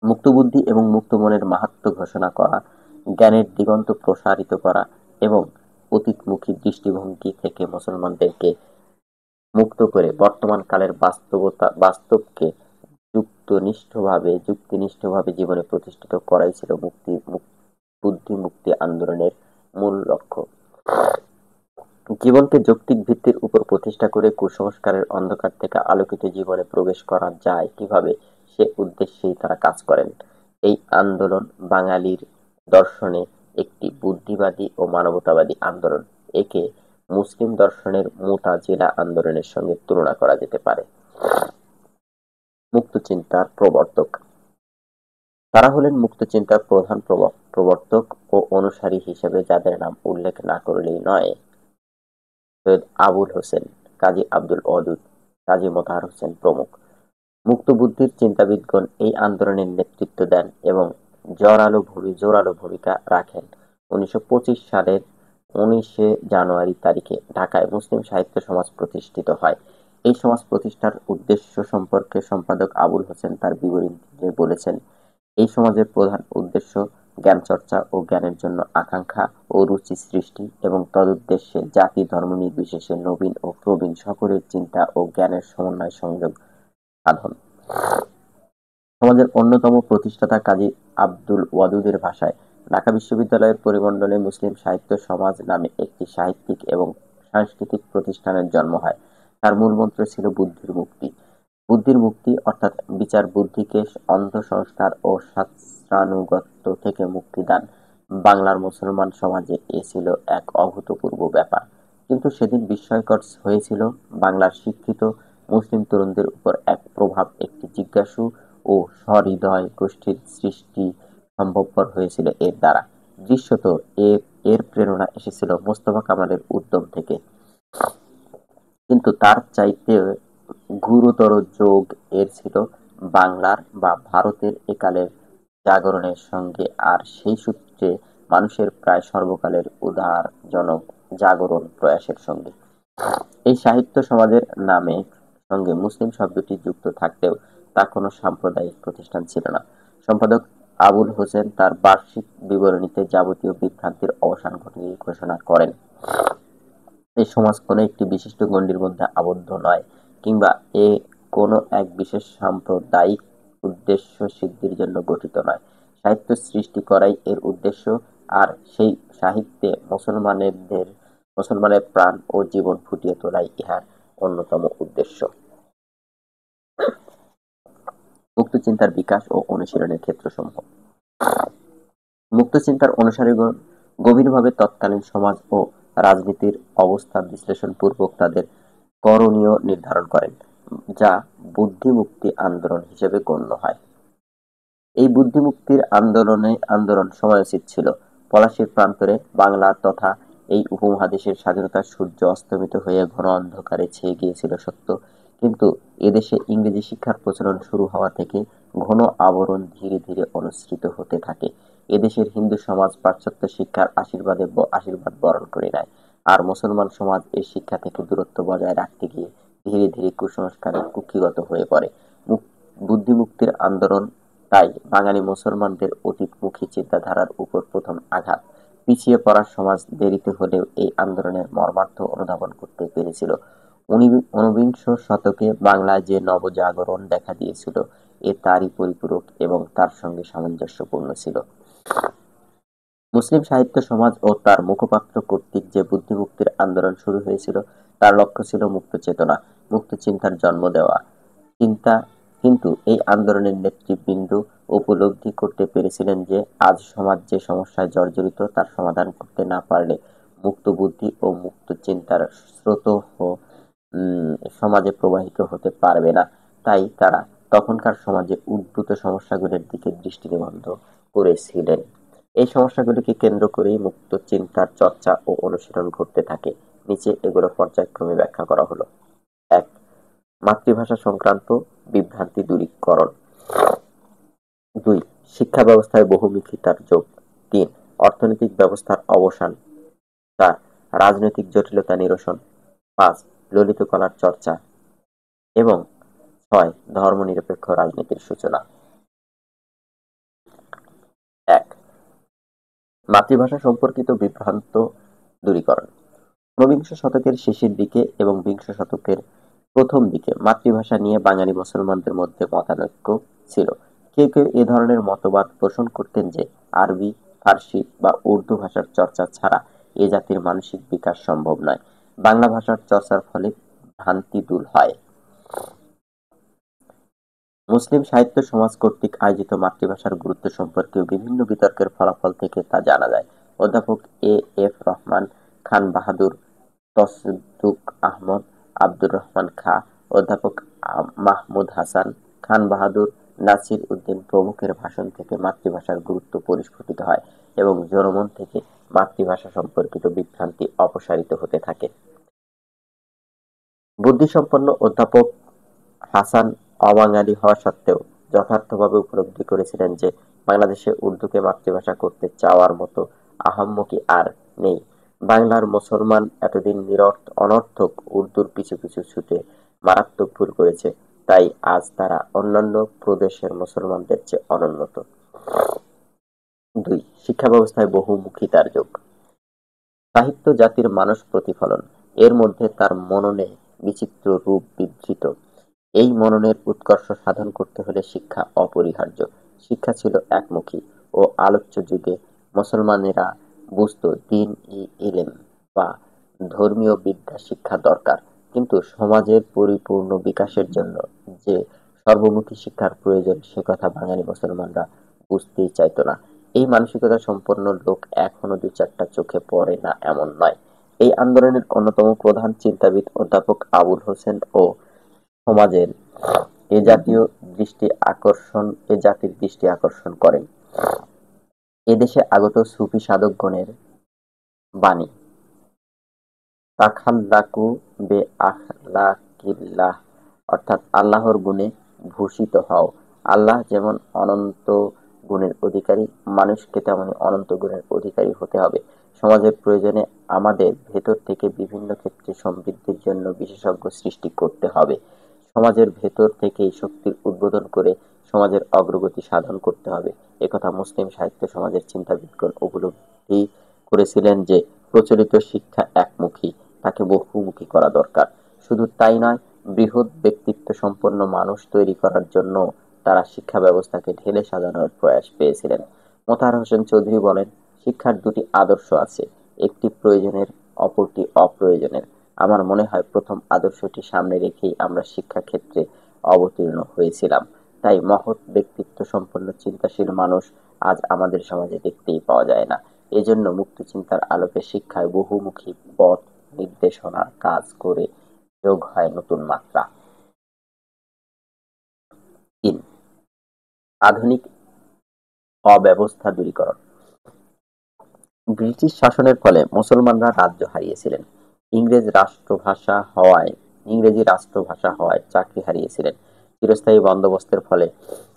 মুক্তবুদ্ধি এবং মুক্ত মনের মাহাত্ম্য ঘোষণা করা, জ্ঞানের দিগন্ত প্রসারিত করা এবং অতীতমুখী দৃষ্টিভঙ্গি থেকে মুসলমানদেরকে মুক্ত করে বর্তমান কালের বাস্তবকে যুক্তিনিষ্ঠভাবে জীবনে প্রতিষ্ঠিত করাই ছিল বুদ্ধি মুক্তি আন্দোলনের মূল লক্ষ্য। জীবনকে যৌক্তিক ভিত্তির উপর প্রতিষ্ঠা করে কুসংস্কারের অন্ধকার থেকে আলোকিত জীবনে প্রবেশ করা যায় কিভাবে, সে উদ্দেশ্যেই তারা কাজ করেন। এই আন্দোলন বাঙালির দর্শনে একটি বুদ্ধিবাদী ও মানবতাবাদী আন্দোলন। একে মুসলিম দর্শনের মুতাজিলা আন্দোলনের সঙ্গে তুলনা করা যেতে পারে। মুক্তচিন্তার প্রবর্তক: তারা হলেন মুক্তচিন্তার প্রধান প্রবর্তক ও অনুসারী হিসেবে যাদের নাম উল্লেখ না করলেই নয়: সৈয়দ আবুল হোসেন, কাজী আব্দুল ওয়াদুদ, কাজী মোতাহার হোসেন প্রমুখ। মুক্ত বুদ্ধির চিন্তাবিদগণ এই আন্দোলনের নেতৃত্ব দেন এবং জোরালো ভূমিকা রাখেন। 1925 সালের 19 জানুয়ারি তারিখে ঢাকায় মুসলিম সাহিত্য সমাজ প্রতিষ্ঠিত হয়। এই সমাজ প্রতিষ্ঠার উদ্দেশ্য সম্পর্কে সম্পাদক আবুল হোসেন তার বিবরণীতে বলেছেন, এই সমাজের প্রধান উদ্দেশ্য জ্ঞানচর্চা ও জ্ঞানের জন্য আকাঙ্ক্ষা ও রুচি সৃষ্টি এবং তদুদ্দেশ্যে জাতি ধর্ম নির্বিশেষে নবীন ও প্রবীণ সকলের চিন্তা ও জ্ঞানের সমন্বয় সংযোগ সাধন। সমাজের অন্যতম প্রতিষ্ঠাতা কাজী আব্দুল ওয়াদুদের ভাষায়, ঢাকা বিশ্ববিদ্যালয়ের পরিমণ্ডলে মুসলিম সাহিত্য সমাজ নামে একটি সাহিত্যিক এবং সাংস্কৃতিক প্রতিষ্ঠানের জন্ম হয়। তার মূল মন্ত্র ছিল বুদ্ধির মুক্তি। বুদ্ধির মুক্তি অর্থাৎ বিচার বুদ্ধিকে অন্ধ সংস্কার ও শাস্ত্রানুগত্য থেকে মুক্তিদান। বাংলার মুসলমান সমাজে এ ছিল এক অভূতপূর্ব ব্যাপার। কিন্তু সেদিন বিস্ময়কর হয়েছিল বাংলার শিক্ষিত মুসলিম তরুণদের উপর এক প্রভাব একটি জিজ্ঞাসু ও সহৃদয় গোষ্ঠীর সৃষ্টি সম্ভবপর হয়েছিল এর দ্বারা। দৃশ্যত এর প্রেরণা এসেছিল মোস্তফা কামালের উদ্যম থেকে, কিন্তু তার চাইতে গুরুতর যোগ এর ছিল বাংলার বা ভারতের একালের জাগরণের সঙ্গে, আর সেই সূত্রে মানুষের প্রায় সর্বকালের উদারজনক জাগরণ প্রয়াসের সঙ্গে। এই সাহিত্য সমাজের নামে সঙ্গে মুসলিম শব্দটি যুক্ত থাকলেও তা কোনো সাম্প্রদায়িক প্রতিষ্ঠান ছিল না। সম্পাদক আবুল হোসেন তার বার্ষিক বিবরণীতে যাবতীয় বিভ্রান্তির অবসান ঘটিয়ে ঘোষণা করেন, এই সমাজ কোনো একটি বিশিষ্ট গণ্ডির মধ্যে আবদ্ধ নয়, কিংবা এ কোনো এক বিশেষ সাম্প্রদায়িক উদ্দেশ্য সিদ্ধির জন্য গঠিত নয়। সাহিত্য সৃষ্টি করাই এর উদ্দেশ্য, আর সেই সাহিত্যে মুসলমানের প্রাণ ও জীবন ফুটিয়ে তোলাই ইহার অন্যতম উদ্দেশ্য। মুক্তচিন্তার বিকাশ ও অনুশীলনের ক্ষেত্রসমূহ। মুক্তচিন্তার অনুসারীগণ গভীরভাবে তৎকালীন সমাজ ও রাজনীতির অবস্থা বিশ্লেষণপূর্বক তাদের করণীয় নির্ধারণ করেন, যা বুদ্ধিমুক্তি আন্দোলন হিসেবে গণ্য হয়। এই বুদ্ধিমুক্তির আন্দোলন সময়োচিত ছিল। পলাশীর প্রান্তরে বাংলা তথা এই উপমহাদেশের স্বাধীনতার সূর্য অস্তমিত হয়ে ঘন অন্ধকারে ছেয়ে গিয়েছিল সত্য, কিন্তু এদেশে ইংরেজি শিক্ষার প্রচলন শুরু হওয়া থেকে ঘন আবরণ ধীরে ধীরে অনুসৃত হতে থাকে। এদেশের হিন্দু সমাজ পাশ্চাত্য শিক্ষার আশীর্বাদ বরণ করে নেয়, আর মুসলমান সমাজ এই শিক্ষা থেকে দূরত্ব বজায় রাখতে গিয়ে ধীরে ধীরে কুসংস্কারে কুক্ষিগত হয়ে পড়ে। বুদ্ধিমুক্তির আন্দোলন তাই বাঙালি মুসলমানদের অতীতমুখী চিন্তাধারার উপর প্রথম আঘাত। পিছিয়ে পড়া সমাজ দেরিতে হলেও এই আন্দোলনের মর্মার্থ অনুধাবন করতে পেরেছিল। ঊনবিংশ শতকে বাংলায় যে নবজাগরণ দেখা দিয়েছিল, এ তারই পরিপূরক এবং তার সঙ্গে সামঞ্জস্যপূর্ণ ছিল। মুসলিম সাহিত্য সমাজ ও তার মুখপাত্র কর্তৃক যে বুদ্ধিমুক্তির আন্দোলন শুরু হয়েছিল, তার লক্ষ্য ছিল মুক্ত চেতনা, মুক্ত চিন্তার জন্ম দেওয়া। কিন্তু এই আন্দোলনের নেতৃবৃন্দ উপলব্ধি করতে পেরেছিলেন যে আজ সমাজ যে সমস্যায় জর্জরিত তার সমাধান করতে না পারলে মুক্ত বুদ্ধি ও মুক্ত চিন্তার স্রোত সমাজে প্রবাহিত হতে পারবে না। তাই তারা তখনকার সমাজে উদ্ভূত সমস্যাগুলির দিকে দৃষ্টি নিবদ্ধ করেছিলেন। এই সমস্যাগুলিকে কেন্দ্র করেই মুক্ত চিন্তার চর্চা ও অনুশীলন ঘটতে থাকে। নিচে এগুলো পর্যায়ক্রমে ব্যাখ্যা করা হলো। ১. মাতৃভাষা সংক্রান্ত বিভ্রান্তি দূরীকরণ। ২. শিক্ষা ব্যবস্থায় বহুমুখিতার যোগ। ৩. অর্থনৈতিক ব্যবস্থার অবসান। ৪. রাজনৈতিক জটিলতা নিরসন। ৫. ললিত কলার চর্চা। এবং ৬. ধর্মনিরপেক্ষ রাজনীতির সূচনা। ১. মাতৃভাষা সম্পর্কিত বিভ্রান্ত দূরীকরণ। ঊনবিংশ শতকের শেষের দিকে এবং বিংশ শতকের প্রথম দিকে মাতৃভাষা নিয়ে বাঙালি মুসলমানদের মধ্যে মতানৈক্য ছিল। কেউ কেউ এ ধরনের মতবাদ পোষণ করতেন যে আরবি, ফার্সি বা উর্দু ভাষার চর্চা ছাড়া এ জাতির মানসিক বিকাশ সম্ভব নয়। বাংলা ভাষার চর্চার ফলে ভ্রান্তি দূর হয়। মুসলিম সাহিত্য সমাজ কর্তৃক আয়োজিত মাতৃভাষার গুরুত্ব সম্পর্কেও বিভিন্ন বিতর্কের ফলাফল থেকে তা জানা যায়। অধ্যাপক এ এফ রহমান খান বাহাদুর, তসদ্দুক আহমদ, আব্দুর রহমান খাঁ, অধ্যাপক মাহমুদ হাসান, খান বাহাদুর, নাসির উদ্দিন প্রমুখের ভাষণ থেকে মাতৃভাষার গুরুত্ব পরিস্ফুটিত হয় এবং জনমন থেকে মাতৃভাষা সম্পর্কিত বিভ্রান্তি অপসারিত হতে থাকে। বুদ্ধিসম্পন্ন অধ্যাপক হাসান অবাঙালি হওয়া সত্ত্বেও যথার্থভাবে উপলব্ধি করেছিলেন যে বাংলাদেশে উর্দুকে মাতৃভাষা করতে চাওয়ার মতো আহাম্মকি আর নেই। বাংলার মুসলমান এতদিন অনর্থক উর্দুর পিছু পিছু ছুটে মারাত্মক ভুল করেছে, তাই আজ তারা অন্যান্য প্রদেশের মুসলমানদের চেয়ে অনুন্নত। ২. শিক্ষা ব্যবস্থায় বহুমুখিতার যোগ। সাহিত্য জাতির মানস প্রতিফলন, এর মধ্যে তার মননে বিচিত্র রূপ বিধৃত। এই মননের উৎকর্ষ সাধন করতে হলে শিক্ষা অপরিহার্য। শিক্ষা ছিল একমুখী ও আলোচ্য যুগে মুসলমানেরা বুঝত দ্বীন-ই ইলম বা ধর্মীয় বিদ্যা শিক্ষা দরকার, কিন্তু সমাজের পরিপূর্ণ বিকাশের জন্য যে সর্বমুখী শিক্ষার প্রয়োজন সে কথা বাঙালি মুসলমানরা বুঝতেই চাইত না। এই মানসিকতা সম্পন্ন লোক এখনো দু চারটা চোখে পড়ে না এমন নয়। এই আন্দোলনের অন্যতম প্রধান চিন্তাবিদ অধ্যাপক আবুল হোসেন ও সমাজের এ জাতির দৃষ্টি আকর্ষণ করেন। এদেশে আগত সুফি সাধকগণের বাণী তাখাল্লাকু বে আখলাকিল্লাহ, অর্থাৎ আল্লাহর গুণে ভূষিত হও। আল্লাহ যেমন অনন্ত গুণের অধিকারী, মানুষকে তেমনি অনন্ত গুণের অধিকারী হতে হবে। সমাজের প্রয়োজনে আমাদের ভেতর থেকে বিভিন্ন ক্ষেত্রে সমৃদ্ধির জন্য বিশেষজ্ঞ সৃষ্টি করতে হবে। সমাজের ভেতর থেকেই শক্তির উদ্বোধন করে সমাজের অগ্রগতি সাধন করতে হবে। একথা মুসলিম সাহিত্য সমাজের চিন্তাবিদগণ উপলব্ধি করেছিলেন যে প্রচলিত শিক্ষা একমুখী, তাকে বহুমুখী করা দরকার। শুধু তাই নয়, বৃহৎ ব্যক্তিত্ব সম্পন্ন মানুষ তৈরি করার জন্য তারা শিক্ষা ব্যবস্থাকে ঢেলে সাজানোর প্রয়াস পেয়েছিলেন। মোতাহার হোসেন চৌধুরী বলেন, শিক্ষার দুটি আদর্শ আছে, একটি প্রয়োজনের, অপরটি অপ্রয়োজনের। আমার মনে হয় প্রথম আদর্শটি সামনে রেখেই আমরা শিক্ষাক্ষেত্রে অবতীর্ণ হয়েছিলাম। তাই মহৎ ব্যক্তিত্ব সম্পন্ন চিন্তাশীল মানুষ আজ আমাদের সমাজে দেখতেই পাওয়া যায় না। এজন্য মুক্ত চিন্তার আলোকে শিক্ষায় বহুমুখী পথ নির্দেশনার কাজ করে যোগ হয় নতুন মাত্রা। ৩. আধুনিক অব্যবস্থা দূরীকরণ। ব্রিটিশ শাসনের ফলে মুসলমানরা রাজ্য হারিয়েছিলেন, ইংরেজি রাষ্ট্রভাষা হওয়ায় চাকরি হারিয়েছিলেন, চিরস্থায়ী বন্দোবস্তের ফলে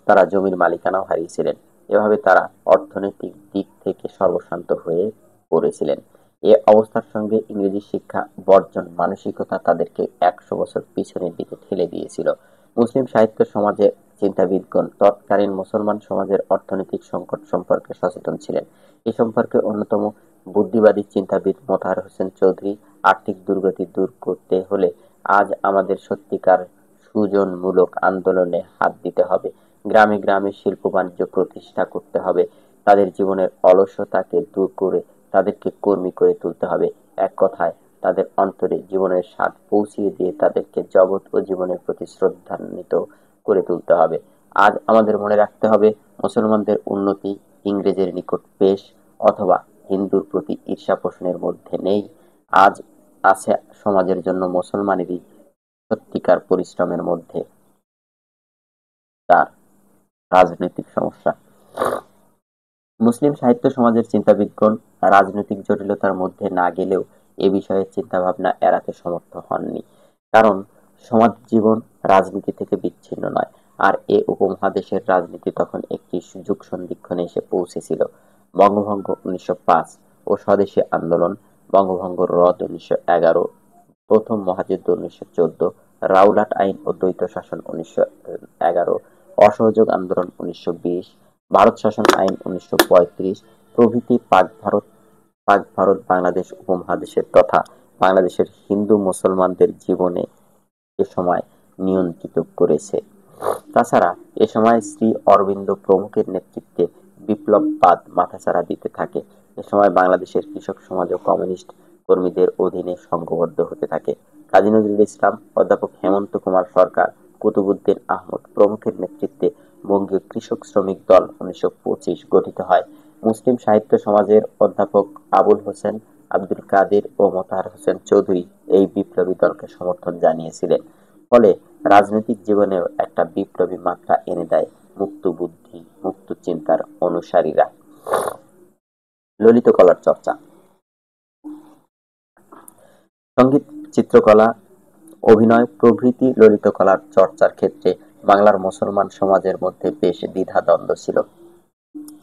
তারা জমির মালিকানাও হারিয়েছিলেন। এভাবে তারা অর্থনৈতিক দিক থেকে সর্বস্বান্ত হয়ে পড়েছিলেন। এ অবস্থার সঙ্গে ইংরেজি শিক্ষা বর্জন মানসিকতা তাদেরকে 100 বছর পিছনের দিকে ঠেলে দিয়েছিল। মুসলিম সাহিত্য সমাজের চিন্তাবিদগণ তৎকালীন মুসলমান সমাজের অর্থনৈতিক সংকট সম্পর্কে সচেতন ছিলেন। এ সম্পর্কে অন্যতম বুদ্ধিবাদী চিন্তাবিদ মোতাহার হোসেন চৌধুরী, আর্থিক দুর্গতি দূর করতে হলে আজ আমাদের সত্যিকার সৃজনমূলক আন্দোলনে হাত দিতে হবে। গ্রামে গ্রামে শিল্প বাণিজ্য প্রতিষ্ঠা করতে হবে। তাদের জীবনের অলসতাকে দূর করে তাদেরকে কর্মী করে তুলতে হবে। এক কথায় তাদের অন্তরে জীবনের স্বাদ পৌঁছিয়ে দিয়ে তাদেরকে জগৎ ও জীবনের প্রতি শ্রদ্ধান্বিত করে তুলতে হবে। আজ আমাদের মনে রাখতে হবে, মুসলমানদের উন্নতি ইংরেজের নিকট পেশ অথবা হিন্দুর প্রতি ঈর্ষা পোষণের মধ্যে নেই। আজ আছে সমাজের জন্য মুসলমানেরই সত্যিকার পরিশ্রমের মধ্যে তার রাজনৈতিক সমস্যা। মুসলিম সাহিত্য সমাজের চিন্তাবিদগণ রাজনৈতিক জটিলতার মধ্যে না গেলেও এ বিষয়ে চিন্তাভাবনা এড়াতে সমর্থ হননি। কারণ সমাজ জীবন রাজনীতি থেকে বিচ্ছিন্ন নয়। আর এ উপমহাদেশের রাজনীতি তখন একটি যুগ সন্ধিক্ষণে এসে পৌঁছেছিল। বঙ্গভঙ্গ 1905 ও স্বদেশী আন্দোলন, বঙ্গভঙ্গ রদ 1911, প্রথম মহাযুদ্ধ 1914, রাওলাট আইন ও দ্বৈত শাসন 1911, অসহযোগ আন্দোলন 1920, ভারত শাসন আইন 1935 প্রভৃতি পাক ভারত বাংলাদেশ উপমহাদেশের তথা বাংলাদেশের হিন্দু মুসলমানদের জীবনে এ সময় নিয়ন্ত্রিত করেছে। তাছাড়া এ সময় শ্রী অরবিন্দ প্রমুখের নেতৃত্বে বিপ্লববাদ মাথাচাড়া দিতে থাকে। এ সময় বাংলাদেশের কৃষক সমাজ ও কমিউনিস্ট কর্মীদের অধীনে সংঘবদ্ধ হতে থাকে। কাজী নজরুল ইসলাম, অধ্যাপক হেমন্ত কুমার সরকার, কুতুবউদ্দিন আহমদ প্রমুখের নেতৃত্বে বঙ্গীয় কৃষক শ্রমিক দল 1925 গঠিত হয়। মুসলিম সাহিত্য সমাজের অধ্যাপক আবুল হোসেন, আব্দুল কাদের ও মোতাহার হোসেন চৌধুরী এই বিপ্লবী দলকে সমর্থন জানিয়েছিলেন। ফলে রাজনৈতিক জীবনেও একটা বিপ্লবী মাত্রা এনে দেয় মুক্ত বুদ্ধি, মুক্ত চিন্তার অনুসারীরা। ললিত কলার চর্চা। সঙ্গীত, চিত্রকলা, অভিনয় প্রভৃতি ললিত কলার চর্চার ক্ষেত্রে বাংলার মুসলমান সমাজের মধ্যে বেশ দ্বিধাদ্বন্দ্ব ছিল।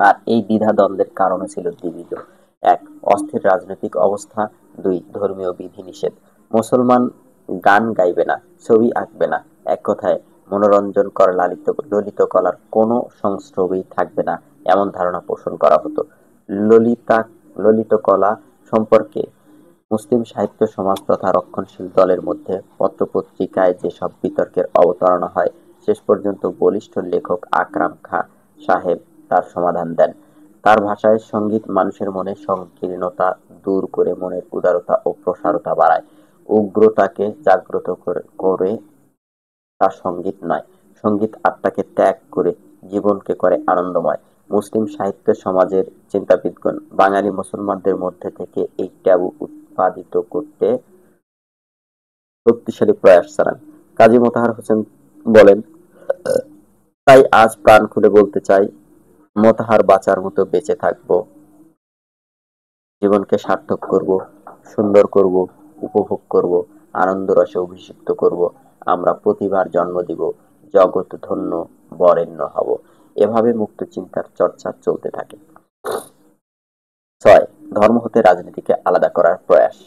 আর এই দ্বিধাদ্বন্দ্বের কারণও ছিল দ্বিবিধ। 1. অস্থির রাজনৈতিক অবস্থা। 2. ধর্মীয় বিধিনিষেধ। মুসলমান গান গাইবে না, ছবি আঁকবে না, এক কথায় মনোরঞ্জনকর ললিত কলার কোনো সংস্রবই থাকবে না, এমন ধারণা পোষণ করা হতো। ললিত কলা সম্পর্কে মুসলিম সাহিত্য সমাজ তথা রক্ষণশীল দলের মধ্যে পত্রপত্রিকায় যেসব বিতর্কের অবতারণা হয়, শেষ পর্যন্ত বলিষ্ঠ লেখক আকরাম খাঁ সাহেব তার সমাধান দেন। তার ভাষায় সঙ্গীত মানুষের মনে সংকীর্ণতা দূর করে মনের উদারতা ও প্রসারতা বাড়ায়। উগ্রতাকে জাগ্রত করে তা সঙ্গীত নয়, সঙ্গীত আত্মাকে ত্যাগ করে জীবনকে করে আনন্দময়। মুসলিম সাহিত্য সমাজের চিন্তাবিদগণ বাঙালি মুসলমানদের মধ্যে থেকে এই ট্যাবু উৎপাদিত করতে শক্তিশালী প্রয়াস চালান। কাজী মোতাহার হোসেন বলেন, তাই আজ প্রাণ খুলে বলতে চাই, মোতাহার বাঁচার মতো বেঁচে থাকব, জীবনকে সার্থক করব, সুন্দর করব, উপভোগ করব, আনন্দ রসে অভিষিক্ত করব, আমরা প্রতিভার জন্ম দিব, জগৎ ধন্য বরেণ্য হব। এভাবে মুক্ত চিন্তার চর্চা চলতে থাকে। 6. ধর্ম হতে রাজনীতিকে আলাদা করার প্রয়াস।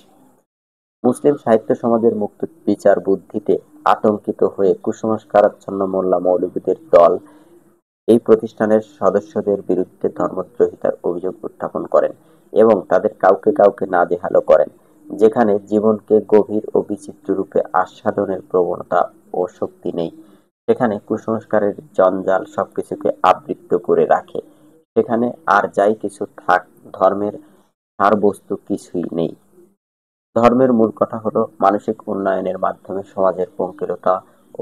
মুসলিম সাহিত্য সমাজের মুক্ত বিচার বুদ্ধিতে আতঙ্কিত হয়ে কুসংস্কারাচ্ছন্ন মোল্লা মৌলবীদের দল এই প্রতিষ্ঠানের সদস্যদের বিরুদ্ধে ধর্মদ্রোহিতার অভিযোগ উত্থাপন করেন এবং তাদের কাউকে কাউকে নাজেহালও করেন। যেখানে জীবনকে গভীর ও বিচিত্র রূপে আস্বাদনের প্রবণতা ও শক্তি নেই, সেখানে কুসংস্কারের জঞ্জাল সবকিছুকে আবৃত করে রাখে। সেখানে আর যাই কিছু থাক, ধর্মের সারবস্তু কিছুই নেই। ধর্মের মূল কথা হলো মানসিক উন্নয়নের মাধ্যমে সমাজের পঙ্কিলতা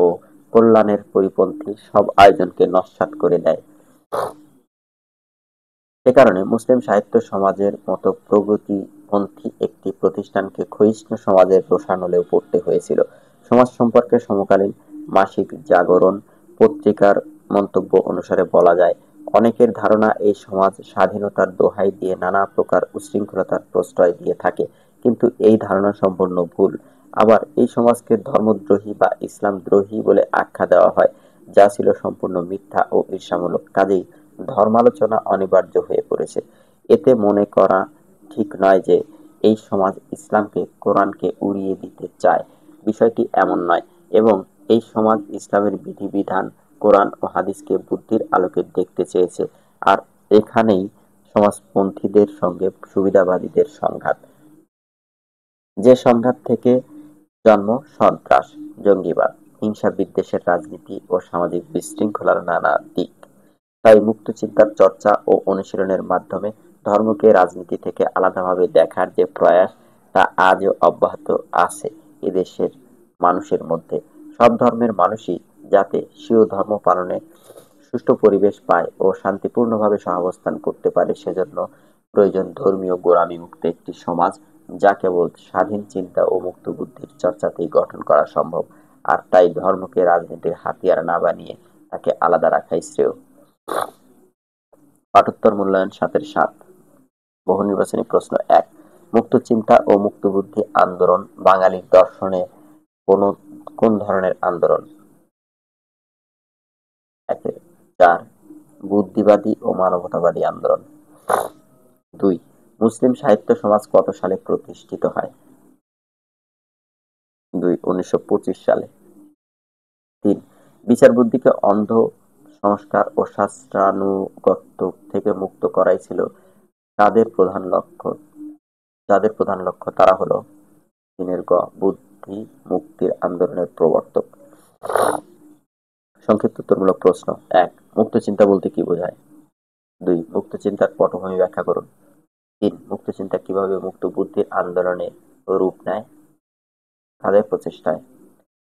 ও কল্যাণের পরিপন্থী সব আয়োজনকে নস্যাৎ করে দেয়। এ কারণে মুসলিম সাহিত্য সমাজের মতো প্রগতিপন্থী একটি প্রতিষ্ঠানকে ক্ষয়িষ্ণু সমাজের রোষানলেও পড়তে হয়েছিল। সমাজ সম্পর্কে সমকালীন মাসিক জাগরণ পত্রিকার মন্তব্য অনুসারে বলা যায়, অনেকের ধারণা এই সমাজ স্বাধীনতার দোহাই দিয়ে নানা প্রকার উচ্ছৃঙ্খলতার প্রশ্রয় দিয়ে থাকে, কিন্তু এই ধারণা সম্পূর্ণ ভুল। আবার এই সমাজকে ধর্মদ্রোহী বা ইসলামদ্রোহী বলে আখ্যা দেওয়া হয়, যা ছিল সম্পূর্ণ মিথ্যা ও ঈর্ষামূলক। কাজেই ধর্মালোচনা অনিবার্য হয়ে পড়েছে। এতে মনে করা ঠিক নয় যে এই সমাজ ইসলামকে, কোরআনকে উড়িয়ে দিতে চায়। বিষয়টি এমন নয়, এবং এই সমাজ ইসলামের বিধিবিধান, কোরআন ও হাদিসকে বুদ্ধির আলোকে দেখতে চেয়েছে। আর এখানেই সমাজপন্থীদের সঙ্গে সুবিধাবাদীদের সংঘাত, যে সংঘাত থেকে জন্ম সন্ত্রাস, জঙ্গিবাদ, হিংসা বিদ্বেষের রাজনীতি ও সামাজিক বিশৃঙ্খলার নানা দিক। তাই মুক্তচিন্তার চর্চা ও অনুশীলনের মাধ্যমে ধর্মকে রাজনীতি থেকে আলাদাভাবে দেখার যে প্রয়াস, তা আজও অব্যাহত আছে এদেশের মানুষের মধ্যে। সব ধর্মের মানুষই যাতে স্বীয় ধর্ম পালনে সুষ্ঠু পরিবেশ পায় ও শান্তিপূর্ণভাবে সহাবস্থান করতে পারে, সেজন্য প্রয়োজন ধর্মীয় গোঁড়ামি মুক্ত একটি সমাজ, যা কেবল স্বাধীন চিন্তা ও মুক্ত বুদ্ধির চর্চাতেই গঠন করা সম্ভব। আর তাই ধর্মকে রাজনীতির হাতিয়ার না বানিয়ে তাকে আলাদা রাখাই শ্রেয়। পাঠোত্তর মূল্যায়ন ৭-৭। বহু নির্বাচনী প্রশ্ন ১। মুক্ত চিন্তা ও মুক্ত বুদ্ধি আন্দোলন বাঙালির দর্শনে কোন ধরনের আন্দোলন? ৪। বুদ্ধিবাদী ও মানবতাবাদী আন্দোলন। ২। মুসলিম সাহিত্য সমাজ কত সালে প্রতিষ্ঠিত হয়? ২. ১৯২৫ সালে। ৩. বিচার বুদ্ধিকে অন্ধ সংস্কার ও শাস্ত্রানুগত্য থেকে মুক্ত করাই ছিল যাদের প্রধান লক্ষ্য তারা হলো ৩ গ. বুদ্ধি মুক্তির আন্দোলনের প্রবর্তক। সংক্ষিপ্ত উত্তরমূলক প্রশ্ন ১. মুক্ত চিন্তা বলতে কি বোঝায়? ২. মুক্ত চিন্তার পটভূমি ব্যাখ্যা করুন। ৩. মুক্ত চিন্তা কিভাবে মুক্ত বুদ্ধির আন্দোলনে রূপ নেয়? তাদের প্রচেষ্টায়।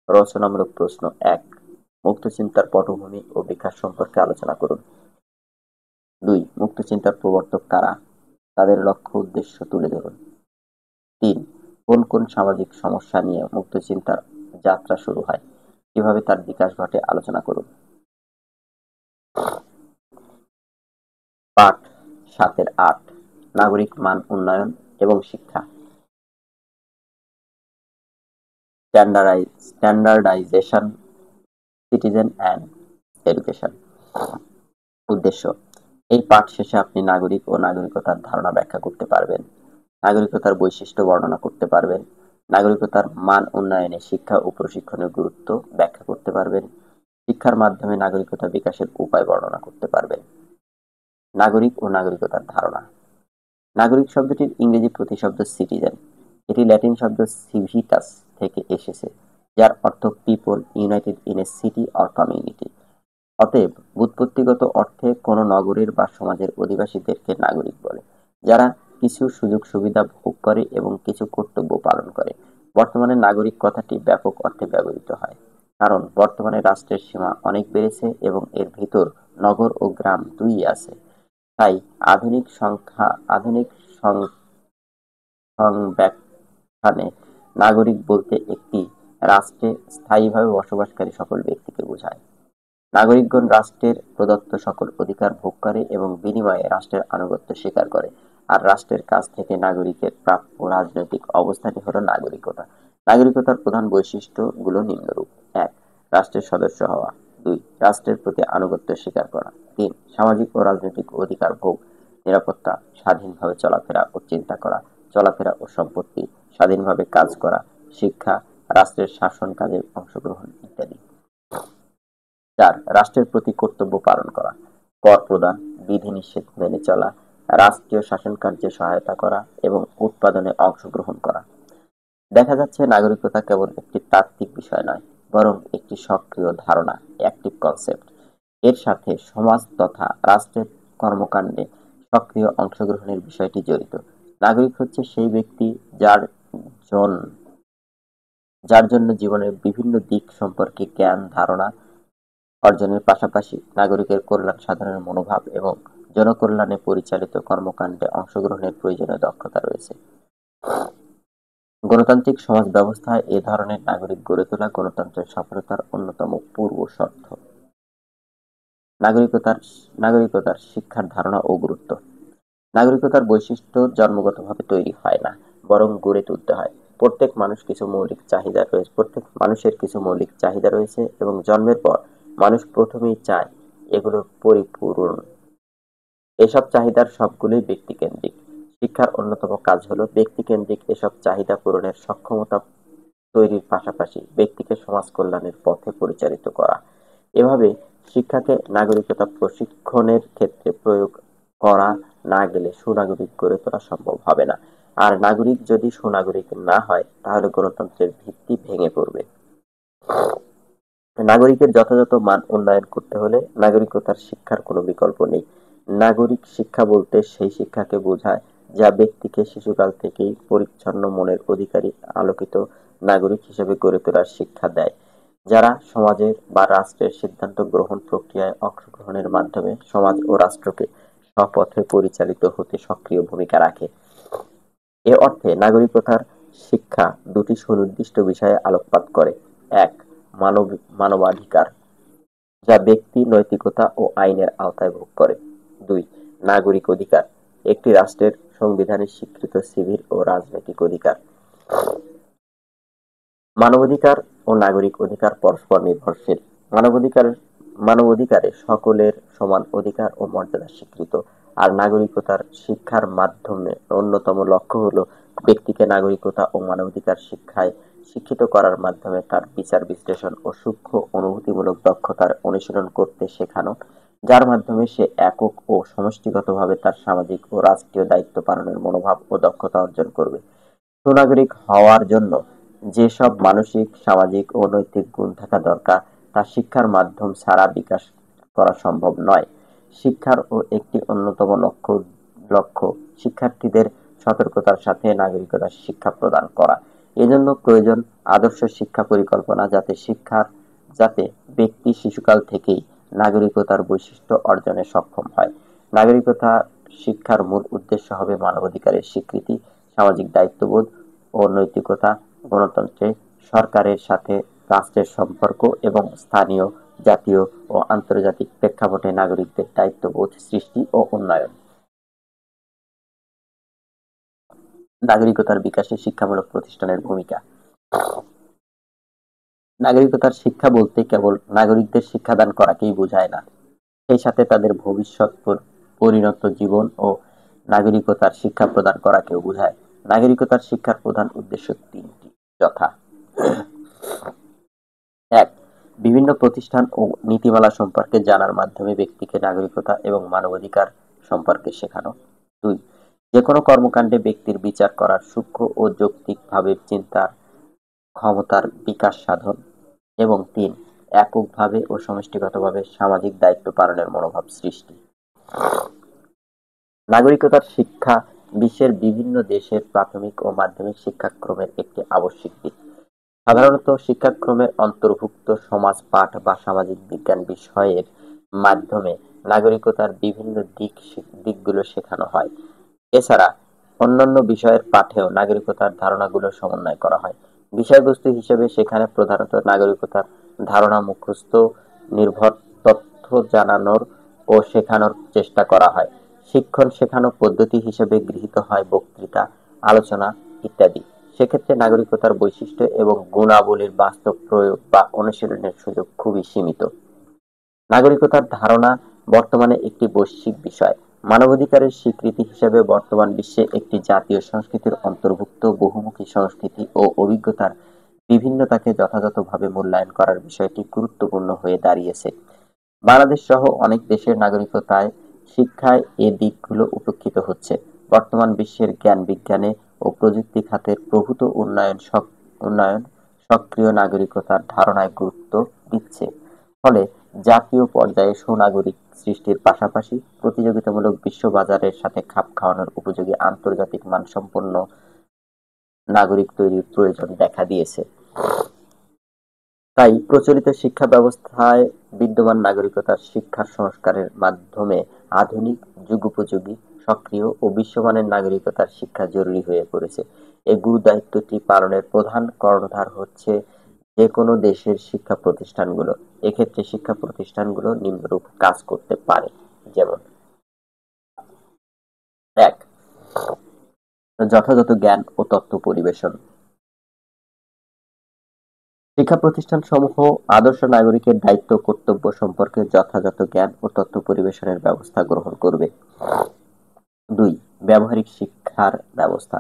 রচনামূলক প্রশ্ন ১. মুক্ত চিন্তার পটভূমি ও বিকাশ সম্পর্কে আলোচনা করুন। ২. মুক্ত চিন্তার প্রবর্তক কারা? তাদের লক্ষ্য উদ্দেশ্য তুলে ধরুন। ৩. কোন কোন সামাজিক সমস্যা নিয়ে মুক্ত চিন্তার যাত্রা শুরু হয়, কিভাবে তার বিকাশ ঘটে আলোচনা করুন। পাঠ ৭-৮। নাগরিক মান উন্নয়ন এবং শিক্ষা। Standardisation, citizen and education. উদ্দেশ্য: এই পাঠ শেষে আপনি নাগরিক ও নাগরিকতার ধারণা ব্যাখ্যা করতে পারবেন, নাগরিকতার বৈশিষ্ট্য বর্ণনা করতে পারবেন, নাগরিকতার মান উন্নয়নে শিক্ষা ও প্রশিক্ষণের গুরুত্ব ব্যাখ্যা করতে পারবেন, শিক্ষার মাধ্যমে নাগরিকতা বিকাশের উপায় বর্ণনা করতে পারবেন। নাগরিক ও নাগরিকতার ধারণা। নাগরিক শব্দটির ইংরেজি প্রতিশব্দ সিটিজেন। এটি ল্যাটিন শব্দ সিভিটাস থেকে এসেছে, যার অর্থ people United in a city or community. অতএব ব্যুৎপত্তিগত অর্থে কোনো নগরের বা সমাজের অধিবাসীদেরকে নাগরিক বলে, যারা কিছু সুযোগ সুবিধা ভোগ করে এবং কিছু কর্তব্য পালন করে। বর্তমানে নাগরিক কথাটি ব্যাপক অর্থে ব্যবহৃত হয়, কারণ বর্তমানে রাষ্ট্রের সীমা অনেক বেড়েছে এবং এর ভিতর নগর ও গ্রাম দুই-ই আছে। তাই আধুনিক সংব্যাখ্যানে নাগরিক বলতে একটি রাষ্ট্রে স্থায়ীভাবে বসবাসকারী সকল ব্যক্তিকে বোঝায়। নাগরিকগণ রাষ্ট্রের প্রদত্ত সকল অধিকার ভোগ করে এবং বিনিময়ে রাষ্ট্রের আনুগত্য স্বীকার করে, আর রাষ্ট্রের কাছ থেকে নাগরিকের প্রাপ্য রাজনৈতিক অবস্থাটি হল নাগরিকতা। নাগরিকতার প্রধান বৈশিষ্ট্যগুলো নিম্নরূপ: ১. রাষ্ট্রের সদস্য হওয়া। ২. রাষ্ট্রের প্রতি আনুগত্য স্বীকার করা। ৩. সামাজিক ও রাজনৈতিক অধিকার ভোগ, নিরাপত্তা, স্বাধীনভাবে চলাফেরা ও চিন্তা করা। চলাফেরা ও সম্পত্তি, স্বাধীনভাবে কাজ করা, শিক্ষা, রাষ্ট্রের শাসন কাজে অংশগ্রহণ ইত্যাদি। 4. রাষ্ট্রের প্রতি কর্তব্য পালন করা, কর প্রদান, বিধিনিষেধ মেনে চলা, রাষ্ট্রীয় শাসন কার্যে সহায়তা করা এবং উৎপাদনে অংশগ্রহণ করা। দেখা যাচ্ছে নাগরিকতা কেবল একটি তাত্ত্বিক বিষয় নয়, বরং একটি সক্রিয় ধারণা, অ্যাক্টিভ কনসেপ্ট। এর সাথে সমাজ তথা রাষ্ট্রের কর্মকাণ্ডে সক্রিয় অংশগ্রহণের বিষয়টি জড়িত। নাগরিক হচ্ছে সেই ব্যক্তি যার জন্য জীবনের বিভিন্ন দিক সম্পর্কে জ্ঞান ধারণা অর্জনের পাশাপাশি নাগরিকের কল্যাণ সাধনের মনোভাব এবং জনকল্যাণে পরিচালিত কর্মকাণ্ডে অংশগ্রহণের প্রয়োজনীয় দক্ষতা রয়েছে। গণতান্ত্রিক সমাজ ব্যবস্থায় এ ধরনের নাগরিক গড়ে তোলা গণতন্ত্রের সফলতার অন্যতম পূর্ব শর্ত। নাগরিকতার শিক্ষার ধারণা ও গুরুত্ব। নাগরিকতার বৈশিষ্ট্য জন্মগতভাবে তৈরি হয় না, বরং গড়ে তুলতে হয়। প্রত্যেক মানুষের কিছু মৌলিক চাহিদা রয়েছে এবং জন্মের পর মানুষ প্রথমেই চায় এগুলোর পরিপূরণ। এসব চাহিদার সবগুলোই ব্যক্তিকেন্দ্রিক। শিক্ষার অন্যতম কাজ হলো ব্যক্তিকেন্দ্রিক এসব চাহিদা পূরণের সক্ষমতা তৈরির পাশাপাশি ব্যক্তিকে সমাজ কল্যাণের পথে পরিচালিত করা। এভাবে শিক্ষাকে নাগরিকতা প্রশিক্ষণের ক্ষেত্রে প্রয়োগ করা না গেলে সুনাগরিক গড়ে তোলা সম্ভব হবে না। আর নাগরিক যদি সুনাগরিক না হয়, তাহলে গণতন্ত্রের ভিত্তি ভেঙে পড়বে। নাগরিকের যথাযথ মান উন্নয়ন করতে হলে নাগরিকতার শিক্ষার কোনো বিকল্প নেই। নাগরিক শিক্ষা বলতে সেই শিক্ষাকে বোঝায় যা ব্যক্তিকে শিশুকাল থেকেই পরিচ্ছন্ন মনের অধিকারী আলোকিত নাগরিক হিসেবে গড়ে তোলার শিক্ষা দেয়, যারা সমাজের বা রাষ্ট্রের সিদ্ধান্ত গ্রহণ প্রক্রিয়ায় অংশগ্রহণের মাধ্যমে সমাজ ও রাষ্ট্রকে সপথে পরিচালিত হতে সক্রিয় ভূমিকা রাখে। এ অর্থে নাগরিকতার শিক্ষা দুটি সুনির্দিষ্ট বিষয়ে আলোকপাত করে। 1. মানবাধিকার, যা ব্যক্তি নৈতিকতা ও আইনের আওতায় ভোগ করে। 2. নাগরিক অধিকার, একটি রাষ্ট্রের সংবিধানে স্বীকৃত সিভিল ও রাজনৈতিক অধিকার। মানবাধিকার ও নাগরিক অধিকার পরস্পর নির্ভরশীল। মানবাধিকারে সকলের সমান অধিকার ও মর্যাদা স্বীকৃত, আর নাগরিকতার শিক্ষার মাধ্যমে অন্যতম লক্ষ্য হলো ব্যক্তিকে নাগরিকতা ও মানবাধিকার শিক্ষায় শিক্ষিত করার মাধ্যমে তার বিচার বিশ্লেষণ ও সূক্ষ্ম অনুভূতিমূলক দক্ষতার অনুশীলন করতে শেখানো, যার মাধ্যমে সে একক ও সমষ্টিগতভাবে তার সামাজিক ও রাষ্ট্রীয় দায়িত্ব পালনের মনোভাব ও দক্ষতা অর্জন করবে। সুনাগরিক হওয়ার জন্য যেসব মানসিক, সামাজিক ও নৈতিক গুণ থাকা দরকার, তা শিক্ষার মাধ্যম ছাড়া বিকাশ করা সম্ভব নয়। শিক্ষার ও একটি অন্যতম লক্ষ্য শিক্ষার্থীদের সতর্কতার সাথে নাগরিকতার শিক্ষা প্রদান করা। এজন্য প্রয়োজন আদর্শ শিক্ষা পরিকল্পনা, যাতে ব্যক্তি শিশুকাল থেকেই নাগরিকতার বৈশিষ্ট্য অর্জনে সক্ষম হয়। নাগরিকতা শিক্ষার মূল উদ্দেশ্য হবে মানবাধিকারের স্বীকৃতি, সামাজিক দায়িত্ববোধ ও নৈতিকতা, গণতন্ত্রে সরকারের সাথে রাষ্ট্রের সম্পর্ক এবং স্থানীয়, জাতীয় ও আন্তর্জাতিক প্রেক্ষাপটে নাগরিকদের দায়িত্ববোধ সৃষ্টি ও উন্নয়ন। নাগরিকতার বিকাশে শিক্ষামূলক প্রতিষ্ঠানের ভূমিকা। নাগরিকতার শিক্ষা বলতে কেবল নাগরিকদের শিক্ষাদান করাকেই বোঝায় না, সেই সাথে তাদের ভবিষ্যৎ পরিণত জীবন ও নাগরিকতার শিক্ষা প্রদান করাকেও বোঝায়। নাগরিকতার শিক্ষার প্রধান উদ্দেশ্য তিনটি, যথা: 1. বিভিন্ন প্রতিষ্ঠান ও নীতিমালা সম্পর্কে জানার মাধ্যমে ব্যক্তিকে নাগরিকতা এবং মানবাধিকার সম্পর্কে শেখানো। 2. যে কোনো কর্মকাণ্ডে ব্যক্তির বিচার করার সূক্ষ্ম ও যৌক্তিকভাবে চিন্তার ক্ষমতার বিকাশ সাধন। এবং 3. এককভাবে ও সমষ্টিগতভাবে সামাজিক দায়িত্ব পালনের মনোভাব সৃষ্টি। নাগরিকতার শিক্ষা বিশ্বের বিভিন্ন দেশের প্রাথমিক ও মাধ্যমিক শিক্ষাক্রমের একটি আবশ্যিক দিক। সাধারণত শিক্ষাক্রমের অন্তর্ভুক্ত সমাজ পাঠ বা সামাজিক বিজ্ঞান বিষয়ের মাধ্যমে নাগরিকতার বিভিন্ন দিকগুলো শেখানো হয়। এছাড়া অন্যান্য বিষয়ের পাঠেও নাগরিকতার ধারণাগুলো সমন্বয় করা হয়। বিষয়বস্তু হিসেবে সেখানে প্রধানত নাগরিকতার ধারণা মুখস্থ নির্ভর তথ্য জানানোর ও শেখানোর চেষ্টা করা হয়। শিক্ষণ শেখানো পদ্ধতি হিসেবে গৃহীত হয় বক্তৃতা, আলোচনা ইত্যাদি। সেক্ষেত্রে নাগরিকতার বৈশিষ্ট্য এবং গুণাবলীর বাস্তব প্রয়োগ বা অনুশীলনের সুযোগ খুবই সীমিত। নাগরিকতার ধারণা বর্তমানে একটি বৈশ্বিক বিষয়। মানবাধিকারের স্বীকৃতি হিসেবে বর্তমান বিশ্বে একটি জাতীয় সংস্কৃতির অন্তর্ভুক্ত বহুমুখী সংস্কৃতি ও অভিজ্ঞতার বিভিন্নতাকে যথাযথভাবে মূল্যায়ন করার বিষয়টি গুরুত্বপূর্ণ হয়ে দাঁড়িয়েছে। বাংলাদেশ সহ অনেক দেশের নাগরিকতায় শিক্ষায় এ দিকগুলো উপেক্ষিত হচ্ছে। বর্তমান বিশ্বের জ্ঞান বিজ্ঞানে ও প্রযুক্তি খাতের প্রভূত উন্নয়ন সক্রিয় নাগরিকতার ধারণায় গুরুত্ব দিচ্ছে। ফলে জাতীয় পর্যায়ে সুনাগরিক সৃষ্টির পাশাপাশি প্রতিযোগিতামূলক বিশ্ববাজারের সাথে খাপ খাওয়ানোর উপযোগী আন্তর্জাতিক মানসম্পন্ন নাগরিক তৈরির প্রয়োজন দেখা দিয়েছে। তাই প্রচলিত শিক্ষা ব্যবস্থায় বিদ্যমান নাগরিকতার শিক্ষার সংস্কারের মাধ্যমে আধুনিক, যুগোপযোগী, সক্রিয় ও বিশ্বমানের নাগরিকতার শিক্ষা জরুরি হয়ে পড়েছে। এই গুরুদায়িত্বটি পালনের প্রধান কর্ণধার হচ্ছে যেকোনো দেশের শিক্ষা প্রতিষ্ঠানগুলো। এক্ষেত্রে শিক্ষা প্রতিষ্ঠানগুলো নিম্নরূপ কাজ করতে পারে। যেমন: ১. যথাযথ জ্ঞান ও তথ্য পরিবেশন। শিক্ষা প্রতিষ্ঠানসমূহ আদর্শ নাগরিকের দায়িত্ব কর্তব্য সম্পর্কে যথাযথ জ্ঞান ও তথ্য পরিবেশনের ব্যবস্থা গ্রহণ করবে। ২. ব্যবহারিক শিক্ষার ব্যবস্থা।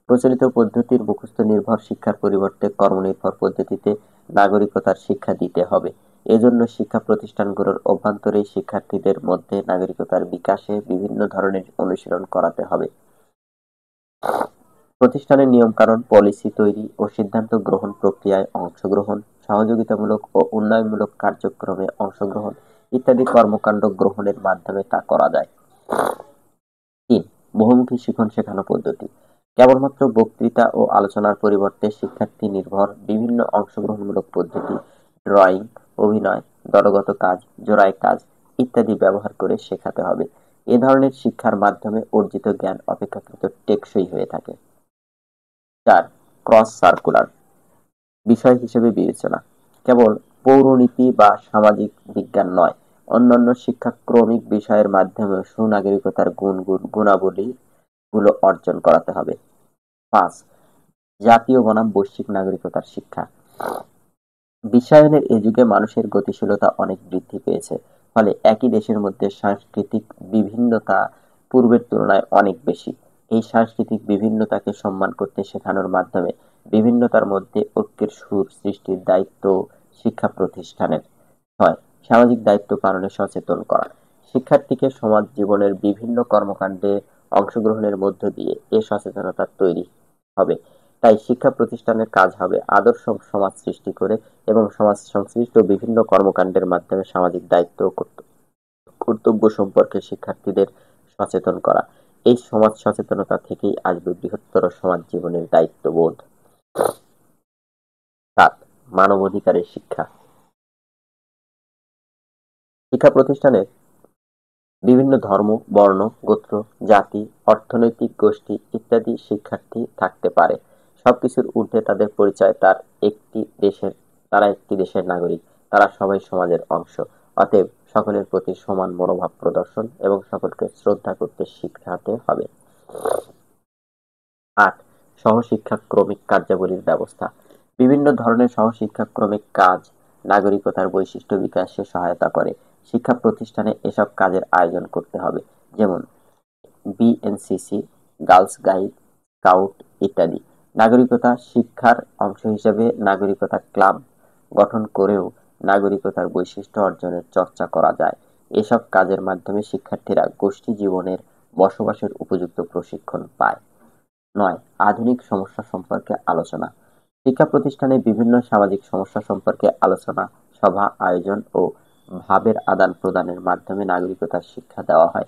প্রচলিত পদ্ধতির মুখস্থ নির্ভর শিক্ষার পরিবর্তে কর্মনির্ভর পদ্ধতিতে নাগরিকতার শিক্ষা দিতে হবে। এজন্য শিক্ষা প্রতিষ্ঠানগুলোর অভ্যন্তরেই শিক্ষার্থীদের মধ্যে নাগরিকতার বিকাশে বিভিন্ন ধরনের অনুশীলন করাতে হবে। প্রতিষ্ঠানের নিয়মকানুন, পলিসি তৈরি ও সিদ্ধান্ত গ্রহণ প্রক্রিয়ায় অংশগ্রহণ, সহযোগিতামূলক ও উন্নয়নমূলক কার্যক্রমে অংশগ্রহণ ইত্যাদি কর্মকাণ্ড গ্রহণের মাধ্যমে তা করা যায়। ৩. বহুমুখী শিখন শেখানো পদ্ধতি। কেবলমাত্র বক্তৃতা ও আলোচনার পরিবর্তে শিক্ষার্থী নির্ভর বিভিন্ন অংশগ্রহণমূলক পদ্ধতি, ড্রয়িং, অভিনয়, দলগত কাজ, জোড়ায় কাজ ইত্যাদি ব্যবহার করে শেখাতে হবে। এ ধরনের শিক্ষার মাধ্যমে অর্জিত জ্ঞান অপেক্ষাকৃত টেকসই হয়ে থাকে। ৪. ক্রস সার্কুলার বিষয় হিসেবে বিবেচনা। কেবল পৌরনীতি বা সামাজিক বিজ্ঞান নয়, অন্যান্য শিক্ষাক্রমিক বিষয়ের মাধ্যমেও সুনাগরিকতার গুণাবলীগুলো অর্জন করাতে হবে। ৫. জাতীয় বনাম বৈশ্বিক নাগরিকতার শিক্ষা। বিশ্বায়নের এ যুগে মানুষের গতিশীলতা অনেক বৃদ্ধি পেয়েছে। ফলে একই দেশের মধ্যে সাংস্কৃতিক বিভিন্নতা পূর্বের তুলনায় অনেক বেশি। এই সাংস্কৃতিক বিভিন্নতাকে সম্মান করতে শেখানোর মাধ্যমে বিভিন্নতার মধ্যে ঐক্যের সুর সৃষ্টির দায়িত্ব শিক্ষা প্রতিষ্ঠানের। ৬. সামাজিক দায়িত্ব পালনে সচেতন করা। শিক্ষার্থীকে সমাজ জীবনের বিভিন্ন কর্মকাণ্ডে অংশগ্রহণের মধ্য দিয়ে এ সচেতনতা তৈরি হবে। তাই শিক্ষা প্রতিষ্ঠানের কাজ হবে আদর্শ সমাজ সৃষ্টি করে এবং সমাজ সংশ্লিষ্ট বিভিন্ন কর্মকাণ্ডের মাধ্যমে সামাজিক দায়িত্ব ও কর্তব্য সম্পর্কে শিক্ষার্থীদের সচেতন করা। এই সমাজ সচেতনতা থেকেই আসবে বৃহত্তর সমাজ জীবনের দায়িত্ববোধ। ৭. মানবাধিকারের শিক্ষা। শিক্ষা প্রতিষ্ঠানে বিভিন্ন ধর্ম, বর্ণ, গোত্র, জাতি, অর্থনৈতিক গোষ্ঠী ইত্যাদি শিক্ষার্থী থাকতে পারে। সবকিছুর ঊর্ধ্বে তাদের পরিচয় তারা একটি দেশের নাগরিক, তারা সবাই সমাজের অংশ। অতএব সকলের প্রতি সমান মনোভাব প্রদর্শন এবং সকলকে শ্রদ্ধা করতে শিখাতে হবে। ৮. সহশিক্ষাক্রমিক কার্যাবলীর ব্যবস্থা। বিভিন্ন ধরনের সহশিক্ষাক্রমিক কাজ নাগরিকতার বৈশিষ্ট্য বিকাশে সহায়তা করে। শিক্ষা প্রতিষ্ঠানে এসব কাজের আয়োজন করতে হবে। যেমন: বিএনসিসি, গার্লস গাইড, স্কাউট ইত্যাদি। নাগরিকতা শিক্ষার অংশ হিসেবে নাগরিকতা ক্লাব গঠন করেও নাগরিকতার বৈশিষ্ট্য অর্জনের চর্চা করা যায়। এসব কাজের মাধ্যমে শিক্ষার্থীরা গোষ্ঠী জীবনের বসবাসের উপযুক্ত প্রশিক্ষণ পায়। ৯. আধুনিক সমস্যা সম্পর্কে আলোচনা। শিক্ষা প্রতিষ্ঠানে বিভিন্ন সামাজিক সমস্যা সম্পর্কে আলোচনা সভা আয়োজন ও ভাবের আদান প্রদানের মাধ্যমে নাগরিকতার শিক্ষা দেওয়া হয়।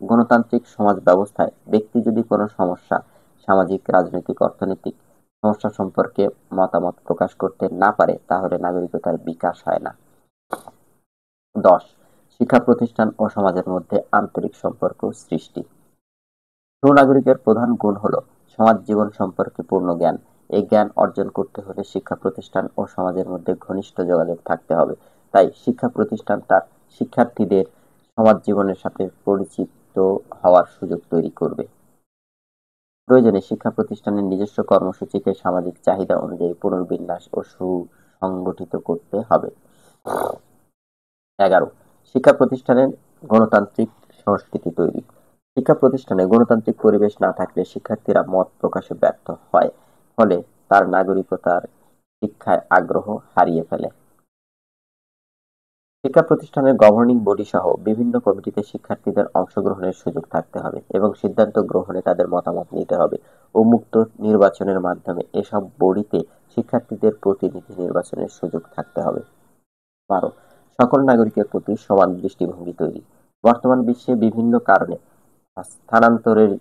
গণতান্ত্রিক সমাজ ব্যবস্থায় ব্যক্তি যদি কোনো সমস্যা, সামাজিক, রাজনৈতিক, অর্থনৈতিক সমস্যা সম্পর্কে মতামত প্রকাশ করতে না পারে তাহলে নাগরিকতার বিকাশ হয় না। ১০. শিক্ষা প্রতিষ্ঠান ও সমাজের মধ্যে আন্তরিক সম্পর্ক সৃষ্টি। সুনাগরিকের প্রধান গুণ হল সমাজ জীবন সম্পর্কে পূর্ণ জ্ঞান। এই জ্ঞান অর্জন করতে হলে শিক্ষা প্রতিষ্ঠান ও সমাজের মধ্যে ঘনিষ্ঠ যোগাযোগ থাকতে হবে। তাই শিক্ষা প্রতিষ্ঠান তার শিক্ষার্থীদের সমাজ জীবনের সাথে পরিচিত হওয়ার সুযোগ তৈরি করবে। প্রয়োজনে শিক্ষা প্রতিষ্ঠানের নিজস্ব কর্মসূচিকে সামাজিক চাহিদা অনুযায়ী পুনর্বিন্যাস ও সুসংগঠিত করতে হবে। ১১. শিক্ষা প্রতিষ্ঠানের গণতান্ত্রিক সংস্কৃতি তৈরি। শিক্ষা প্রতিষ্ঠানে গণতান্ত্রিক পরিবেশ না থাকলে শিক্ষার্থীরা মত প্রকাশে ব্যর্থ হয়, ফলে তার নাগরিকতার শিক্ষায় আগ্রহ হারিয়ে ফেলে। শিক্ষা প্রতিষ্ঠানের গভর্নিং বডি সহ বিভিন্ন কমিটিতে শিক্ষার্থীদের অংশগ্রহণের সুযোগ থাকতে হবে এবং সিদ্ধান্ত গ্রহণে তাদের মতামত নিতে হবে ও মুক্ত নির্বাচনের মাধ্যমে এসব বডিতে শিক্ষার্থীদের প্রতিনিধি নির্বাচনের সুযোগ থাকতে হবে। ১২. সকল নাগরিকের প্রতি সমান দৃষ্টিভঙ্গি তৈরি। বর্তমান বিশ্বে বিভিন্ন কারণে স্থানান্তরের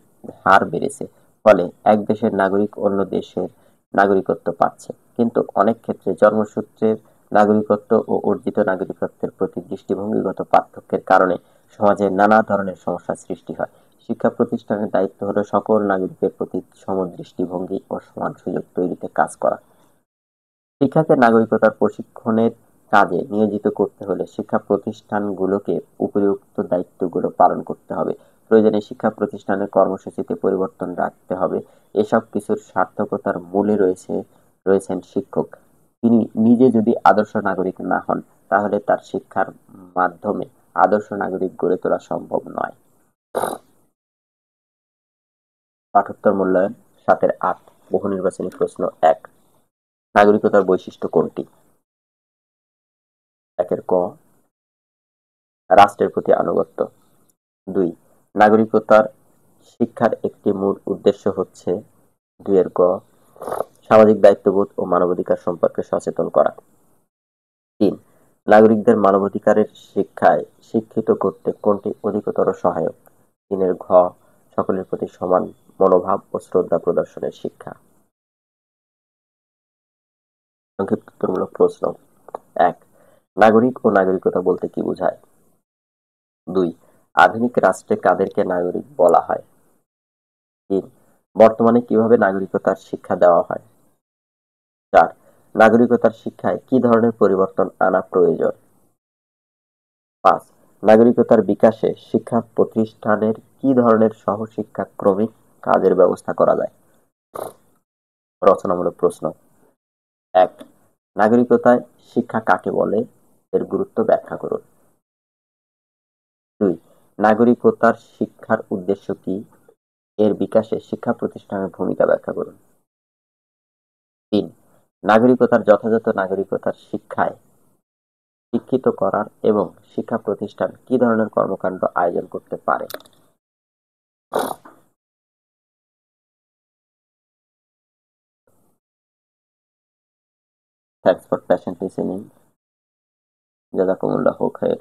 হার বেড়েছে, ফলে এক দেশের নাগরিক অন্য দেশের নাগরিকত্ব পাচ্ছে, কিন্তু অনেক ক্ষেত্রে জন্মসূত্রের নাগরিকত্ব ও অর্জিত নাগরিকত্বের প্রতি দৃষ্টিভঙ্গিগত পার্থক্যের কারণে সমাজে নানা ধরনের সমস্যার সৃষ্টি হয়। শিক্ষা প্রতিষ্ঠানের দায়িত্ব হলো সকল নাগরিকের প্রতি সমদৃষ্টিভঙ্গি ও সমান সুযোগ তৈরিতে কাজ করা। শিক্ষাকে নাগরিকতার প্রশিক্ষণের কাজে নিয়োজিত করতে হলে শিক্ষা প্রতিষ্ঠানগুলোকে উপরিউক্ত দায়িত্বগুলো পালন করতে হবে। প্রয়োজনে শিক্ষা প্রতিষ্ঠানের কর্মসূচিতে পরিবর্তন রাখতে হবে। এসব কিছুর সার্থকতার মূলে রয়েছেন শিক্ষক। তিনি নিজে যদি আদর্শ নাগরিক না হন, তাহলে তার শিক্ষার মাধ্যমে আদর্শ নাগরিক গড়ে তোলা সম্ভব নয়। পাঠোত্তর মূল্যায়ন ৭-৮ বহু নির্বাচনী প্রশ্ন ১। নাগরিকতার বৈশিষ্ট্য কোনটি? ১ ক রাষ্ট্রের প্রতি আনুগত্য। ২. নাগরিকতার শিক্ষার একটি মূল উদ্দেশ্য হচ্ছে ২ ক সামাজিক দায়িত্ববোধ ও মানবাধিকার সম্পর্কে সচেতন করা। ৩. নাগরিকদের মানবাধিকারের শিক্ষায় শিক্ষিত করতে কোনটি অধিকতর সহায়ক? ৩ ঘ সকলের প্রতি সমান মনোভাব ও শ্রদ্ধা প্রদর্শনের শিক্ষা। সংক্ষিপ্ত উত্তরমূলক প্রশ্ন। ১. নাগরিক ও নাগরিকতা বলতে কি বোঝায়? ২. আধুনিক রাষ্ট্রে কাদেরকে নাগরিক বলা হয়? ৩. বর্তমানে কিভাবে নাগরিকতার শিক্ষা দেওয়া হয়? ৪. নাগরিকতার শিক্ষায় কি ধরনের পরিবর্তন আনা প্রয়োজন? ৫. নাগরিকতার বিকাশে শিক্ষা প্রতিষ্ঠানের কি ধরনের সহশিক্ষা ক্রমিক কাজের ব্যবস্থা করা যায়? রচনামূলক প্রশ্ন। ১. নাগরিকতায় শিক্ষা কাকে বলে? এর গুরুত্ব ব্যাখ্যা করুন। ২. নাগরিকতার শিক্ষার উদ্দেশ্য কি? এর বিকাশে শিক্ষা প্রতিষ্ঠানের ভূমিকা ব্যাখ্যা করুন। ৩. নাগরিকতার যথাযথ নাগরিকতার শিক্ষায় শিক্ষিত করার এবং শিক্ষা প্রতিষ্ঠান কি ধরনের কর্মকাণ্ড আয়োজন করতে পারে? Thanks for patiently listening. জাযাকুমুল্লাহু Khair.